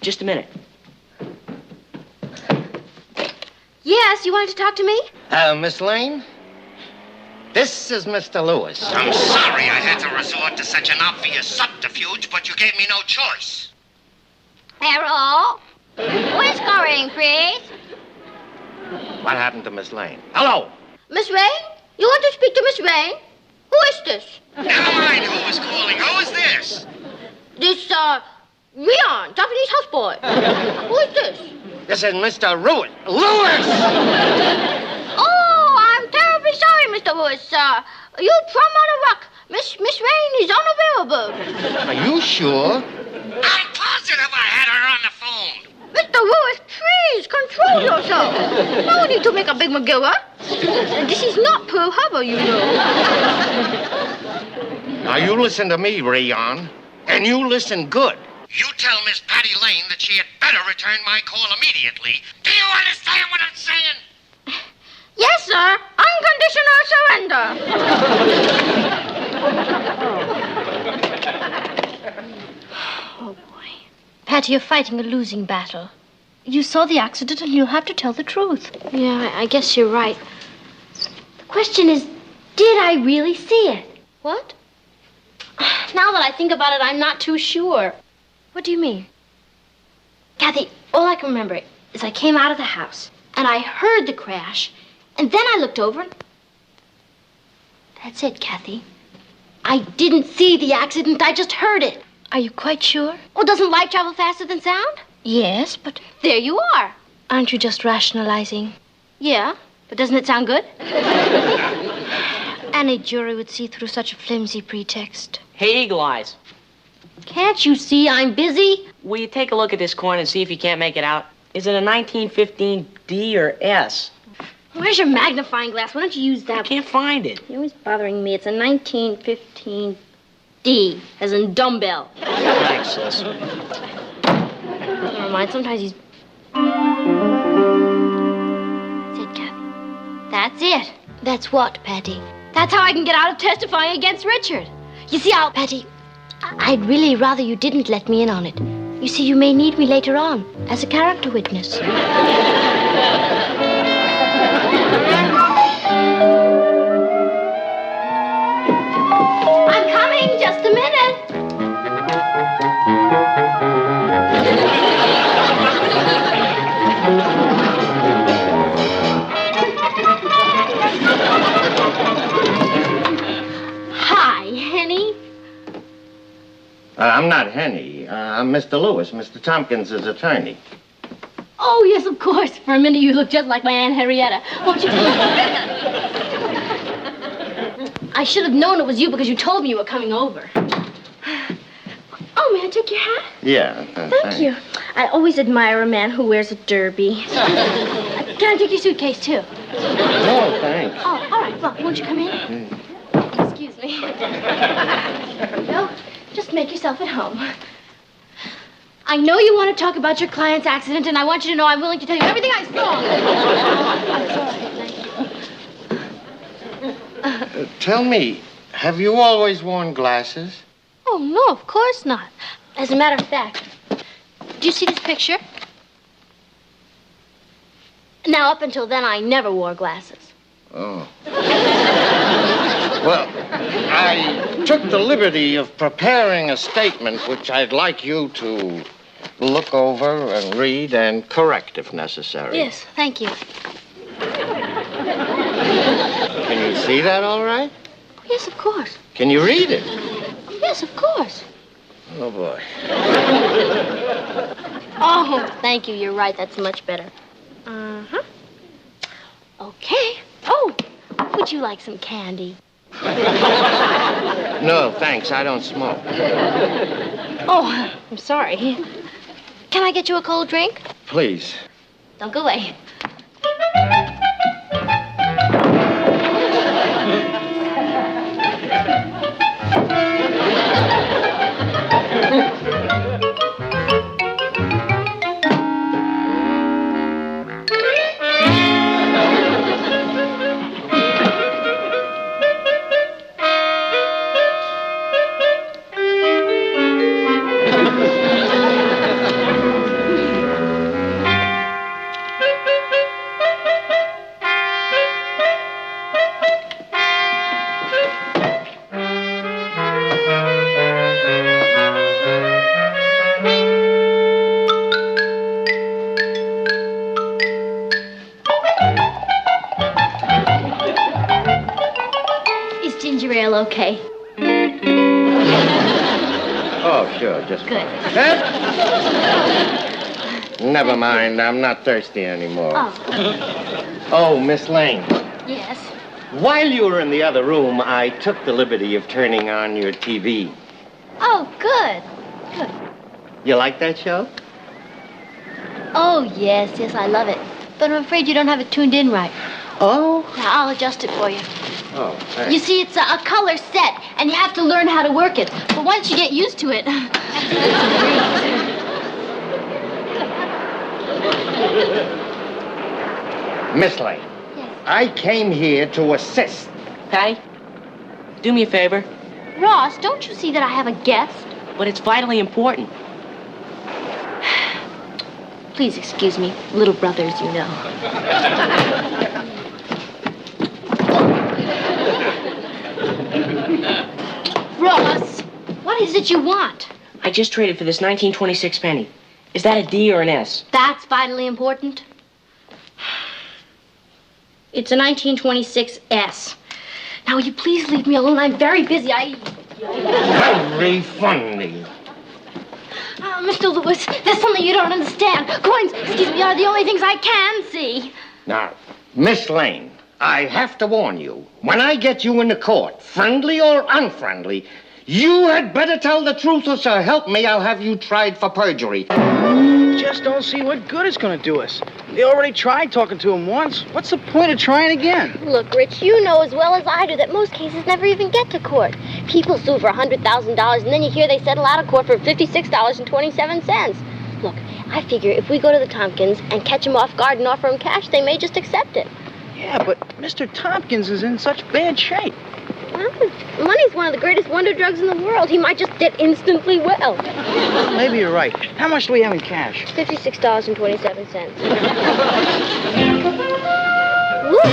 Just a minute. Yes, you wanted to talk to me? Miss Lane? This is Mr. Lewis. I'm sorry I had to resort to such an obvious subterfuge, but you gave me no choice. Hello? Who is calling, please? What happened to Miss Lane? Hello! Miss Rain? You want to speak to Miss Rain? Who is this? Never mind who is calling. Who is this? This, Rion, Japanese houseboy. Who is this? This is Mr. Lewis. Lewis! Oh, I'm terribly sorry, Mr. Lewis. You from on a rock. Miss Rain is unavailable. Are you sure? I'm positive I had her on the phone. Mr. Lewis, please control yourself. No need to make a big McGilver. This is not Pearl Harbor, you know. Now, you listen to me, Rion, and you listen good. You tell Miss Patty Lane that she had better return my call immediately. Do you understand what I'm saying? Yes, sir. Unconditional surrender. Oh, boy. Patty, you're fighting a losing battle. You saw the accident and you'll have to tell the truth. Yeah, I guess you're right. The question is, did I really see it? What? Now that I think about it, I'm not too sure. What do you mean? Kathy, all I can remember is I came out of the house and I heard the crash and then I looked over and... That's it, Kathy. I didn't see the accident, I just heard it. Are you quite sure? Oh, doesn't light travel faster than sound? Yes, but... There you are. Aren't you just rationalizing? Yeah, but doesn't it sound good? Any jury would see through such a flimsy pretext. Hey, Eagle Eyes. Can't you see I'm busy? Will you take a look at this coin and see if you can't make it out? Is it a 1915 D or S? Where's your magnifying glass? Why don't you use that? I can't find it. You're always bothering me. It's a 1915 D, as in dumbbell. Thanks, sis. Never mind, sometimes he's... That's it, Kathy. That's it. That's what, Patty? That's how I can get out of testifying against Richard. You see, Patty, I'd really rather you didn't let me in on it. You see, you may need me later on as a character witness. I'm coming, just a minute. Hi, Henny. I'm not Henny. I'm Mr. Lewis, Mr. Tompkins' attorney. Oh, yes, of course. For a minute, you look just like my Aunt Henrietta. Won't you? I should have known it was you because you told me you were coming over. Oh, may I take your hat? Yeah. Thank you. I always admire a man who wears a derby. Can I take your suitcase, too? No, thanks. Oh, all right. Well, won't you come in? Excuse me. No, just make yourself at home. I know you want to talk about your client's accident, and I want you to know I'm willing to tell you everything I saw. I'm sorry. Thank you. Tell me, have you always worn glasses? Oh, no, of course not. As a matter of fact, do you see this picture? Now, up until then, I never wore glasses. Oh. Well, I took the liberty of preparing a statement which I'd like you to look over and read and correct if necessary. Yes, thank you. Can you see that all right? Yes, of course. Can you read it? Yes, of course. Oh, boy. Oh, thank you. You're right. That's much better. Uh-huh. Okay. Oh, would you like some candy? No, thanks. I don't smoke. Oh, I'm sorry. Can I get you a cold drink? Please. Don't go away. Ginger ale okay? Oh, sure, just Good. Never mind, I'm not thirsty anymore. Oh. Oh, Miss Lane. Yes. While you were in the other room, I took the liberty of turning on your TV. Oh, good. Good. You like that show? Oh, yes, I love it. But I'm afraid you don't have it tuned in right. Oh? Now, I'll adjust it for you. Oh, thanks. You see, it's a color set, and you have to learn how to work it. But once you get used to it... Miss Lane, yes. I came here to assist. Patty, do me a favor. Ross, don't you see that I have a guest? But it's vitally important. Please excuse me. Little brothers, you know. Ross, what is it you want? I just traded for this 1926 penny. Is that a D or an S? That's vitally important. It's a 1926 S. Now, will you please leave me alone? I'm very busy. Very funny. Mr. Lewis, there's something you don't understand. Coins, excuse me, are the only things I can see. Now, Miss Lane, I have to warn you. When I get you into court, friendly or unfriendly, you had better tell the truth or so help me, I'll have you tried for perjury. Just don't see what good it's going to do us. They already tried talking to him once. What's the point of trying again? Look, Rich, you know as well as I do that most cases never even get to court. People sue for $100,000, and then you hear they settle out of court for $56.27. Look, I figure if we go to the Tompkins and catch them off guard and offer them cash, they may just accept it. Yeah, but Mr. Tompkins is in such bad shape. Well, money's one of the greatest wonder drugs in the world. He might just get instantly well. Maybe you're right. How much do we have in cash? $56.27. Look.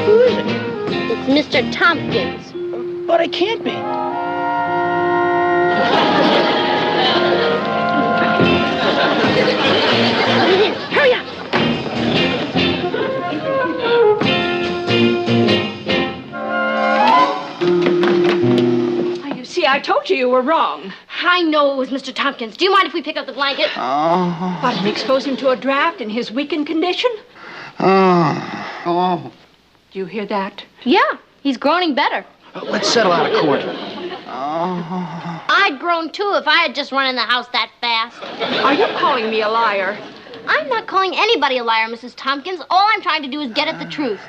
Who is it? It's Mr. Tompkins. But I can't be. Hurry up! You see, I told you were wrong. I know it was Mr. Tompkins. Do you mind if we pick up the blanket? What, and expose him to a draft in his weakened condition? Oh. Do you hear that? Yeah, he's groaning better. Let's settle out of court. I'd groan too if I had just run in the house that fast. Are you calling me a liar? I'm not calling anybody a liar, Mrs. Tompkins. All I'm trying to do is get at the truth.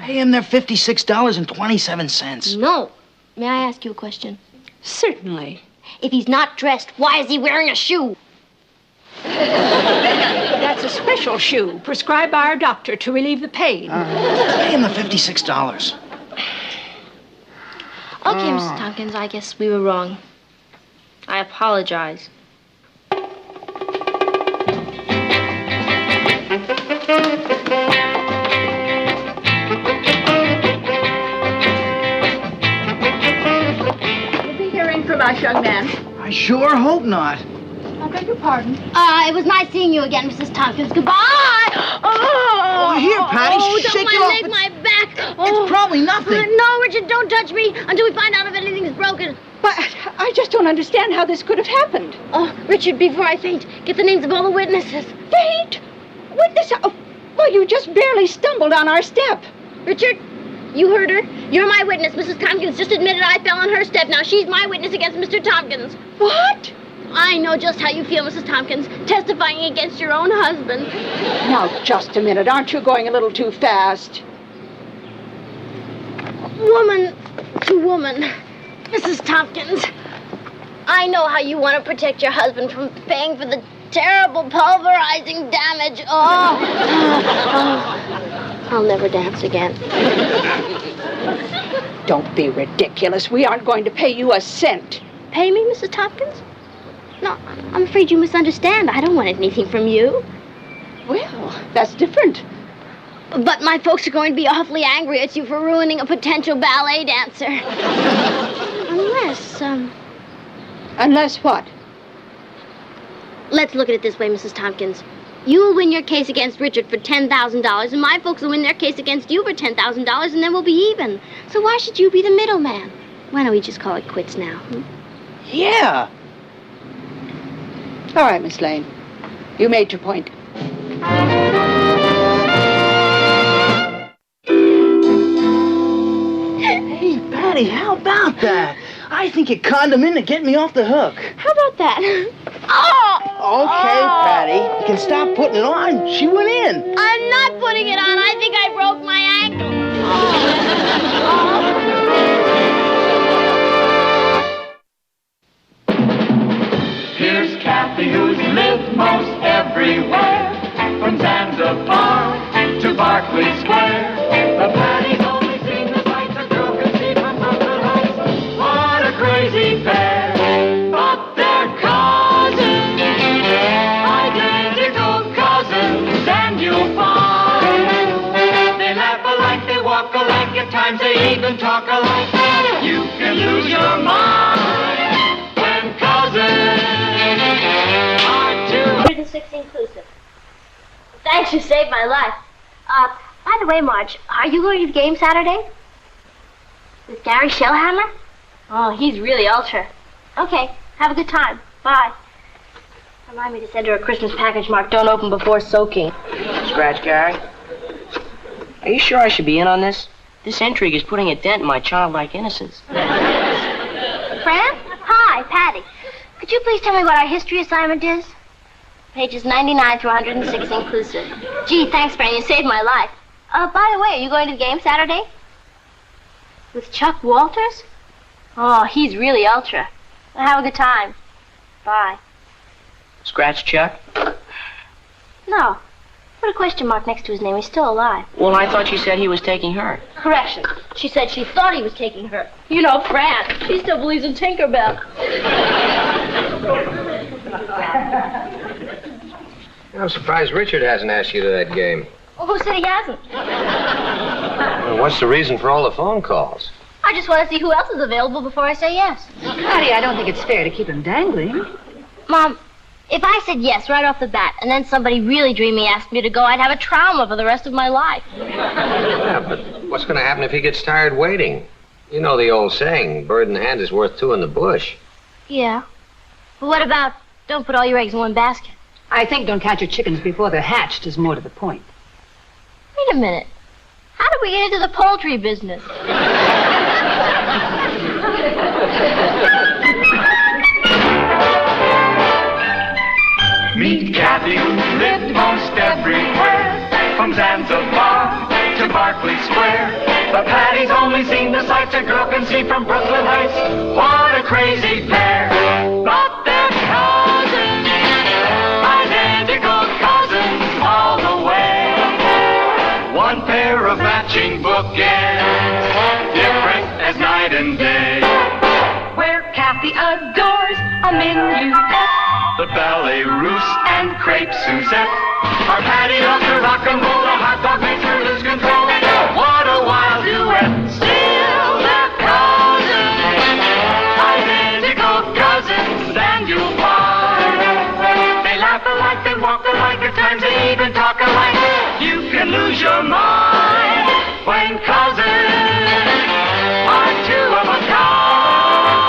Pay him their $56.27. No. May I ask you a question? Certainly. If he's not dressed, why is he wearing a shoe? That's a special shoe prescribed by our doctor to relieve the pain. Pay him the $56. Okay, Mrs. Tompkins, I guess we were wrong. I apologize. You'll be hearing from us, young man. I sure hope not. I beg your pardon. It was nice seeing you again, Mrs. Tompkins. Goodbye! Oh, here, Patty, shake it off. Don't my leg, my back. It's probably nothing. No, Richard, don't touch me until we find out if anything's broken. But I just don't understand how this could have happened. Oh, Richard, before I faint, get the names of all the witnesses. Faint? Witness? Oh, well, you just barely stumbled on our step. Richard, you heard her. You're my witness. Mrs. Tompkins just admitted I fell on her step. Now she's my witness against Mr. Tompkins. What? I know just how you feel, Mrs. Tompkins, testifying against your own husband. Now, just a minute. Aren't you going a little too fast? Woman to woman. Mrs. Tompkins, I know how you want to protect your husband from paying for the terrible pulverizing damage. Oh. I'll never dance again. Don't be ridiculous. We aren't going to pay you a cent. Pay me, Mrs. Tompkins? No, I'm afraid you misunderstand. I don't want anything from you. Well, that's different. But my folks are going to be awfully angry at you for ruining a potential ballet dancer. Unless what? Let's look at it this way, Mrs. Tompkins. You will win your case against Richard for $10,000, and my folks will win their case against you for $10,000, and then we'll be even. So why should you be the middleman? Why don't we just call it quits now? Yeah. All right, Miss Lane. You made your point. Hey, Patty, how about that? I think you conned him in to get me off the hook. How about that? Oh! Okay, Patty. You can stop putting it on. She went in. I'm not putting it on. I think I broke my ankle. Here's Kathy, who's lived most everywhere, from Zanzibar to Berkeley Square. The Patty's only seen the sights a girl can see from Brooklyn Heights. What a crazy pair! But they're cousins, identical cousins, and you'll find they laugh alike, they walk alike, at times they even talk alike. You can lose your mind when cousins. 106 inclusive. Thanks, you saved my life. By the way, Marge, are you going to the game Saturday? With Gary Shellhammer? Oh, he's really ultra. Okay, have a good time. Bye. Remind me to send her a Christmas package marked "Don't open before soaking." Scratch, Gary. Are you sure I should be in on this? This intrigue is putting a dent in my childlike innocence. Fran? Hi, Patty. Could you please tell me what our history assignment is? Pages 99 through 106 inclusive. Gee, thanks, Fran. You saved my life. By the way, are you going to the game Saturday? With Chuck Walters? Oh, he's really ultra. Well, have a good time. Bye. Scratch, Chuck? No. Put a question mark next to his name. He's still alive. Well, I thought you said he was taking her. Correction. She said she thought he was taking her. You know, Fran. She still believes in Tinkerbell. I'm surprised Richard hasn't asked you to that game. Well, who said he hasn't? Well, what's the reason for all the phone calls? I just want to see who else is available before I say yes. Patty, I don't think it's fair to keep him dangling. Mom, if I said yes right off the bat, and then somebody really dreamy asked me to go, I'd have a trauma for the rest of my life. Yeah, but what's going to happen if he gets tired waiting? You know the old saying, bird in the hand is worth two in the bush. Yeah. But what about don't put all your eggs in one basket? I think don't count your chickens before they're hatched is more to the point. Wait a minute. How did we get into the poultry business? Meet Kathy, who lived most everywhere, from Zanzibar to Berkeley Square. But Patty's only seen the sights a girl can see from Brooklyn Heights. What a crazy pair! But they're cousins, identical cousins all the way. One pair of matching bookends, different as night and day. Where Kathy adores a minuet. The ballet russe and crepe Suzette. Our Patty loves her rock and roll, a hot dog makes her lose control. What a wild duet. Still they're cousins, identical cousins, and you'll find they laugh alike, they walk alike, at times they even talk alike. You can lose your mind when cousins are two of a kind.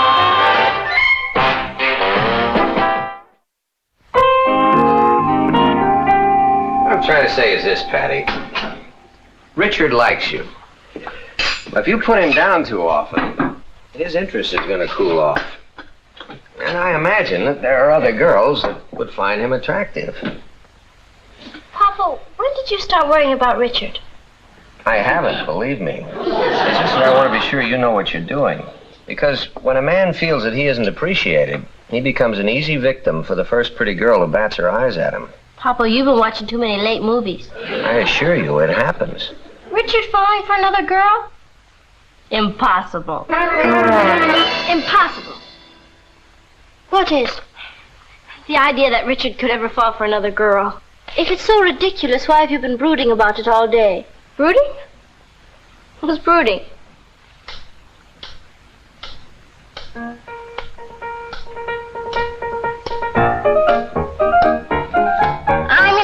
What I'm trying to say is this, Patty. Richard likes you. But if you put him down too often, his interest is going to cool off. And I imagine that there are other girls that would find him attractive. Papa, when did you start worrying about Richard? I haven't, believe me. It's just that I want to be sure you know what you're doing. Because when a man feels that he isn't appreciated, he becomes an easy victim for the first pretty girl who bats her eyes at him. Papa, you've been watching too many late movies. I assure you, it happens. Richard falling for another girl? Impossible. Impossible. What is? The idea that Richard could ever fall for another girl. If it's so ridiculous, why have you been brooding about it all day? Brooding? Who's brooding?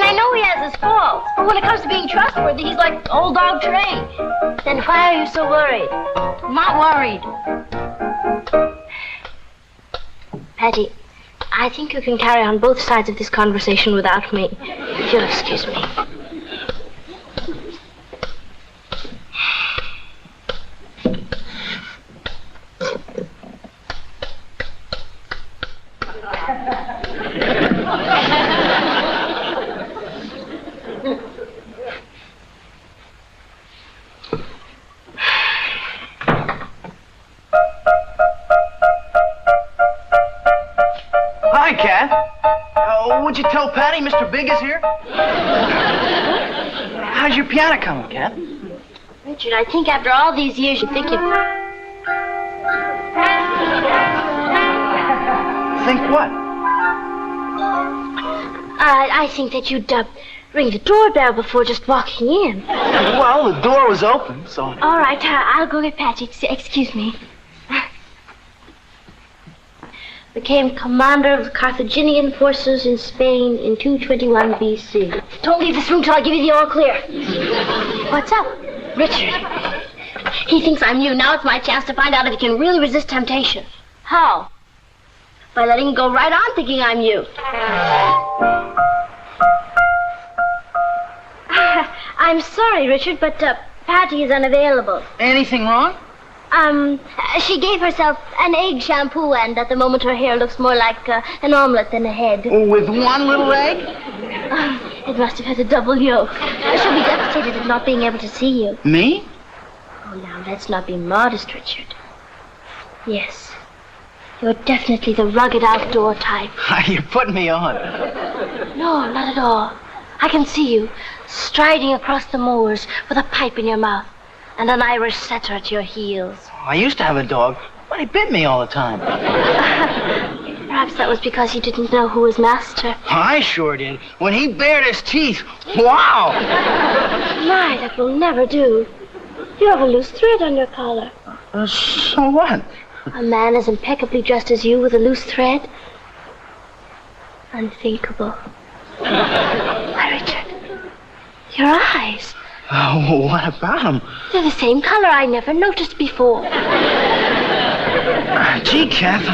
I know he has his faults, but when it comes to being trustworthy, he's like old dog Trey. Then why are you so worried? I'm not worried. Patty, I think you can carry on both sides of this conversation without me, if you'll excuse me. Hi, Kat. Would you tell Patty Mr. Big is here? How's your piano coming, Kat? Richard, I think after all these years, you think you... Think what? I think that you'd ring the doorbell before just walking in. Well, the door was open, so... All right, I'll go get Patty. Excuse me. Became commander of the Carthaginian forces in Spain in 221 B.C. Don't leave this room till I give you the all clear. What's up? Richard. He thinks I'm you. Now it's my chance to find out if he can really resist temptation. How? By letting him go right on thinking I'm you. I'm sorry, Richard, but Patty is unavailable. Anything wrong? She gave herself an egg shampoo, and at the moment her hair looks more like an omelet than a head. With one little egg? It must have had a double yolk. She'll be devastated at not being able to see you. Me? Oh, now, let's not be modest, Richard. Yes. You're definitely the rugged outdoor type. You're putting me on. No, not at all. I can see you, striding across the moors with a pipe in your mouth and an Irish setter at your heels. I used to have a dog, but he bit me all the time. Perhaps that was because you didn't know who was master. I sure did. When he bared his teeth, wow! My, that will never do. You have a loose thread on your collar. So what? A man as impeccably dressed as you with a loose thread? Unthinkable. Why, Richard, your eyes. Oh, what about them? They're the same color I never noticed before. Gee, Kath,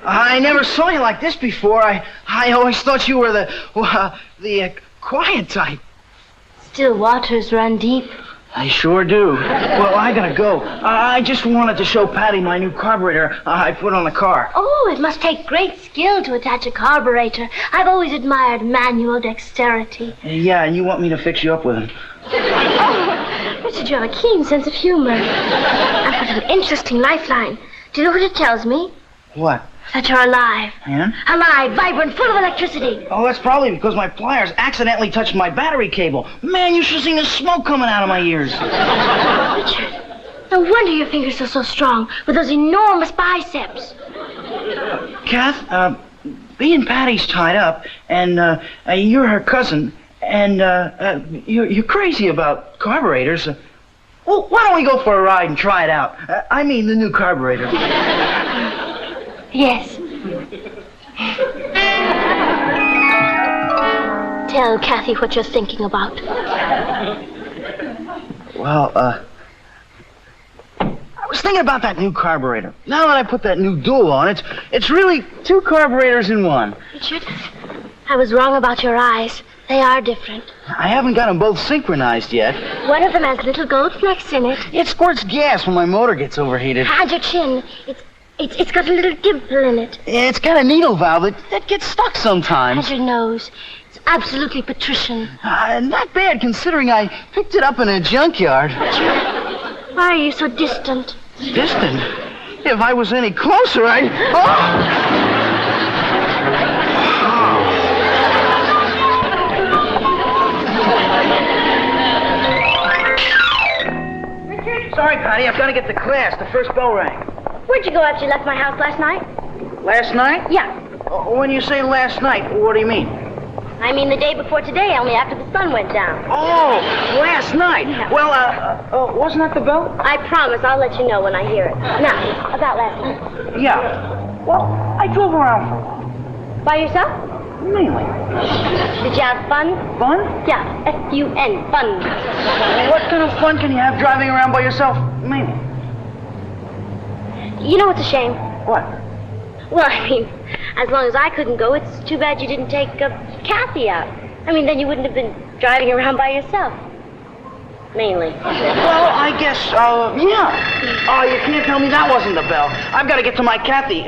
I never saw you like this before. I always thought you were the quiet type. Still waters run deep. I sure do. Well, I gotta go. I just wanted to show Patty my new carburetor I put on the car. Oh, it must take great skill to attach a carburetor. I've always admired manual dexterity. Yeah, and you want me to fix you up with him. Oh, Richard, you have a keen sense of humor. I've got an interesting lifeline. Do you know what it tells me? What? That you're alive. Yeah? Alive, vibrant, full of electricity. Oh, that's probably because my pliers accidentally touched my battery cable. Man, you should have seen the smoke coming out of my ears. Richard, no wonder your fingers are so strong with those enormous biceps. Kath, being Patty's tied up, and you're her cousin, and you're crazy about carburetors. Well, why don't we go for a ride and try it out? I mean, the new carburetor. Yes. Tell Kathy what you're thinking about. Well, I was thinking about that new carburetor. Now that I put that new dual on, it's really two carburetors in one. Richard, I was wrong about your eyes. They are different. I haven't got them both synchronized yet. One of them has little gold flecks in it. It squirts gas when my motor gets overheated. And your chin. It's got a little dimple in it. It's got a needle valve that gets stuck sometimes. And your nose. It's absolutely patrician. Not bad, considering I picked it up in a junkyard. Why are you so distant? Distant? If I was any closer, I'd... Oh! Richard? Sorry, Patty, I've got to get to class. The first bell rang. Where'd you go after you left my house last night? Last night? Yeah. When you say last night, what do you mean? I mean the day before today, only after the sun went down. Oh, last night. Yeah. Well, wasn't that the bell? I promise I'll let you know when I hear it. Now, about last night. Yeah. Well, I drove around for a while. By yourself? Mainly. Did you have fun? Fun? Yeah, F-U-N, fun. What kind of fun can you have driving around by yourself? Mainly. You know what's a shame? What? Well, I mean, as long as I couldn't go, it's too bad you didn't take Kathy out. I mean, then you wouldn't have been driving around by yourself. Mainly. Well, I guess, yeah. Oh, you can't tell me that wasn't the bell. I've got to get to my Kathy.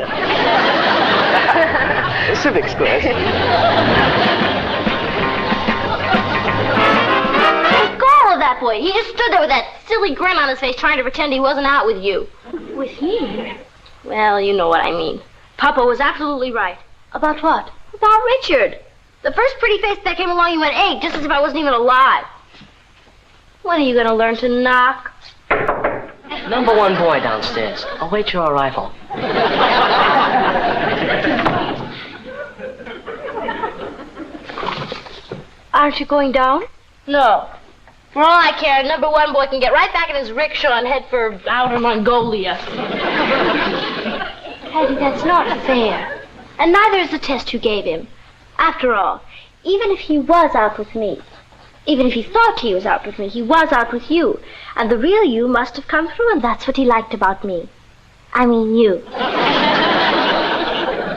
Civics class. Gall of that boy. He just stood there with that silly grin on his face trying to pretend he wasn't out with you. With me? Well, you know what I mean. Papa was absolutely right. About what? About Richard. The first pretty face that came along, you went, hey, just as if I wasn't even alive. When are you going to learn to knock? Number one boy downstairs. I'll wait your arrival. Aren't you going down? No. For all I care, number one boy can get right back in his rickshaw and head for outer Mongolia. Patty, that's not fair. And neither is the test you gave him. After all, even if he was out with me, even if he thought he was out with me, he was out with you. And the real you must have come through, and that's what he liked about me. I mean you.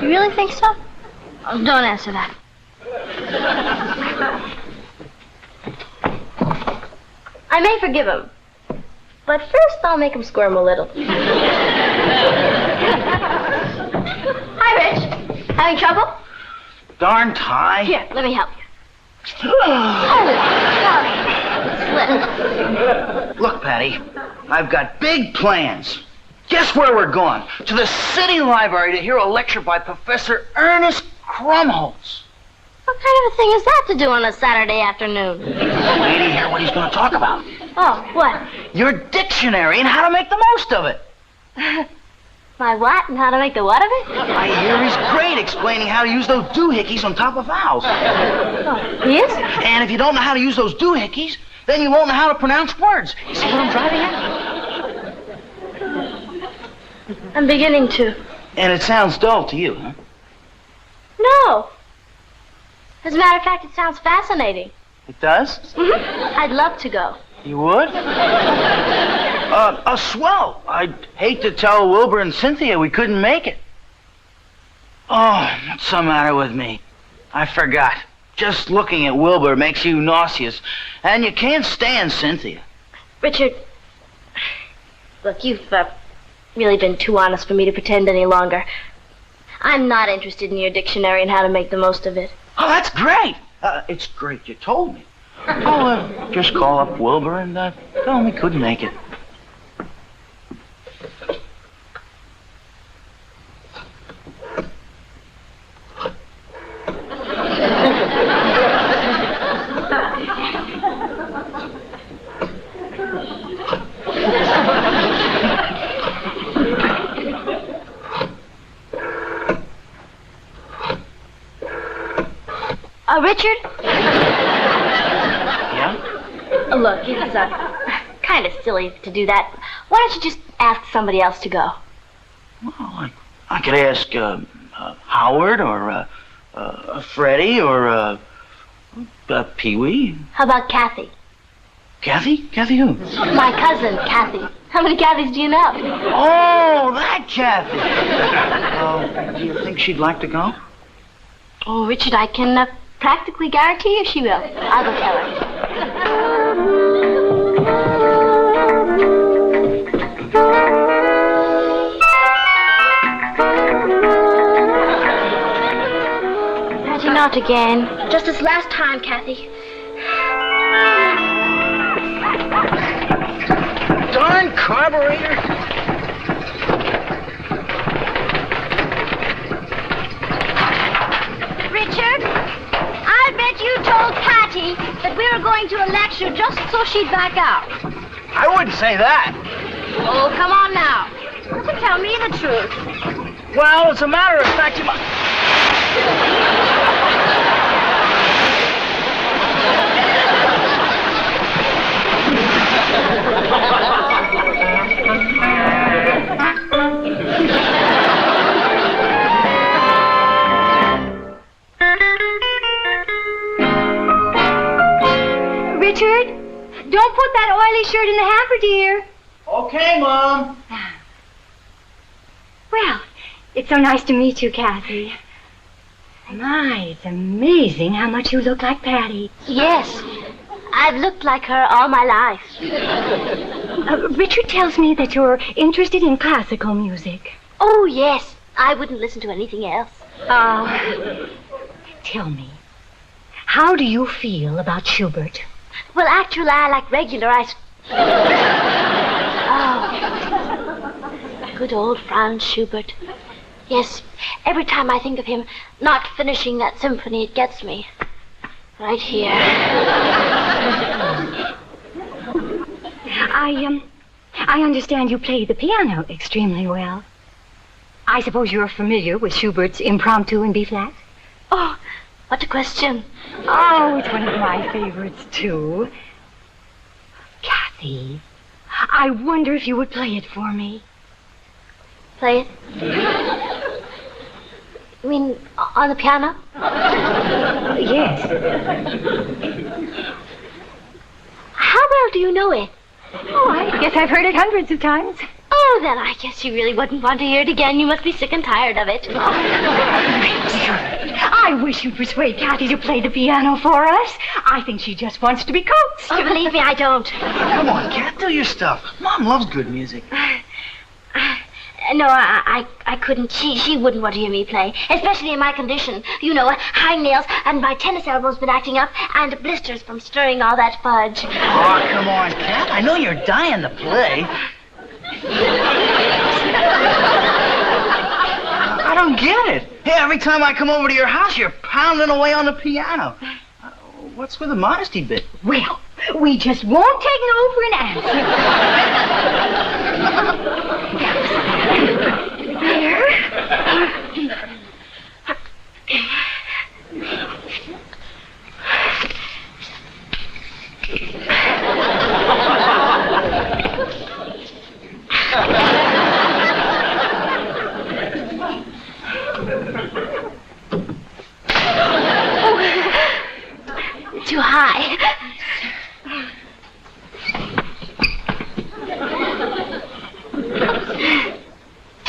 You really think so? Oh, don't answer that. I may forgive him. But first, I'll make him squirm a little. Hi, Rich. Having trouble? Darn tie. Here, let me help you. Look, Patty, I've got big plans. Guess where we're going? To the city library to hear a lecture by Professor Ernest Krumholtz. What kind of a thing is that to do on a Saturday afternoon? Wait to hear what he's going to talk about. Oh, what? Your dictionary and how to make the most of it. My what and how to make the what of it? I hear he's great explaining how to use those doohickeys on top of vowels. Oh, he is? And if you don't know how to use those doohickeys, Then you won't know how to pronounce words. You see what I'm driving at? I'm beginning to. And it sounds dull to you, huh? No. As a matter of fact, it sounds fascinating. It does? Mm-hmm. I'd love to go. You would? Swell. I'd hate to tell Wilbur and Cynthia we couldn't make it. Oh, what's the matter with me? I forgot. Just looking at Wilbur makes you nauseous. And you can't stand Cynthia. Richard, look, you've really been too honest for me to pretend any longer. I'm not interested in your dictionary and how to make the most of it. Oh, that's great. It's great you told me. I'll just call up Wilbur and tell him we couldn't make it. Richard? Yeah? Look, it's kind of silly to do that. Why don't you just ask somebody else to go? Well, I could ask Howard or Freddie or Pee-wee. How about Kathy? Kathy? Kathy who? My cousin, Kathy. How many Kathys do you know? Oh, that Kathy. Do you think she'd like to go? Oh, Richard, I can practically guarantee you she will. I'll go tell her. Patty, not again. Just this last time, Kathy. Darn carburetor. Richard, I bet you told Patty that we were going to elect you just so she'd back out. I wouldn't say that. Oh, come on now. You can tell me the truth. Well, as a matter of fact, you might... Richard, don't put that oily shirt in the hamper, dear. Okay, Mom. Well, it's so nice to meet you, Kathy. My, it's amazing how much you look like Patty. Yes, I've looked like her all my life. Richard tells me that you're interested in classical music. Oh, yes. I wouldn't listen to anything else. Tell me, how do you feel about Schubert? Well, actually, I like regular. Oh, good old Franz Schubert. Yes, every time I think of him not finishing that symphony, it gets me. Right here. I understand you play the piano extremely well. I suppose you're familiar with Schubert's Impromptu in B-flat? Oh, what a question. Oh, it's one of my favorites, too. Kathy, I wonder if you would play it for me. Play it? You mean on the piano? Yes. How well do you know it? Oh, I guess I've heard it hundreds of times. Oh, then I guess you really wouldn't want to hear it again. You must be sick and tired of it. I wish you'd persuade Kathy to play the piano for us. I think she just wants to be coaxed. Oh, believe me, I don't. Come on, Kat, do your stuff. Mom loves good music. No, I couldn't. She wouldn't want to hear me play, especially in my condition. You know, high nails, and my tennis elbow's been acting up, and blisters from stirring all that fudge. Oh, come on, Kat. I know you're dying to play. I don't get it. Hey, every time I come over to your house, you're pounding away on the piano. What's with the modesty bit? Well, we just won't take no for an answer. There.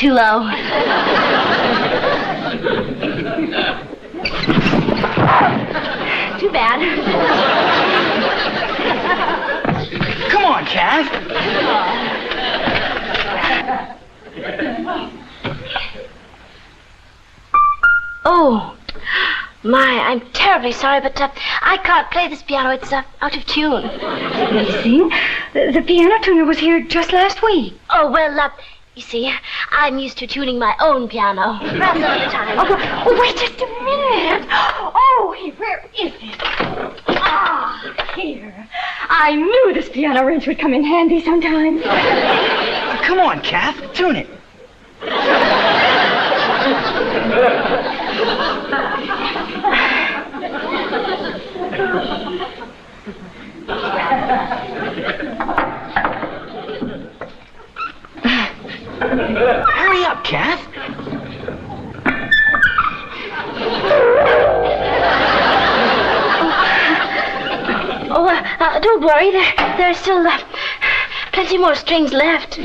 too low. Too bad. Come on, Kath. Oh, my, I'm terribly sorry, but I can't play this piano. It's out of tune. Lacey, the piano tuner was here just last week. Oh, well, you see, I'm used to tuning my own piano. Perhaps another time. Oh, wait just a minute. Oh, where is it? Ah, here. I knew this piano wrench would come in handy sometime. Come on, Kath, tune it. Hurry up, Kath. Don't worry. There's still plenty more strings left.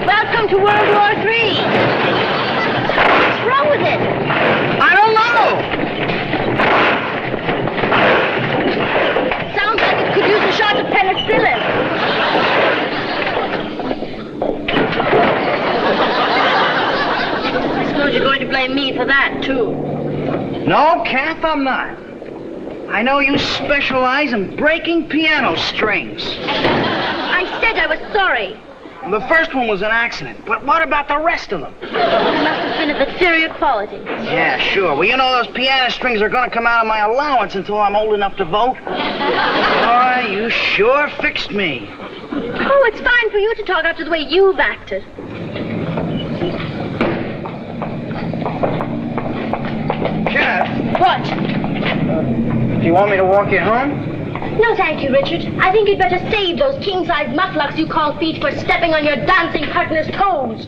Welcome to World War III. What's wrong with it? I don't know. Sounds like it could use a shot of penicillin. I suppose you're going to blame me for that, too. No, Kath, I'm not. I know you specialize in breaking piano strings. I said I was sorry. The first one was an accident, but what about the rest of them? It must have been of inferior quality. Yeah, sure. Well, you know those piano strings are going to come out of my allowance until I'm old enough to vote. Boy, you sure fixed me. Oh, it's fine for you to talk after the way you've acted. Kath, What? do you want me to walk you home? No, thank you, Richard. I think you'd better save those king-size mucklucks you call feet for stepping on your dancing partner's toes.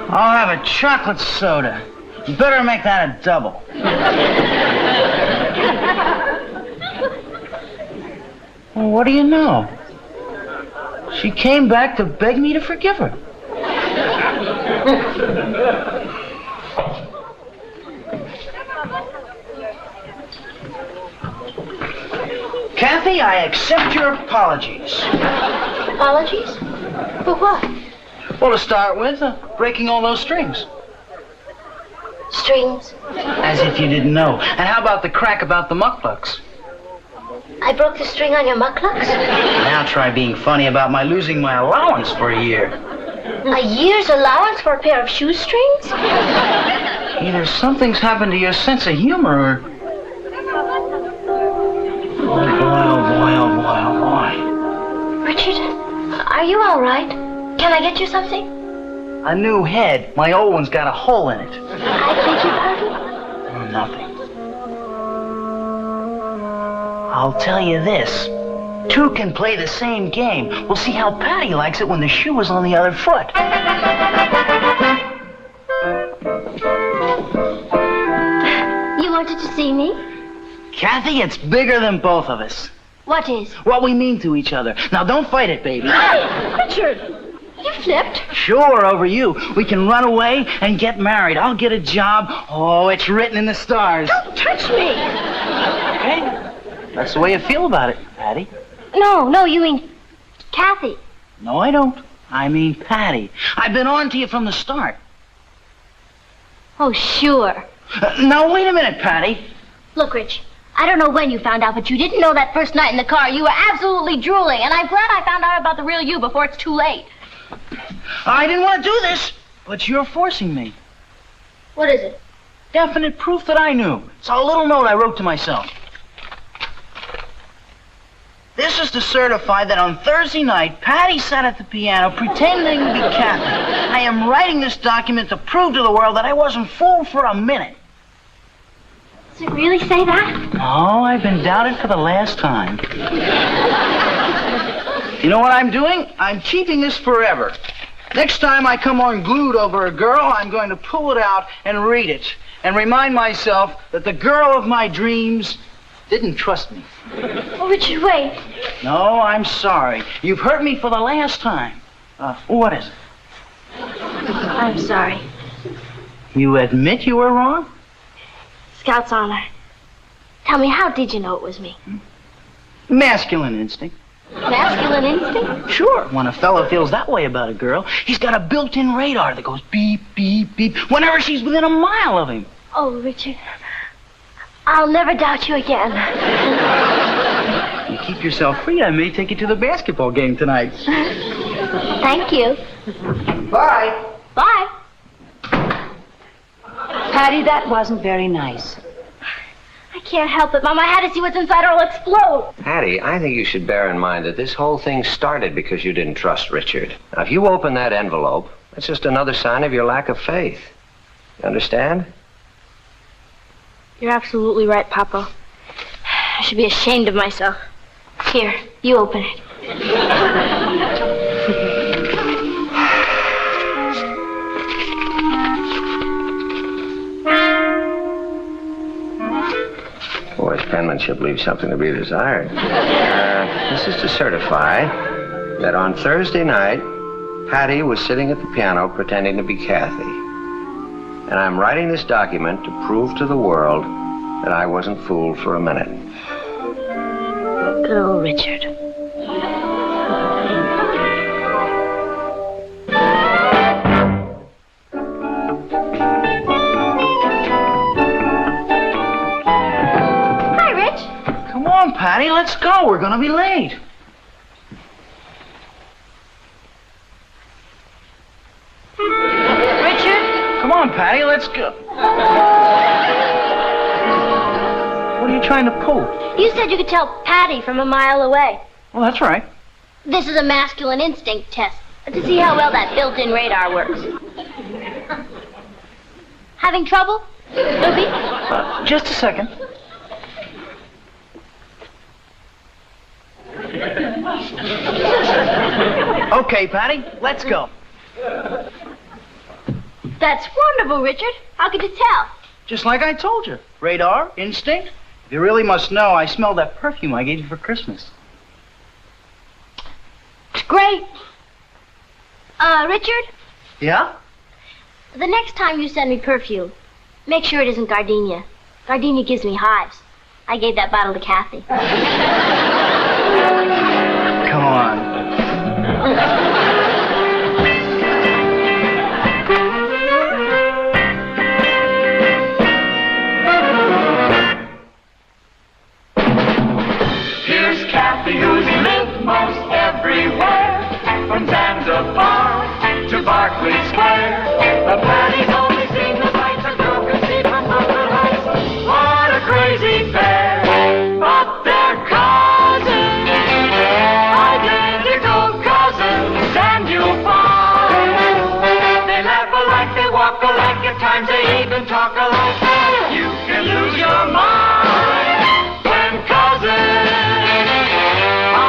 I'll have a chocolate soda. You better make that a double. Well, what do you know? She came back to beg me to forgive her. Kathy, I accept your apologies. Apologies? For what? Well, to start with, breaking all those strings. Strings? As if you didn't know. And how about the crack about the mucklucks? I broke the string on your mucklucks? Now try being funny about my losing my allowance for a year. A year's allowance for a pair of shoestrings? Either something's happened to your sense of humor or... Oh, boy, oh, boy, oh, boy, oh, boy. Richard, are you all right? Can I get you something? A new head. My old one's got a hole in it. I beg your pardon? Oh, nothing. I'll tell you this. Two can play the same game. We'll see how Patty likes it when the shoe is on the other foot. You wanted to see me? Kathy, it's bigger than both of us. What is? What we mean to each other. Now, don't fight it, baby. Richard, you flipped. Sure, over you. We can run away and get married. I'll get a job. Oh, it's written in the stars. Don't touch me. Okay? That's the way you feel about it, Patty. No, you mean Kathy. No, I don't. I mean Patty. I've been on to you from the start. Oh, sure. Now, wait a minute, Patty. Look, Rich, I don't know when you found out, but you didn't know that first night in the car. You were absolutely drooling, and I'm glad I found out about the real you before it's too late. I didn't want to do this, but you're forcing me. What is it? Definite proof that I knew. It's a little note I wrote to myself. This is to certify that on Thursday night, Patty sat at the piano pretending to be Kathy. I am writing this document to prove to the world that I wasn't fooled for a minute. Does it really say that? Oh, I've been doubted for the last time. You know what I'm doing? I'm keeping this forever. Next time I come unglued over a girl, I'm going to pull it out and read it and remind myself that the girl of my dreams didn't trust me. Oh, Richard, wait. No, I'm sorry. You've hurt me for the last time. What is it? I'm sorry. You admit you were wrong? Scout's honor. Tell me, how did you know it was me? Masculine instinct. Masculine instinct? Sure. When a fellow feels that way about a girl, he's got a built-in radar that goes beep, beep, beep whenever she's within a mile of him. Oh, Richard, I'll never doubt you again. You keep yourself free, I may take you to the basketball game tonight. Thank you. Bye. Bye. Patty, that wasn't very nice. I can't help it, Mom. I had to see what's inside or I'll explode. Patty, I think you should bear in mind that this whole thing started because you didn't trust Richard. Now, if you open that envelope, that's just another sign of your lack of faith. You understand? You're absolutely right, Papa. I should be ashamed of myself. Here, you open it. Boy's penmanship leaves something to be desired. This is to certify that on Thursday night, Patty was sitting at the piano pretending to be Kathy. And I'm writing this document to prove to the world that I wasn't fooled for a minute. Good old Richard. Hi, Rich. Come on, Patty, let's go. We're gonna be late. Richard? Come on, Patty, let's go. What are you trying to pull? You said you could tell Patty from a mile away. Well, that's right. This is a masculine instinct test to see how well that built-in radar works. Having trouble, Ruby? Just a second. Okay, Patty, let's go. That's wonderful, Richard. How could you tell? Just like I told you. Radar, instinct. If you really must know, I smell that perfume I gave you for Christmas. Great. Richard? Yeah? The next time you send me perfume, make sure it isn't gardenia. Gardenia gives me hives. I gave that bottle to Kathy. Come on. Here's Kathy, who's lived most everywhere, from Zanzibar to Berkeley Square. The Patty's